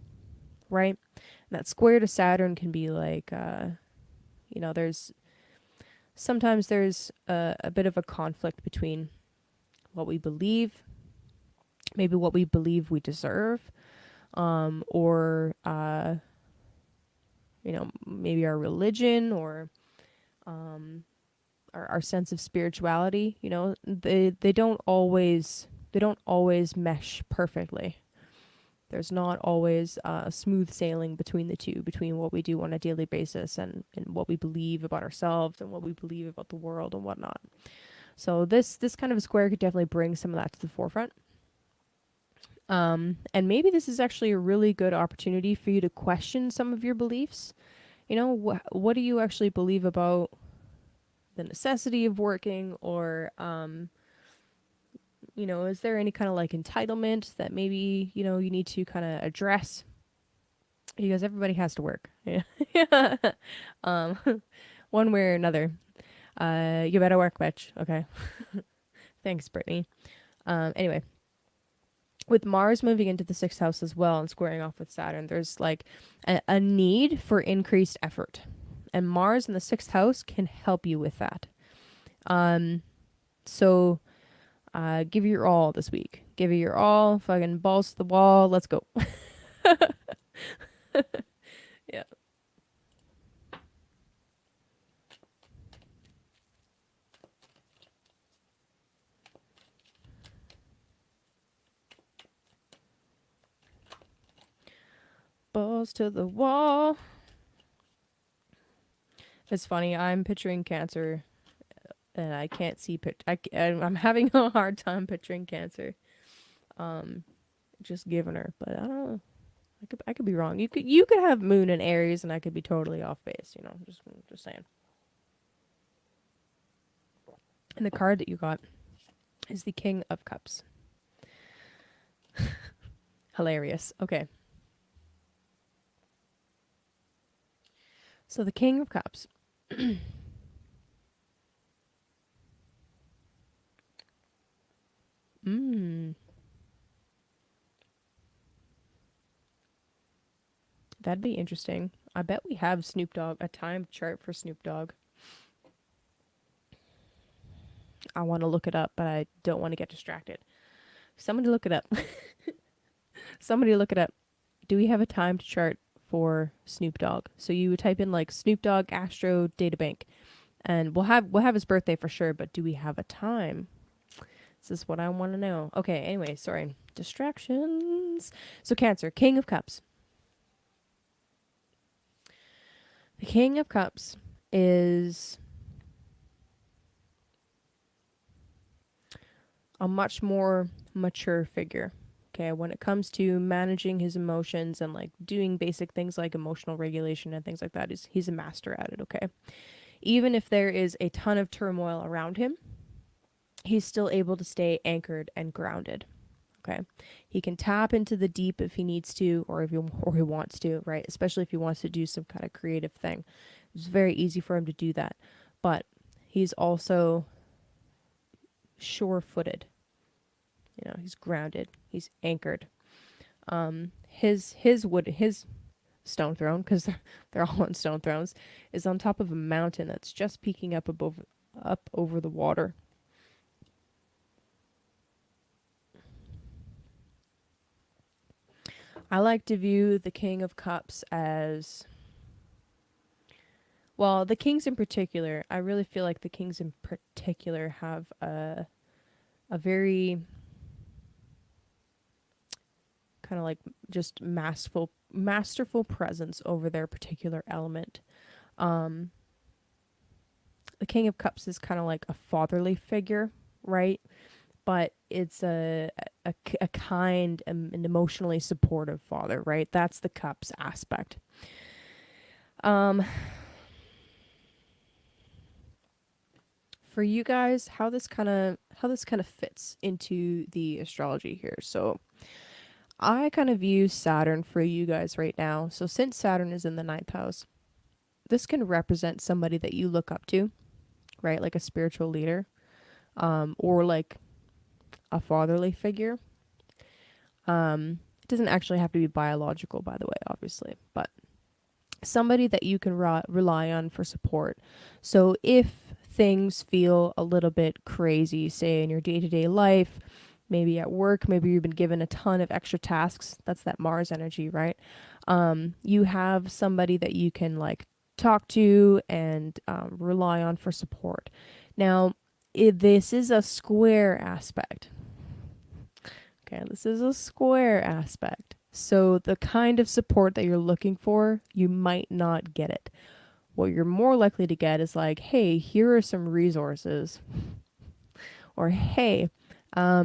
right? And that square to Saturn can be like, sometimes there's a bit of a conflict between what we believe, maybe what we believe we deserve, or maybe our religion or our sense of spirituality. They don't always mesh perfectly. There's not always smooth sailing between the two, between what we do on a daily basis and what we believe about ourselves and what we believe about the world and whatnot. So this kind of a square could definitely bring some of that to the forefront. And maybe this is actually a really good opportunity for you to question some of your beliefs. What do you actually believe about the necessity of working, or is there any kind of like entitlement that maybe you need to kind of address, because everybody has to work. Yeah. One way or another. You better work, bitch. Okay. Thanks, Brittany. Anyway, with Mars moving into the sixth house as well and squaring off with Saturn, there's like a need for increased effort. And Mars in the sixth house can help you with that. So give it your all this week. Give it your all. Fucking balls to the wall. Let's go. Yeah. Balls to the wall. It's funny. I'm picturing Cancer, and I can't see. I'm having a hard time picturing Cancer. Just giving her, but I don't know. I could be wrong. You could have Moon in Aries, and I could be totally off base. Just saying. And the card that you got is the King of Cups. Hilarious. Okay. So the King of Cups. That'd be interesting. I bet we have Snoop Dogg, a time chart for Snoop Dogg. I want to look it up, but I don't want to get distracted. Somebody look it up. Somebody look it up. Do we have a time chart for Snoop Dogg? So you would type in like Snoop Dogg Astro Databank, and we'll have his birthday for sure. But do we have a time? This is what I want to know. Okay. Anyway, sorry, distractions. So Cancer, King of Cups. The King of Cups is a much more mature figure. Okay, when it comes to managing his emotions and like doing basic things like emotional regulation and things like that, he's a master at it, okay? Even if there is a ton of turmoil around him, he's still able to stay anchored and grounded. Okay, he can tap into the deep if he needs to, or he wants to, right? Especially if he wants to do some kind of creative thing. It's very easy for him to do that, but he's also sure-footed. He's grounded. He's anchored. His stone throne, because they're all on stone thrones, is on top of a mountain that's just peeking up over the water. I like to view the King of Cups as, well, the kings in particular. I really feel like the kings in particular have a very kind of like just masterful presence over their particular element. The King of Cups is kind of like a fatherly figure, right? But it's a kind and emotionally supportive father, right? That's the Cups aspect. For you guys, how this kind of fits into the astrology here. So I kind of view Saturn for you guys right now. So since Saturn is in the ninth house, this can represent somebody that you look up to, right? Like a spiritual leader, or like a fatherly figure. It doesn't actually have to be biological, by the way, obviously, but somebody that you can rely on for support. So if things feel a little bit crazy, say in your day-to-day life, maybe at work, maybe you've been given a ton of extra tasks, that's that Mars energy, right? You have somebody that you can like talk to and rely on for support. Now, this is a square aspect. Okay, this is a square aspect. So the kind of support that you're looking for, you might not get it. What you're more likely to get is like, hey, here are some resources. Or, hey, I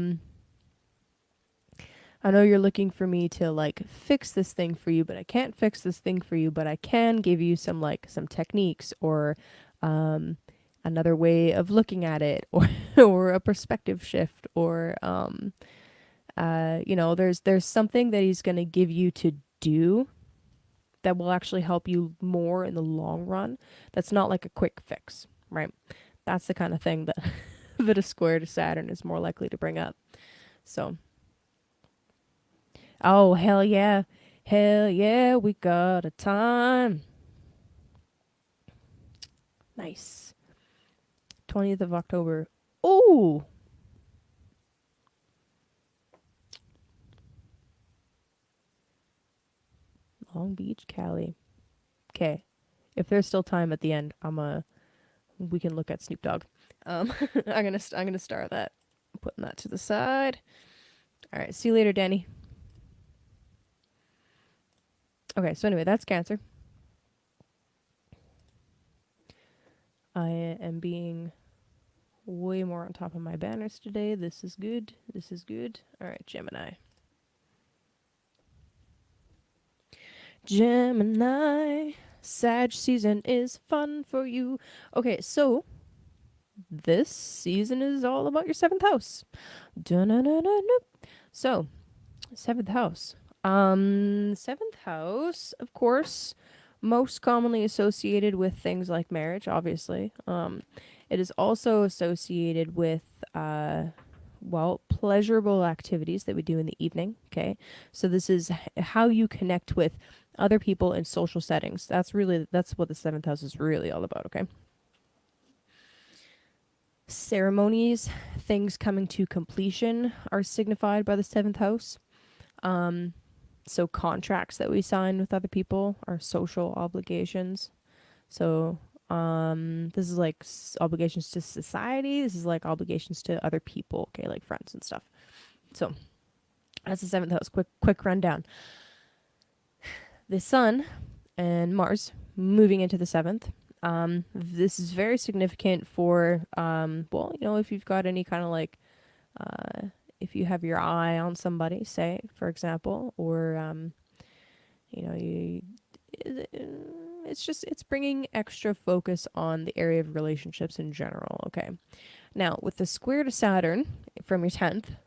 know you're looking for me to like fix this thing for you, but I can't fix this thing for you, but I can give you some techniques or another way of looking at it, or a perspective shift, or there's something that he's going to give you to do that will actually help you more in the long run. That's not like a quick fix, right? That's the kind of thing that that a square to Saturn is more likely to bring up. So, oh, hell yeah. Hell yeah, we got a time. Nice. 20th of October. Oh, Long Beach, Cali. Okay. If there's still time at the end, we can look at Snoop Dogg. I'm gonna star that. I'm putting that to the side. All right. See you later, Danny. Okay. So anyway, that's Cancer. I am being way more on top of my banners today. This is good. This is good. All right, Gemini. Gemini. Sag season is fun for you. Okay, so this season is all about your seventh house. So, seventh house. Seventh house, of course, most commonly associated with things like marriage, obviously. It is also associated with, pleasurable activities that we do in the evening. Okay. So this is how you connect with other people in social settings. That's what the seventh house is really all about. Okay. Ceremonies, things coming to completion are signified by the seventh house. So contracts that we sign with other people are social obligations. So this is like obligations to society. This is like obligations to other people, okay, like friends and stuff. So that's the seventh house. Quick rundown. The Sun and Mars moving into the seventh. This is very significant for, if you've got any kind of like, if you have your eye on somebody, say, for example, or, it's bringing extra focus on the area of relationships in general. Okay. Now, with the square to Saturn from your 10th,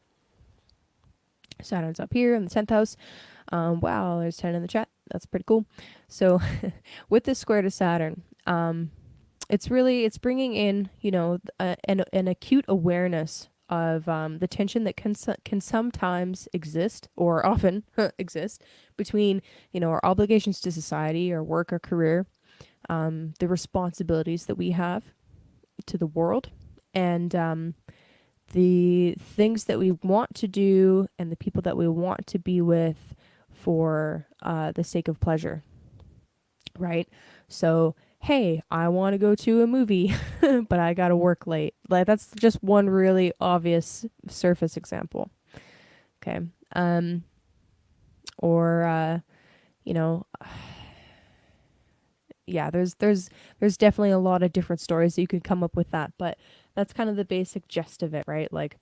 Saturn's up here in the 10th house. Wow, there's 10 in the chat. That's pretty cool. So with this square to Saturn, it's bringing in, an acute awareness of the tension that can sometimes exist, or often exist, between, our obligations to society, or work or career, the responsibilities that we have to the world, and the things that we want to do and the people that we want to be with for the sake of pleasure, right? So, hey, I want to go to a movie, but I got to work late. Like, that's just one really obvious surface example. Okay. Or, you know, yeah, there's definitely a lot of different stories that you could come up with that, but that's kind of the basic gist of it, right? Like,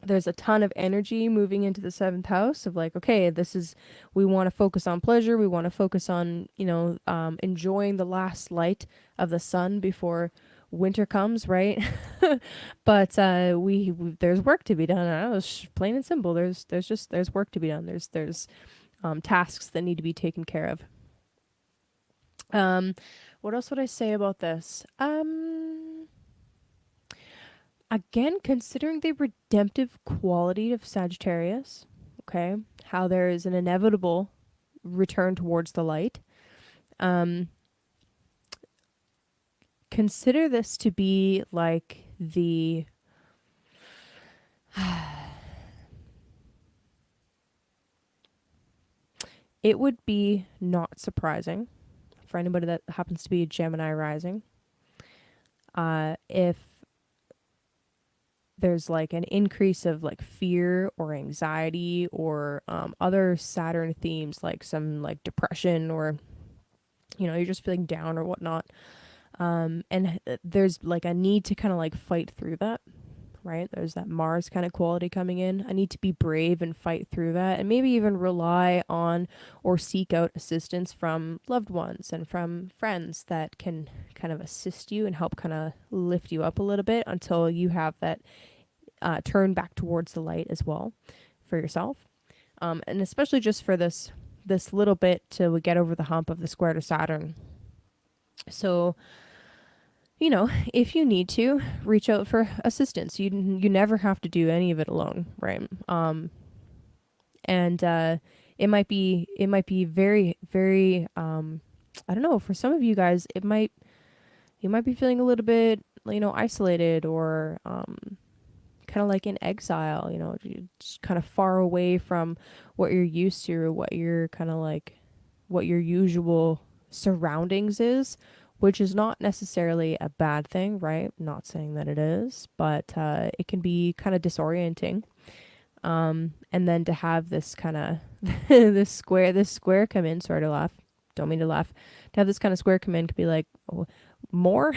there's a ton of energy moving into the seventh house of like, okay, we want to focus on pleasure. We want to focus on, enjoying the last light of the sun before winter comes, right? But we there's work to be done. I know, it's plain and simple. There's work to be done. There's tasks that need to be taken care of. What else would I say about this? Again, considering the redemptive quality of Sagittarius, okay, how there is an inevitable return towards the light, consider this to be like it would be not surprising for anybody that happens to be a Gemini rising, if there's like an increase of like fear or anxiety or other Saturn themes, like some like depression, or you're just feeling down or whatnot, and there's like a need to kind of like fight through that, right? There's that Mars kind of quality coming in. I need to be brave and fight through that, and maybe even rely on or seek out assistance from loved ones and from friends that can kind of assist you and help kind of lift you up a little bit until you have that turn back towards the light as well for yourself. And especially just for this little bit till we get over the hump of the square to Saturn. So, if you need to, reach out for assistance. You never have to do any of it alone, right? And it might be very, very, I don't know, for some of you guys, you might be feeling a little bit, isolated, or kind of like in exile, just kind of far away from what you're used to, or what you're kind of like, what your usual surroundings is, which is not necessarily a bad thing, right? Not saying that it is, but it can be kind of disorienting. And then to have this kind of this square come in, sort of laugh. Don't mean to laugh. To have this kind of square come in could be like, oh, more?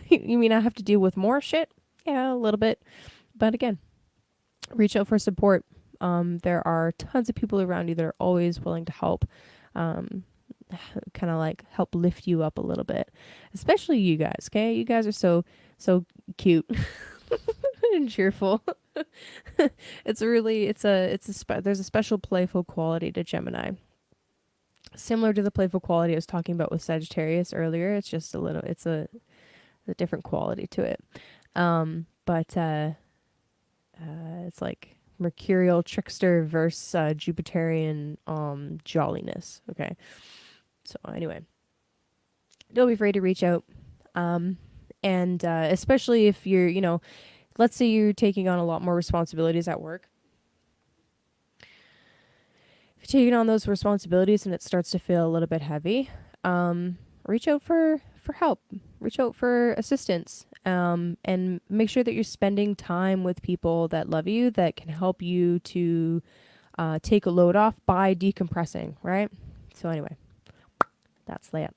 You mean I have to deal with more shit? Yeah, a little bit. But again, reach out for support. There are tons of people around you that are always willing to help. Kind of like help lift you up a little bit, especially you guys. Okay, you guys are so cute and cheerful. There's a special playful quality to Gemini, similar to the playful quality I was talking about with Sagittarius earlier. It's just it's a different quality to it. But it's like Mercurial trickster versus Jupiterian jolliness. Okay. So anyway, don't be afraid to reach out. And especially if you're, let's say you're taking on a lot more responsibilities at work. If you're taking on those responsibilities and it starts to feel a little bit heavy, reach out for help. Reach out for assistance. And make sure that you're spending time with people that love you, that can help you to take a load off by decompressing, right? So anyway. That's that.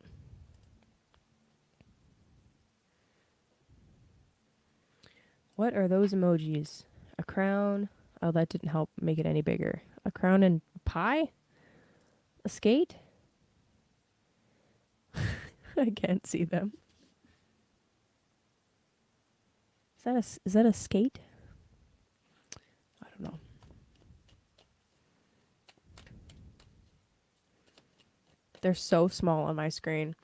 What are those emojis? A crown. Oh, that didn't help make it any bigger. A crown and pie? A skate? I can't see them. Is that a skate? I don't know. They're so small on my screen.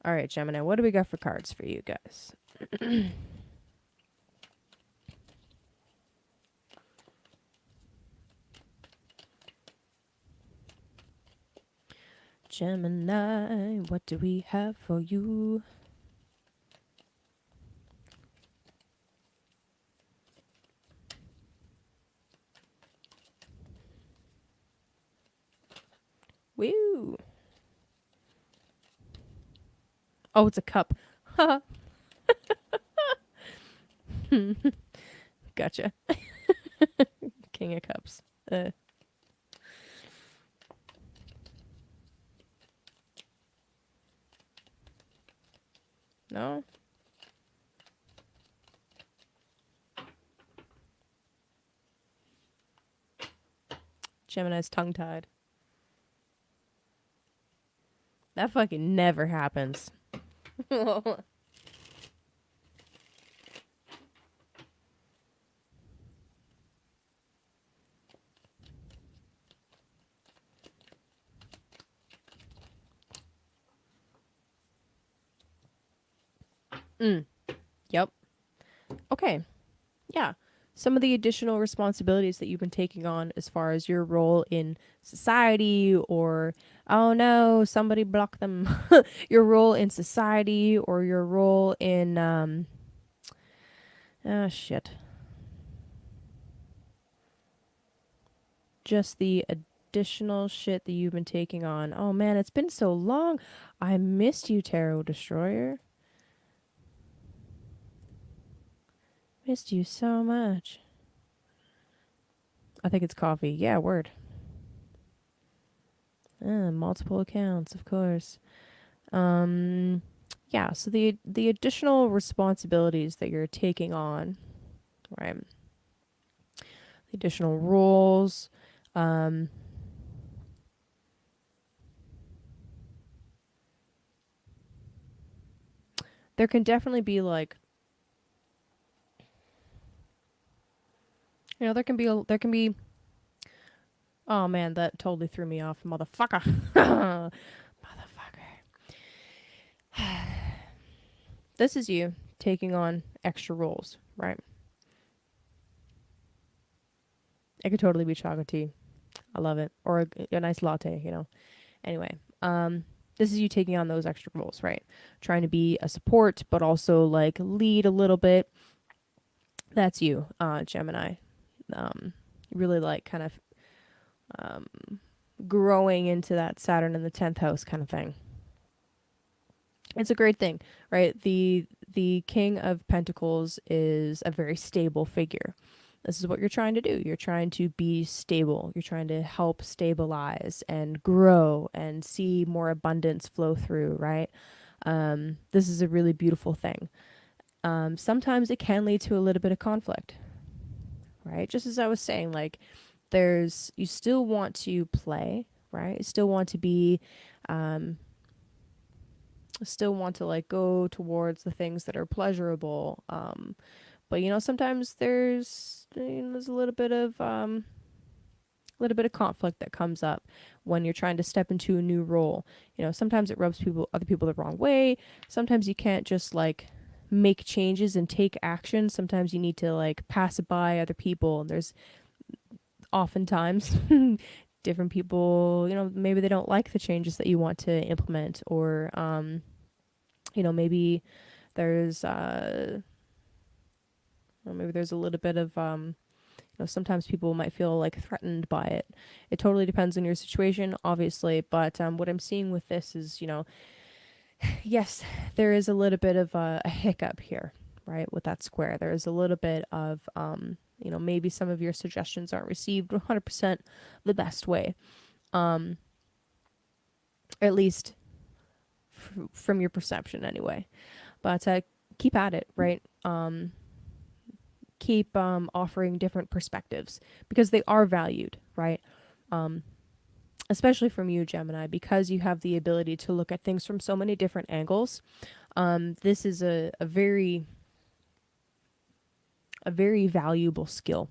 All right, Gemini, what do we got for cards for you guys? Gemini, what do we have for you? Woo! Oh, it's a cup. Ha! Gotcha. King of Cups. No? Gemini's tongue-tied. That fucking never happens. Yep. Okay. Yeah. Some of the additional responsibilities that you've been taking on as far as your role in society or, oh no, somebody block them. Your role in society or your role in, shit. Just the additional shit that you've been taking on. Oh man, it's been so long. I missed you, Tarot Destroyer. Missed you so much. I think it's coffee. Yeah, word. Multiple accounts, of course. Yeah, so the additional responsibilities that you're taking on, right? The additional roles, there can definitely be like, there can be oh man, that totally threw me off, motherfucker. Motherfucker. This is you taking on extra roles, right? It could totally be chocolate tea. I love it. Or a nice latte. Anyway, this is you taking on those extra roles, right? Trying to be a support, but also like lead a little bit. That's you, Gemini. Really like kind of growing into that Saturn in the 10th house kind of thing. It's a great thing, right? The King of Pentacles is a very stable figure. This is what you're trying to do. You're trying to be stable. You're trying to help stabilize and grow and see more abundance flow through, right? This is a really beautiful thing. Sometimes it can lead to a little bit of conflict, right? Just as I was saying, like you still want to play, right? You still want to be, still want to like go towards the things that are pleasurable. But sometimes there's a little bit of conflict that comes up when you're trying to step into a new role. Sometimes it rubs other people the wrong way. Sometimes you can't just like make changes and take action. Sometimes you need to like pass it by other people. And there's oftentimes different people, maybe they don't like the changes that you want to implement, or maybe there's maybe there's a little bit of sometimes people might feel like threatened by it. It totally depends on your situation, obviously, but what I'm seeing with this is, yes, there is a little bit of a hiccup here, right? With that square, there is a little bit of maybe some of your suggestions aren't received 100% the best way, at least from your perception anyway. But keep at it, right? Keep offering different perspectives because they are valued, right? Especially from you, Gemini, because you have the ability to look at things from so many different angles. This is a very valuable skill.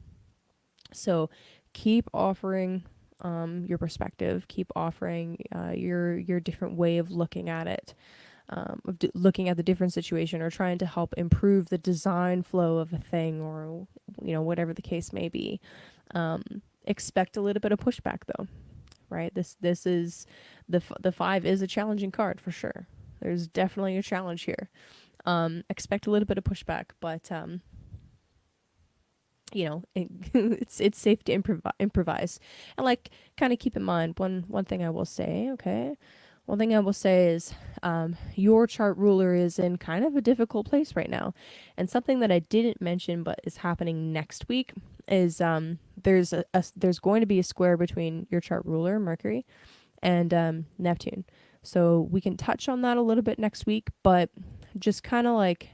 So keep offering your perspective, keep offering your different way of looking at it, looking at the different situation, or trying to help improve the design flow of a thing, or whatever the case may be. Expect a little bit of pushback though, right? This is the 5 is a challenging card for sure. There's definitely a challenge here. Expect a little bit of pushback, but it's safe to improvise, and like kind of keep in mind one thing I will say. Okay, one thing I will say is your chart ruler is in kind of a difficult place right now, and something that I didn't mention but is happening next week is there's going to be a square between your chart ruler Mercury and Neptune. So we can touch on that a little bit next week, but just kind of like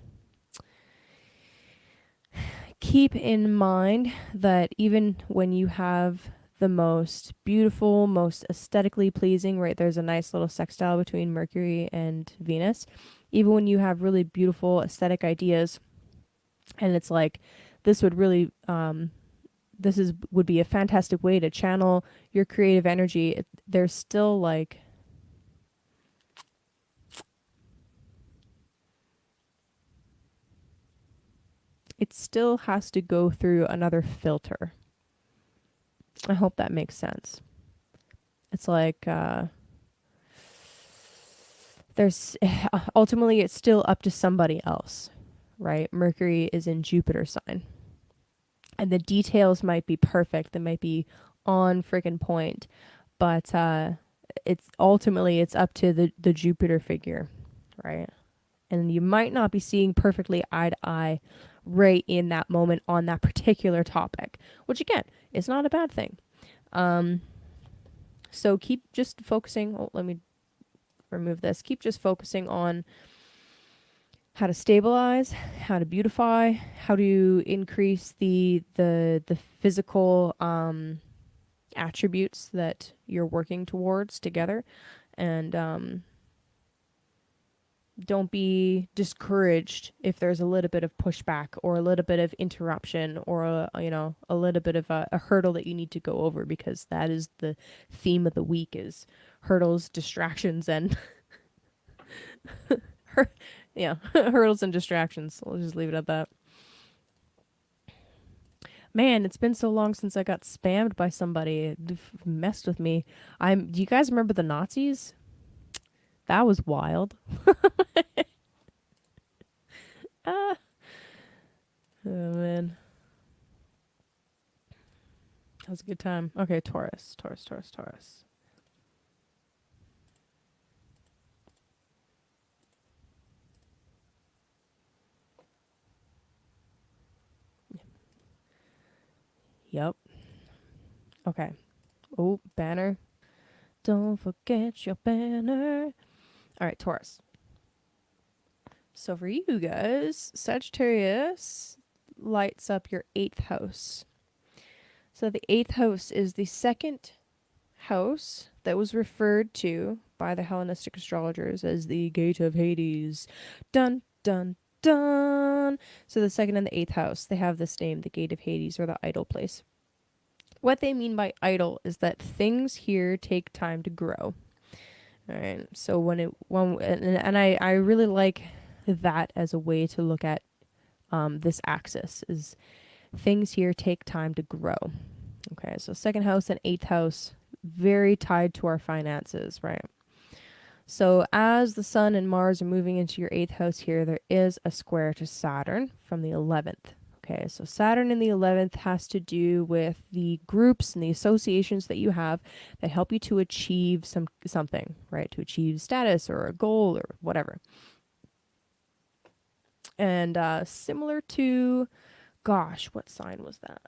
keep in mind that even when you have the most beautiful, most aesthetically pleasing, right? There's a nice little sextile between Mercury and Venus. Even when you have really beautiful aesthetic ideas, and it's like this would really would be a fantastic way to channel your creative energy. There's still like it still has to go through another filter. I hope that makes sense. It's like there's ultimately it's still up to somebody else, right? Mercury is in Jupiter sign. And the details might be perfect, they might be on freaking point, but it's ultimately it's up to the Jupiter figure, right? And you might not be seeing perfectly eye to eye right in that moment on that particular topic, which again is not a bad thing. So keep just focusing. Oh, let me remove this. Keep just focusing on how to stabilize, how to beautify, how to increase the physical attributes that you're working towards together, and don't be discouraged if there's a little bit of pushback or a little bit of interruption or a little bit of a hurdle that you need to go over, because that is the theme of the week is hurdles, distractions, and hurdles and distractions. We'll just leave it at that. Man, it's been so long since I got spammed by somebody. It messed with me. Do you guys remember the Nazis? That was wild. Ah. Oh man. That was a good time. Okay, Taurus. Yep. Okay. Oh, banner. Don't forget your banner. All right, Taurus. So for you guys, Sagittarius lights up your 8th house. So the 8th house is the second house that was referred to by the Hellenistic astrologers as the gate of Hades. Dun, dun, dun. So the second and the 8th house, they have this name, the gate of Hades, or the idle place. What they mean by idle is that things here take time to grow. All right. So I really like that as a way to look at this axis is things here take time to grow. Okay, so 2nd house and 8th house, very tied to our finances, right? So as the sun and Mars are moving into your 8th house here, there is a square to Saturn from the 11th. Okay, so Saturn in the 11th has to do with the groups and the associations that you have that help you to achieve something, right? To achieve status or a goal or whatever. And similar to, gosh, what sign was that?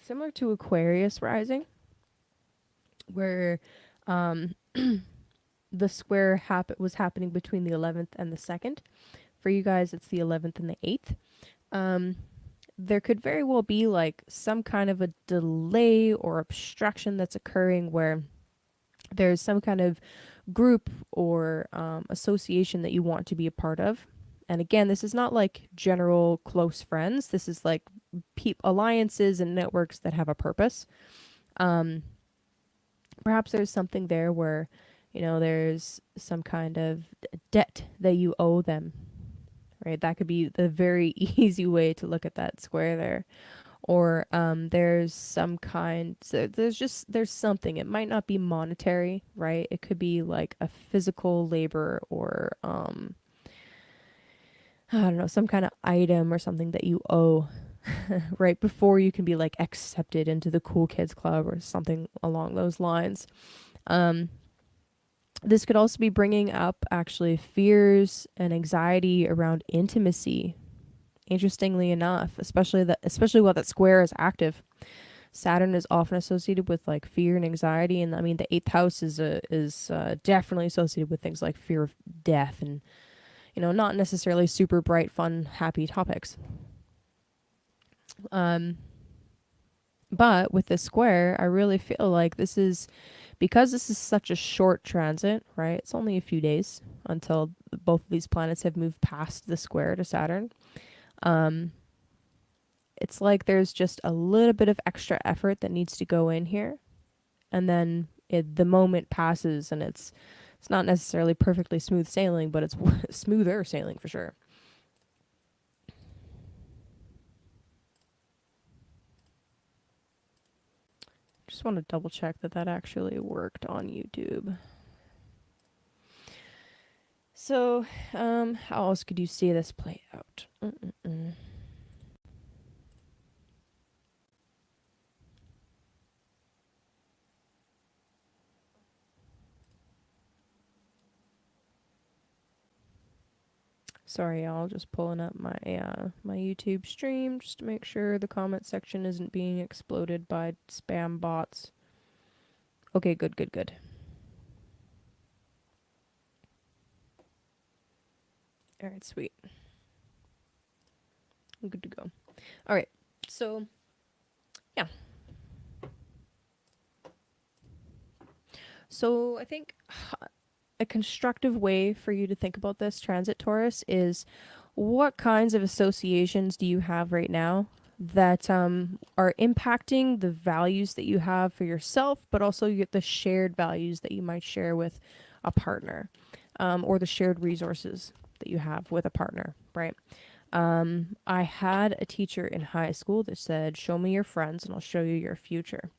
Similar to Aquarius rising, where the square was happening between the 11th and the 2nd. For you guys, it's the 11th and the 8th. There could very well be like some kind of a delay or obstruction that's occurring where there's some kind of group or association that you want to be a part of. And again, this is not like general close friends. This is like alliances and networks that have a purpose. Perhaps there's something there where, there's some kind of debt that you owe them, right? That could be the very easy way to look at that square there. Or there's some kind, so there's something. It might not be monetary, right? It could be like a physical labor, or I don't know, some kind of item or something that you owe right before you can be like accepted into the cool kids club or something along those lines. Um, this could also be bringing up actually fears and anxiety around intimacy. Interestingly enough, especially while that square is active, Saturn is often associated with like fear and anxiety, and I mean the eighth house is definitely associated with things like fear of death and not necessarily super bright, fun, happy topics. But with this square, I really feel like because this is such a short transit, right? It's only a few days until both of these planets have moved past the square to Saturn. It's like there's just a little bit of extra effort that needs to go in here, and then the moment passes, and it's not necessarily perfectly smooth sailing, but it's smoother sailing for sure. Just want to double check that actually worked on YouTube. So, how else could you see this play out? Sorry, y'all. Just pulling up my my YouTube stream just to make sure the comment section isn't being exploded by spam bots. Okay, good. All right, sweet. I'm good to go. All right, so yeah. So I think a constructive way for you to think about this transit, Taurus, is what kinds of associations do you have right now that are impacting the values that you have for yourself, but also you get the shared values that you might share with a partner, or the shared resources that you have with a partner, right? I had a teacher in high school that said, "Show me your friends and I'll show you your future."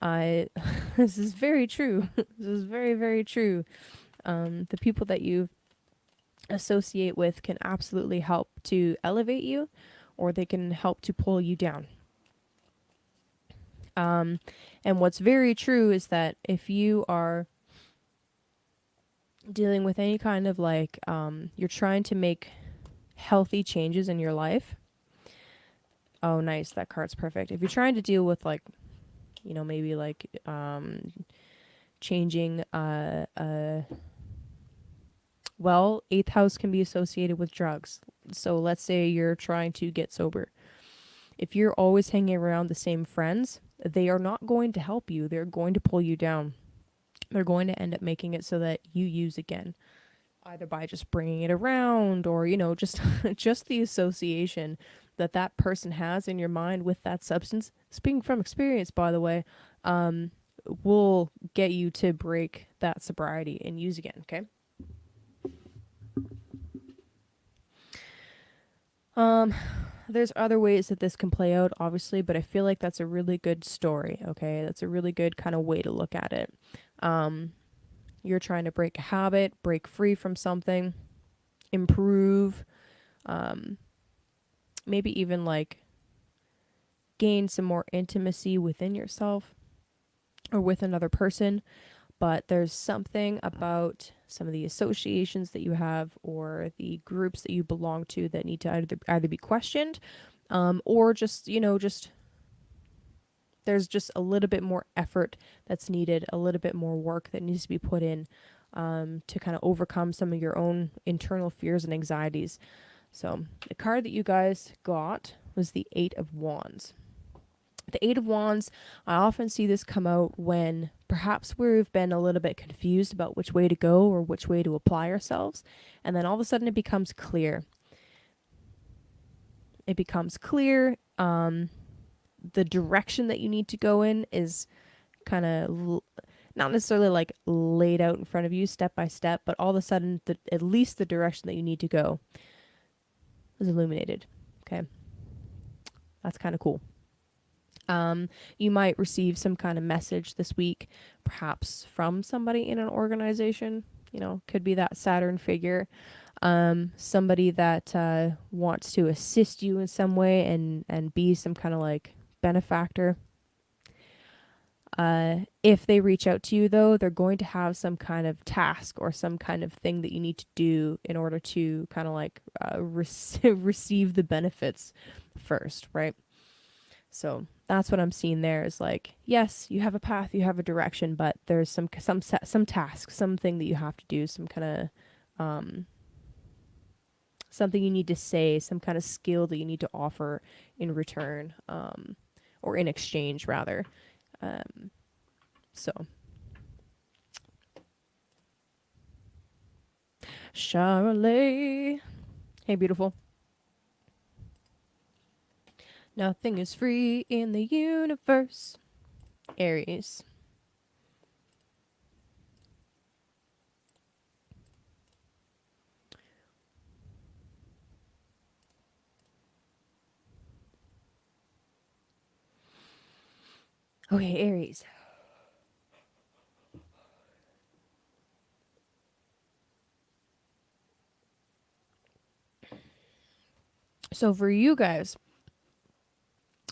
I This is very true. This is very, very true. The people that you associate with can absolutely help to elevate you, or they can help to pull you down. And what's very true is that if you are dealing with any kind of like, you're trying to make healthy changes in your life. Oh, nice. That card's perfect. If you're trying to deal with like, maybe like changing well, eighth house can be associated with drugs. So let's say you're trying to get sober. If you're always hanging around the same friends, they are not going to help you. They're going to pull you down. They're going to end up making it so that you use again, either by just bringing it around, or just just the association that person has in your mind with that substance. Speaking from experience, by the way, will get you to break that sobriety and use again. Okay. There's other ways that this can play out, obviously, but I feel like that's a really good story. Okay, that's a really good kind of way to look at it. You're trying to break a habit, break free from something, improve, maybe even like gain some more intimacy within yourself or with another person. But there's something about some of the associations that you have or the groups that you belong to that need to either be questioned, or just there's just a little bit more effort that's needed, a little bit more work that needs to be put in, to kind of overcome some of your own internal fears and anxieties. So the card that you guys got was the Eight of Wands. The Eight of Wands, I often see this come out when perhaps we've been a little bit confused about which way to go or which way to apply ourselves, and then all of a sudden it becomes clear. It becomes clear. The direction that you need to go in is kind of not necessarily like laid out in front of you step by step, but all of a sudden, at least the direction that you need to go. is illuminated. Okay. That's kind of cool. You might receive some kind of message this week, perhaps from somebody in an organization. Could be that Saturn figure, somebody that wants to assist you in some way and be some kind of like benefactor. If they reach out to you, though, they're going to have some kind of task or some kind of thing that you need to do in order to kind of like receive the benefits first, right? So that's what I'm seeing there is like, yes, you have a path, you have a direction, but there's some task, something that you have to do, some kind of something you need to say, some kind of skill that you need to offer in return, or in exchange rather. So Charlotte, hey beautiful. Nothing is free in the universe. Aries. Okay, Aries. So for you guys,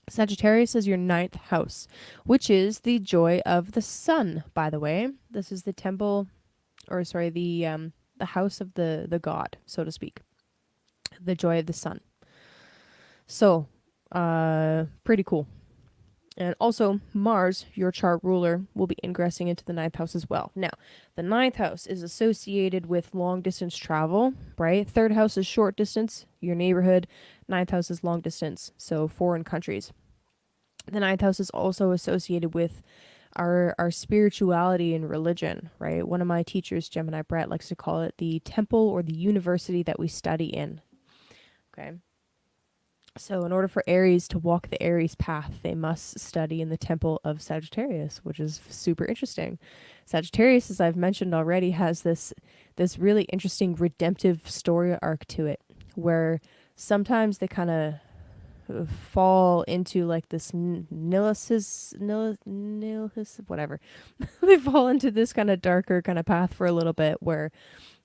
Sagittarius is your 9th house, which is the joy of the sun, by the way. This is the temple, or sorry, the house of the god, so to speak. The joy of the sun. So, pretty cool. And also, Mars, your chart ruler, will be ingressing into the 9th house as well. Now, the 9th house is associated with long distance travel, right? 3rd house is short distance, your neighborhood. 9th house is long distance, so foreign countries. The 9th house is also associated with our spirituality and religion, right? One of my teachers, Gemini Brett, likes to call it the temple or the university that we study in. Okay. So in order for Aries to walk the Aries path, they must study in the temple of Sagittarius, which is super interesting. Sagittarius, as I've mentioned already, has this really interesting redemptive story arc to it, where sometimes they kind of fall into like this nihilist, whatever. They fall into this kind of darker kind of path for a little bit, where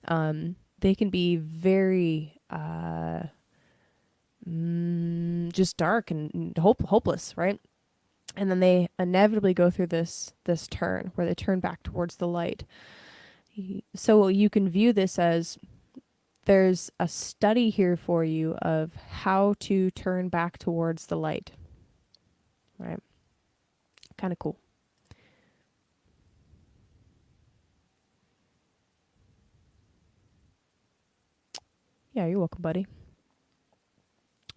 they can be very just dark and hopeless, right? And then they inevitably go through this turn where they turn back towards the light. So you can view this as there's a study here for you of how to turn back towards the light, right? Kind of cool. Yeah, you're welcome, buddy.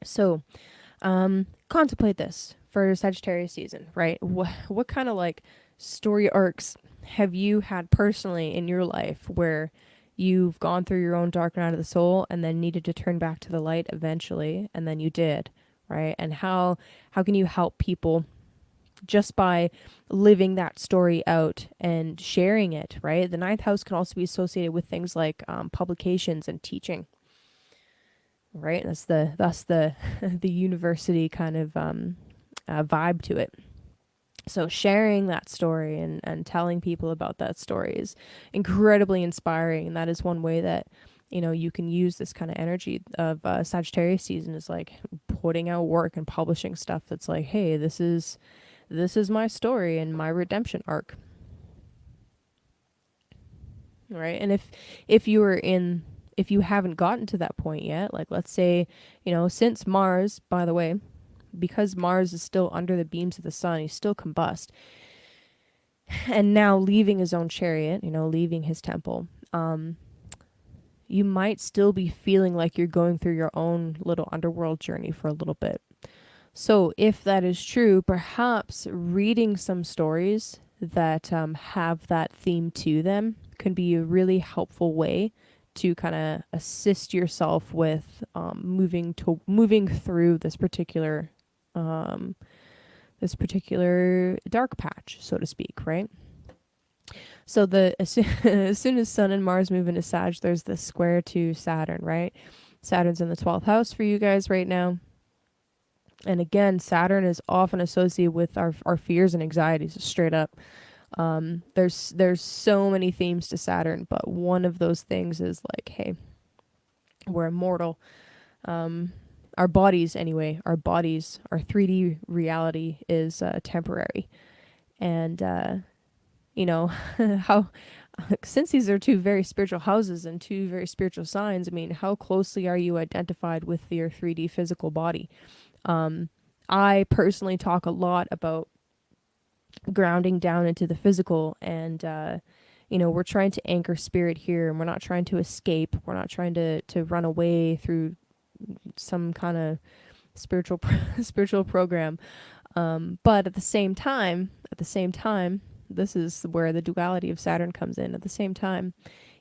So, contemplate this for Sagittarius season, right? What kind of like story arcs have you had personally in your life where you've gone through your own dark night of the soul and then needed to turn back to the light eventually, and then you did, right? And how can you help people just by living that story out and sharing it, right? The 9th house can also be associated with things like publications and teaching. Right, that's the the university kind of vibe to it. So sharing that story and telling people about that story is incredibly inspiring, and that is one way that you can use this kind of energy of Sagittarius season is like putting out work and publishing stuff that's like, hey, this is my story and my redemption arc, right? And if you haven't gotten to that point yet, like let's say, since Mars, by the way, because Mars is still under the beams of the sun, he's still combust. And now leaving his own chariot, leaving his temple, you might still be feeling like you're going through your own little underworld journey for a little bit. So if that is true, perhaps reading some stories that have that theme to them can be a really helpful way to kind of assist yourself with moving through this particular dark patch, so to speak, right? So as soon as Sun and Mars move into Sag, there's this square to Saturn, right? Saturn's in the 12th house for you guys right now. And again, Saturn is often associated with our fears and anxieties, straight up. There's so many themes to Saturn, but one of those things is like, hey, we're immortal. Our bodies, anyway, our 3D reality is temporary. And, how, since these are two very spiritual houses and two very spiritual signs, I mean, how closely are you identified with your 3D physical body? I personally talk a lot about grounding down into the physical, and we're trying to anchor spirit here, and we're not trying to escape. We're not trying to run away through some kind of spiritual program. But at the same time, this is where the duality of Saturn comes in. At the same time,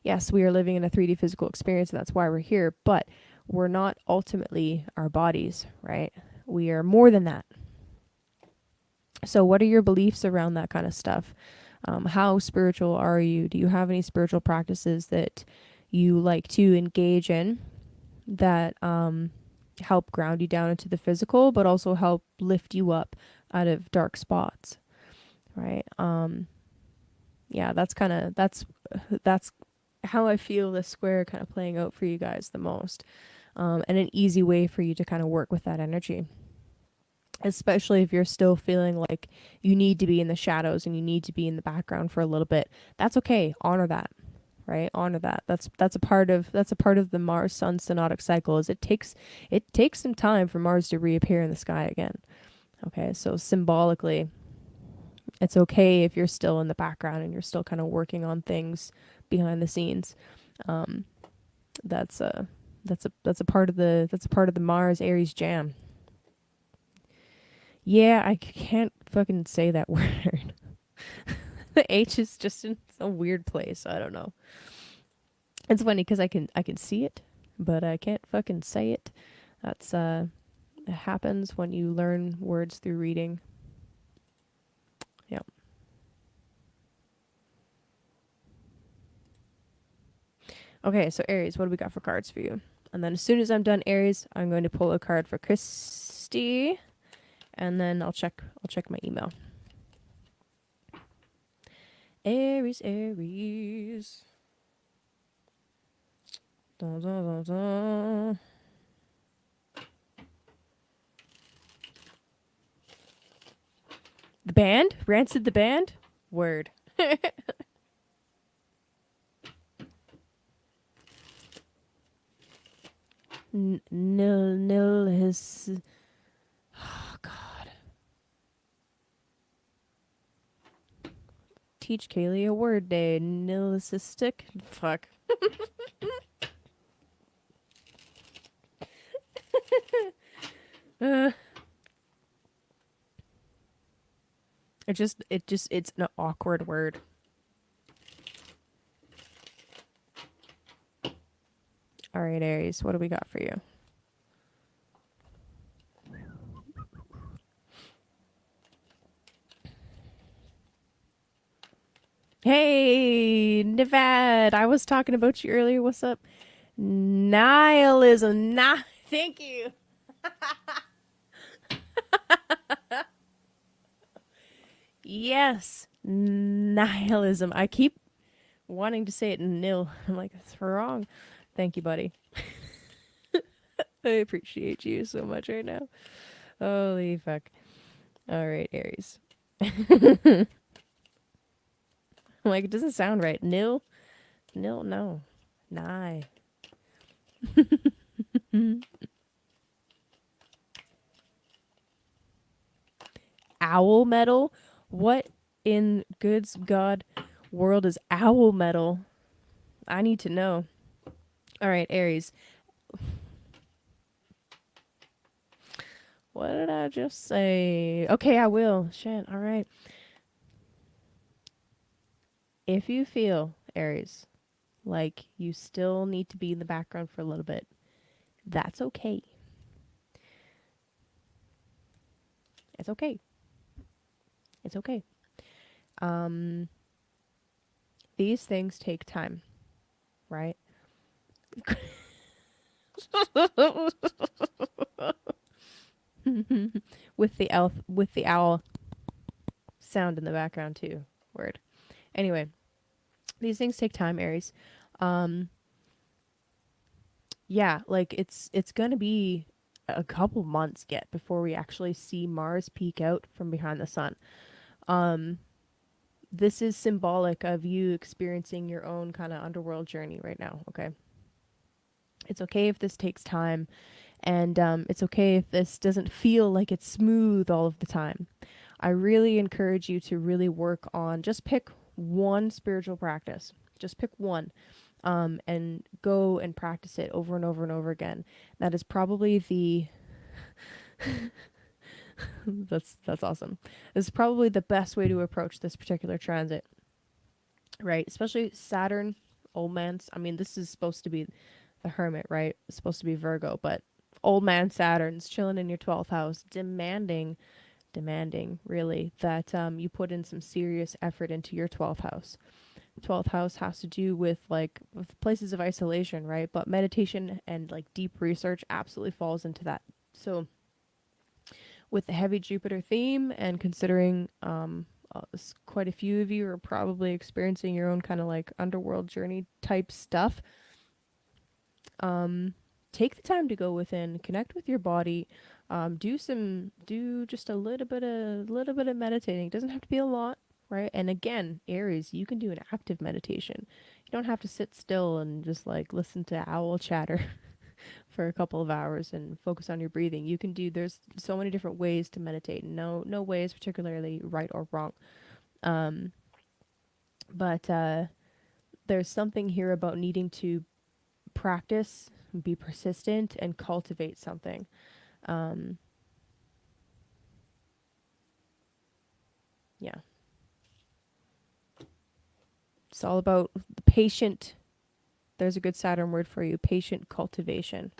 yes, we are living in a 3D physical experience, and that's why we're here, but we're not ultimately our bodies, right? We are more than that. So what are your beliefs around that kind of stuff? How spiritual are you? Do you have any spiritual practices that you like to engage in that help ground you down into the physical, but also help lift you up out of dark spots, right? That's how I feel this square kind of playing out for you guys the most, and an easy way for you to kind of work with that energy, especially if you're still feeling like you need to be in the shadows and you need to be in the background for a little bit. That's okay. Honor that. Right? Honor that. That's a part of the Mars Sun synodic cycle. Is it takes some time for Mars to reappear in the sky again. Okay, so symbolically, it's okay if you're still in the background and you're still kind of working on things behind the scenes. That's a part of the Mars Aries jam. Yeah, I can't fucking say that word. The H is just in a weird place. I don't know. It's funny because I can see it, but I can't fucking say it. That's it happens when you learn words through reading. Yep. Okay, so Aries, what do we got for cards for you? And then as soon as I'm done Aries, I'm going to pull a card for Christy, and then I'll check my email. Aries. Dun, dun, dun, dun. The band? Rancid the band? Word. Nil is... Oh, God. Teach Kaylee a word day. Nihilistic? Fuck. It's an awkward word. All right, Aries, what do we got for you? Hey, Nevad, I was talking about you earlier. What's up? Nihilism. Thank you. Yes, nihilism. I keep wanting to say it in nil. I'm like, that's wrong. Thank you, buddy. I appreciate you so much right now. Holy fuck. All right, Aries. I'm like, it doesn't sound right. Nil? No. Nigh. Owl metal? What in good's God world is owl metal? I need to know. All right, Aries. What did I just say? Okay, I will. Shit, all right. If you feel, Aries, like you still need to be in the background for a little bit, that's okay. It's okay. It's okay. These things take time, right? with the owl sound in the background too. Word. Anyway, these things take time, Aries. Um, yeah, like it's gonna be a couple months yet before we actually see Mars peek out from behind the sun. Um, this is symbolic of you experiencing your own kind of underworld journey right now. Okay, it's okay if this takes time, and it's okay if this doesn't feel like it's smooth all of the time. I really encourage you to really work on just pick one spiritual practice. Just pick one, and go and practice it over and over and over again. That is probably the that's awesome. This is probably the best way to approach this particular transit, right? Especially Saturn, old man's. I mean, this is supposed to be the hermit, right? It's supposed to be Virgo, but old man Saturn's chilling in your 12th house, demanding really that you put in some serious effort into your 12th house. 12th house has to do with like with places of isolation, right? But meditation and like deep research absolutely falls into that. So with the heavy Jupiter theme, and considering quite a few of you are probably experiencing your own kind of like underworld journey type stuff, take the time to go within, connect with your body, do just a little bit of meditating. It doesn't have to be a lot, right? And again, Aries, you can do an active meditation. You don't have to sit still and just like listen to owl chatter for a couple of hours and focus on your breathing. You can do, there's so many different ways to meditate. No way is particularly right or wrong. Um, but there's something here about needing to practice, be persistent, and cultivate something. Um, yeah. It's all about patient. There's a good Saturn word for you, patient cultivation.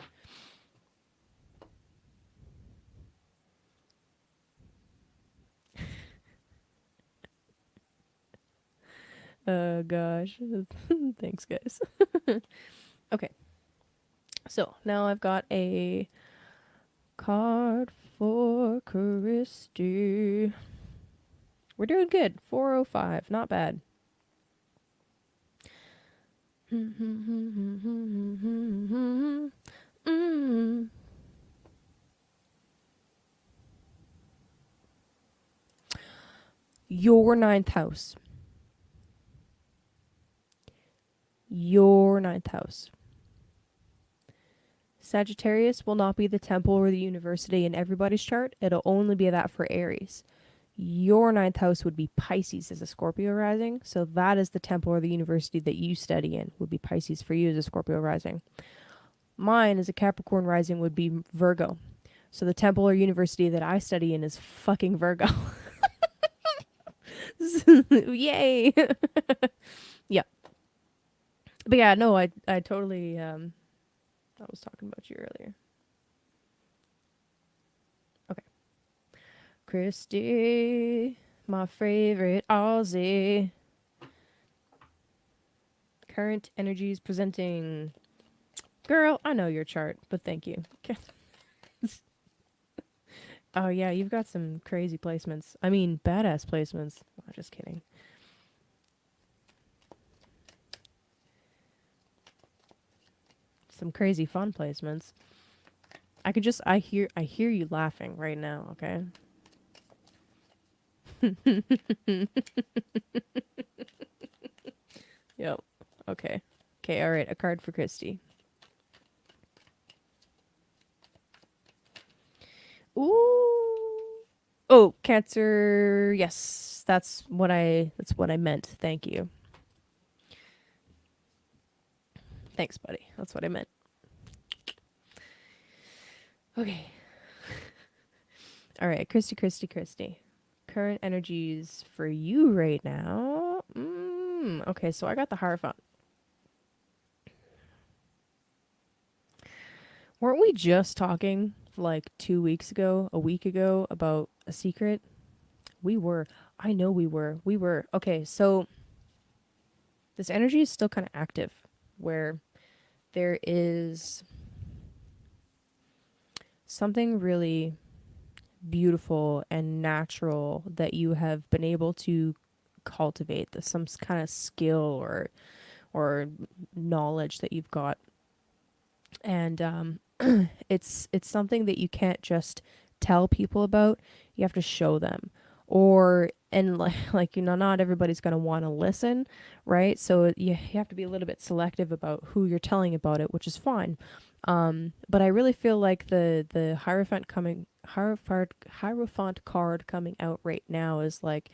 Oh gosh. Thanks, guys. Okay. So now I've got a card for Christy. We're doing good. 405. Not bad. Your ninth house. Your ninth house. Sagittarius will not be the temple or the university in everybody's chart. It'll only be that for Aries. Your ninth house would be Pisces as a Scorpio rising. So that is the temple or the university that you study in, would be Pisces for you as a Scorpio rising. Mine as a Capricorn rising would be Virgo. So the temple or university that I study in is fucking Virgo. Yay. Yeah. But yeah, no, I totally I was talking about you earlier. Okay. Christy, my favorite Aussie. Current energies presenting. Girl, I know your chart, but thank you. Oh yeah, you've got some crazy placements. I mean, badass placements. Oh, just kidding. Some crazy fun placements. I hear you laughing right now, okay? Yep. Okay. Okay, all right, a card for Christy. Ooh. Oh, Cancer. Yes, that's what I meant. Thank you. Thanks, buddy. That's what I meant. Okay. All right, Christy. Current energies for you right now. Okay, so I got the Hierophant. Weren't we just talking like 2 weeks ago, a week ago, about a secret? We were. I know we were. We were. Okay, so this energy is still kind of active, where there is something really beautiful and natural that you have been able to cultivate, some kind of skill or knowledge that you've got. And it's something that you can't just tell people about. You have to show them. Or and like not everybody's going to want to listen, right? So you have to be a little bit selective about who you're telling about it, which is fine. But I really feel like the Hierophant card coming out right now is like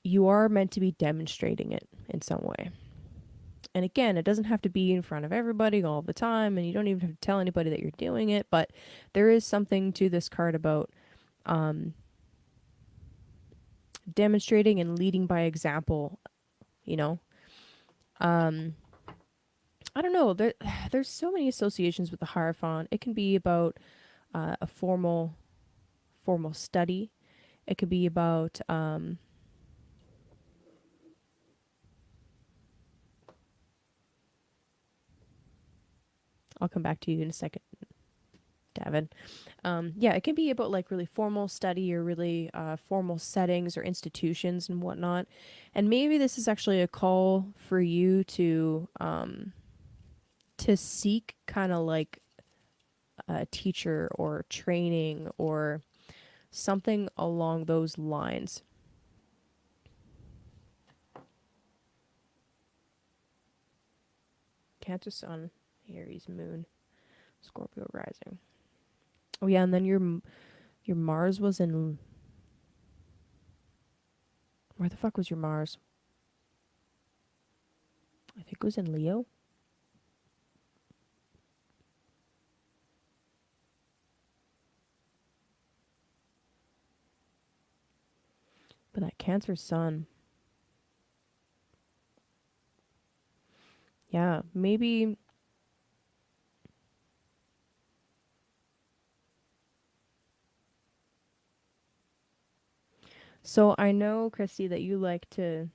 you are meant to be demonstrating it in some way. And again, it doesn't have to be in front of everybody all the time, and you don't even have to tell anybody that you're doing it, but there is something to this card about demonstrating and leading by example, you know? I don't know. There's so many associations with the Hierophant. It can be about a formal study. It could be about I'll come back to you in a second, Davin. Yeah, it can be about like really formal study or really formal settings or institutions and whatnot. And maybe this is actually a call for you to seek kind of like a teacher or training or something along those lines. Cancer Sun, Aries Moon, Scorpio Rising. Oh yeah, and then your Mars was in. Where the fuck was your Mars? I think it was in Leo. But that Cancer Sun. Yeah, maybe. So I know, Christy, that you like to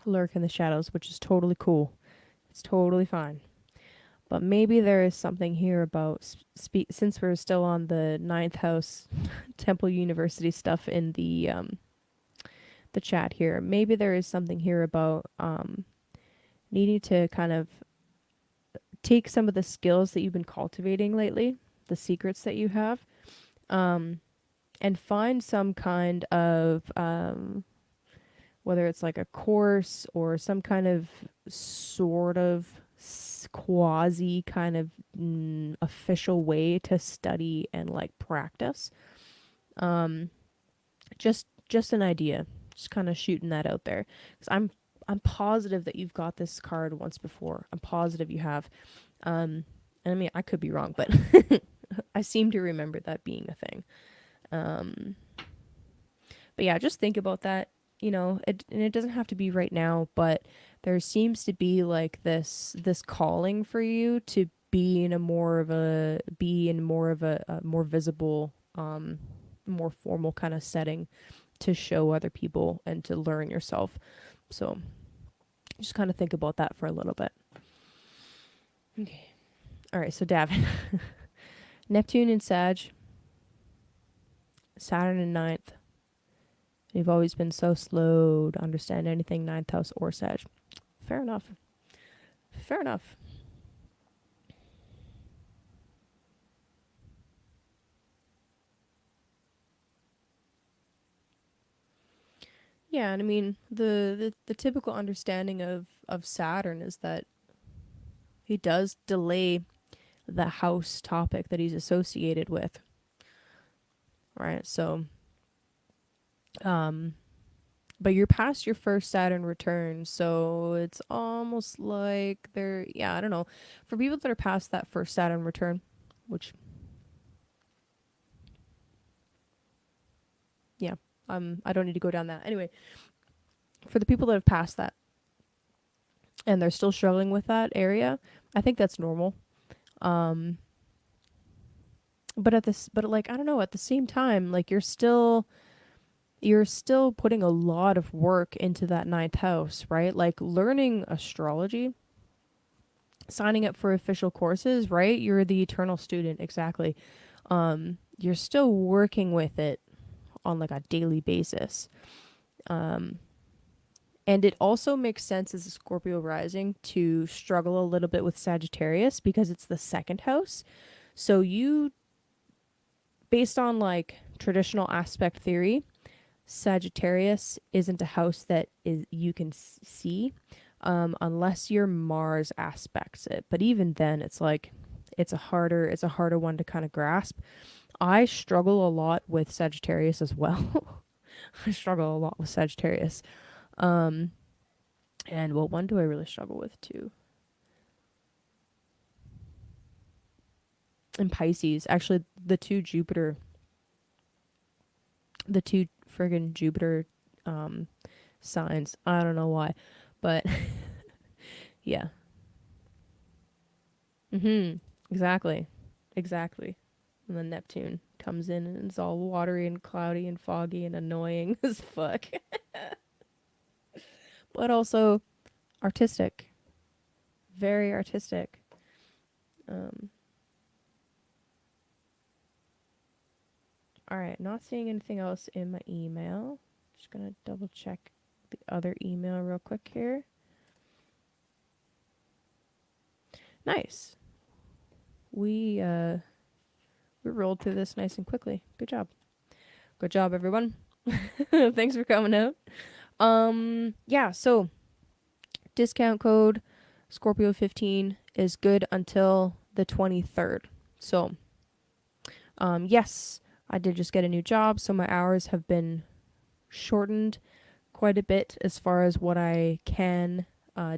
lurk in the shadows, which is totally cool. It's totally fine. But maybe there is something here about since we're still on the ninth house Temple University stuff in the chat here. Maybe there is something here about needing to kind of take some of the skills that you've been cultivating lately, the secrets that you have, and find some kind of whether it's like a course or some kind of sort of quasi kind of official way to study and like practice. Just an idea, just kind of shooting that out there, because I'm positive that you've got this card once before. I'm positive you have. And I mean, I could be wrong, but I seem to remember that being a thing. But yeah, just think about that. And it doesn't have to be right now, but there seems to be like this calling for you to be in more of a more visible, more formal kind of setting to show other people and to learn yourself. So just kind of think about that for a little bit. Okay. All right. So Davin, Neptune in Sag, Saturn in ninth. You've always been so slow to understand anything ninth house or Sag. Fair enough. Fair enough. Yeah, and I mean the typical understanding of Saturn is that he does delay the house topic that he's associated with. Right? So but you're past your first Saturn return, so it's almost like I don't know. For people that are past that first Saturn return, which yeah, I don't need to go down that. Anyway, for the people that have passed that and they're still struggling with that area, I think that's normal. But like I don't know, at the same time, like you're still putting a lot of work into that ninth house, right? Like learning astrology signing up for official courses, right? You're the eternal student, exactly. You're still working with it on like a daily basis. Um, and it also makes sense as a Scorpio rising to struggle a little bit with Sagittarius because it's the second house. So you, based on like traditional aspect theory, Sagittarius isn't a house that is you can see, unless your Mars aspects it. But even then, it's like it's a harder one to kind of grasp. I struggle a lot with Sagittarius as well. I struggle a lot with Sagittarius. Um, and well, one do I really struggle with too? And Pisces, actually, the two friggin' Jupiter um, signs. I don't know why, but yeah. Exactly. Exactly. And then Neptune comes in and it's all watery and cloudy and foggy and annoying as fuck. But also artistic. Very artistic. Um, all right, not seeing anything else in my email. Just gonna double check the other email real quick here. Nice. We rolled through this nice and quickly. Good job. Good job, everyone. Thanks for coming out. Yeah, so discount code Scorpio 15 is good until the 23rd. So, yes, I did just get a new job, so my hours have been shortened quite a bit as far as what I can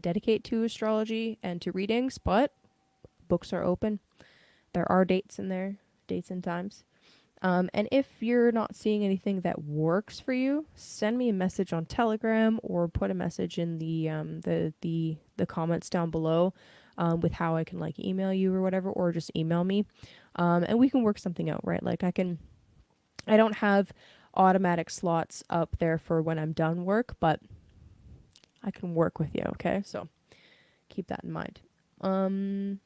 dedicate to astrology and to readings, but books are open. There are dates in there, dates and times. And if you're not seeing anything that works for you, send me a message on Telegram or put a message in the comments down below with how I can like email you or whatever, or just email me, and we can work something out, right? Like I don't have automatic slots up there for when I'm done work, but I can work with you, okay? So keep that in mind. I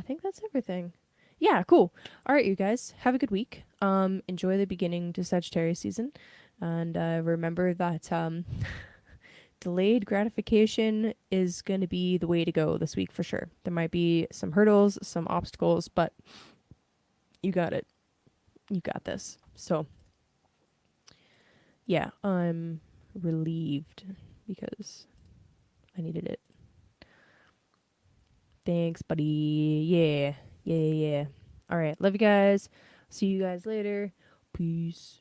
think that's everything. Yeah, cool. All right, you guys, have a good week. Enjoy the beginning to Sagittarius season, and remember that delayed gratification is going to be the way to go this week for sure. There might be some hurdles, some obstacles, but you got it. You got this. So, yeah, I'm relieved because I needed it. Thanks, buddy. Yeah. Yeah. All right. Love you guys. See you guys later. Peace.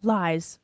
Lies.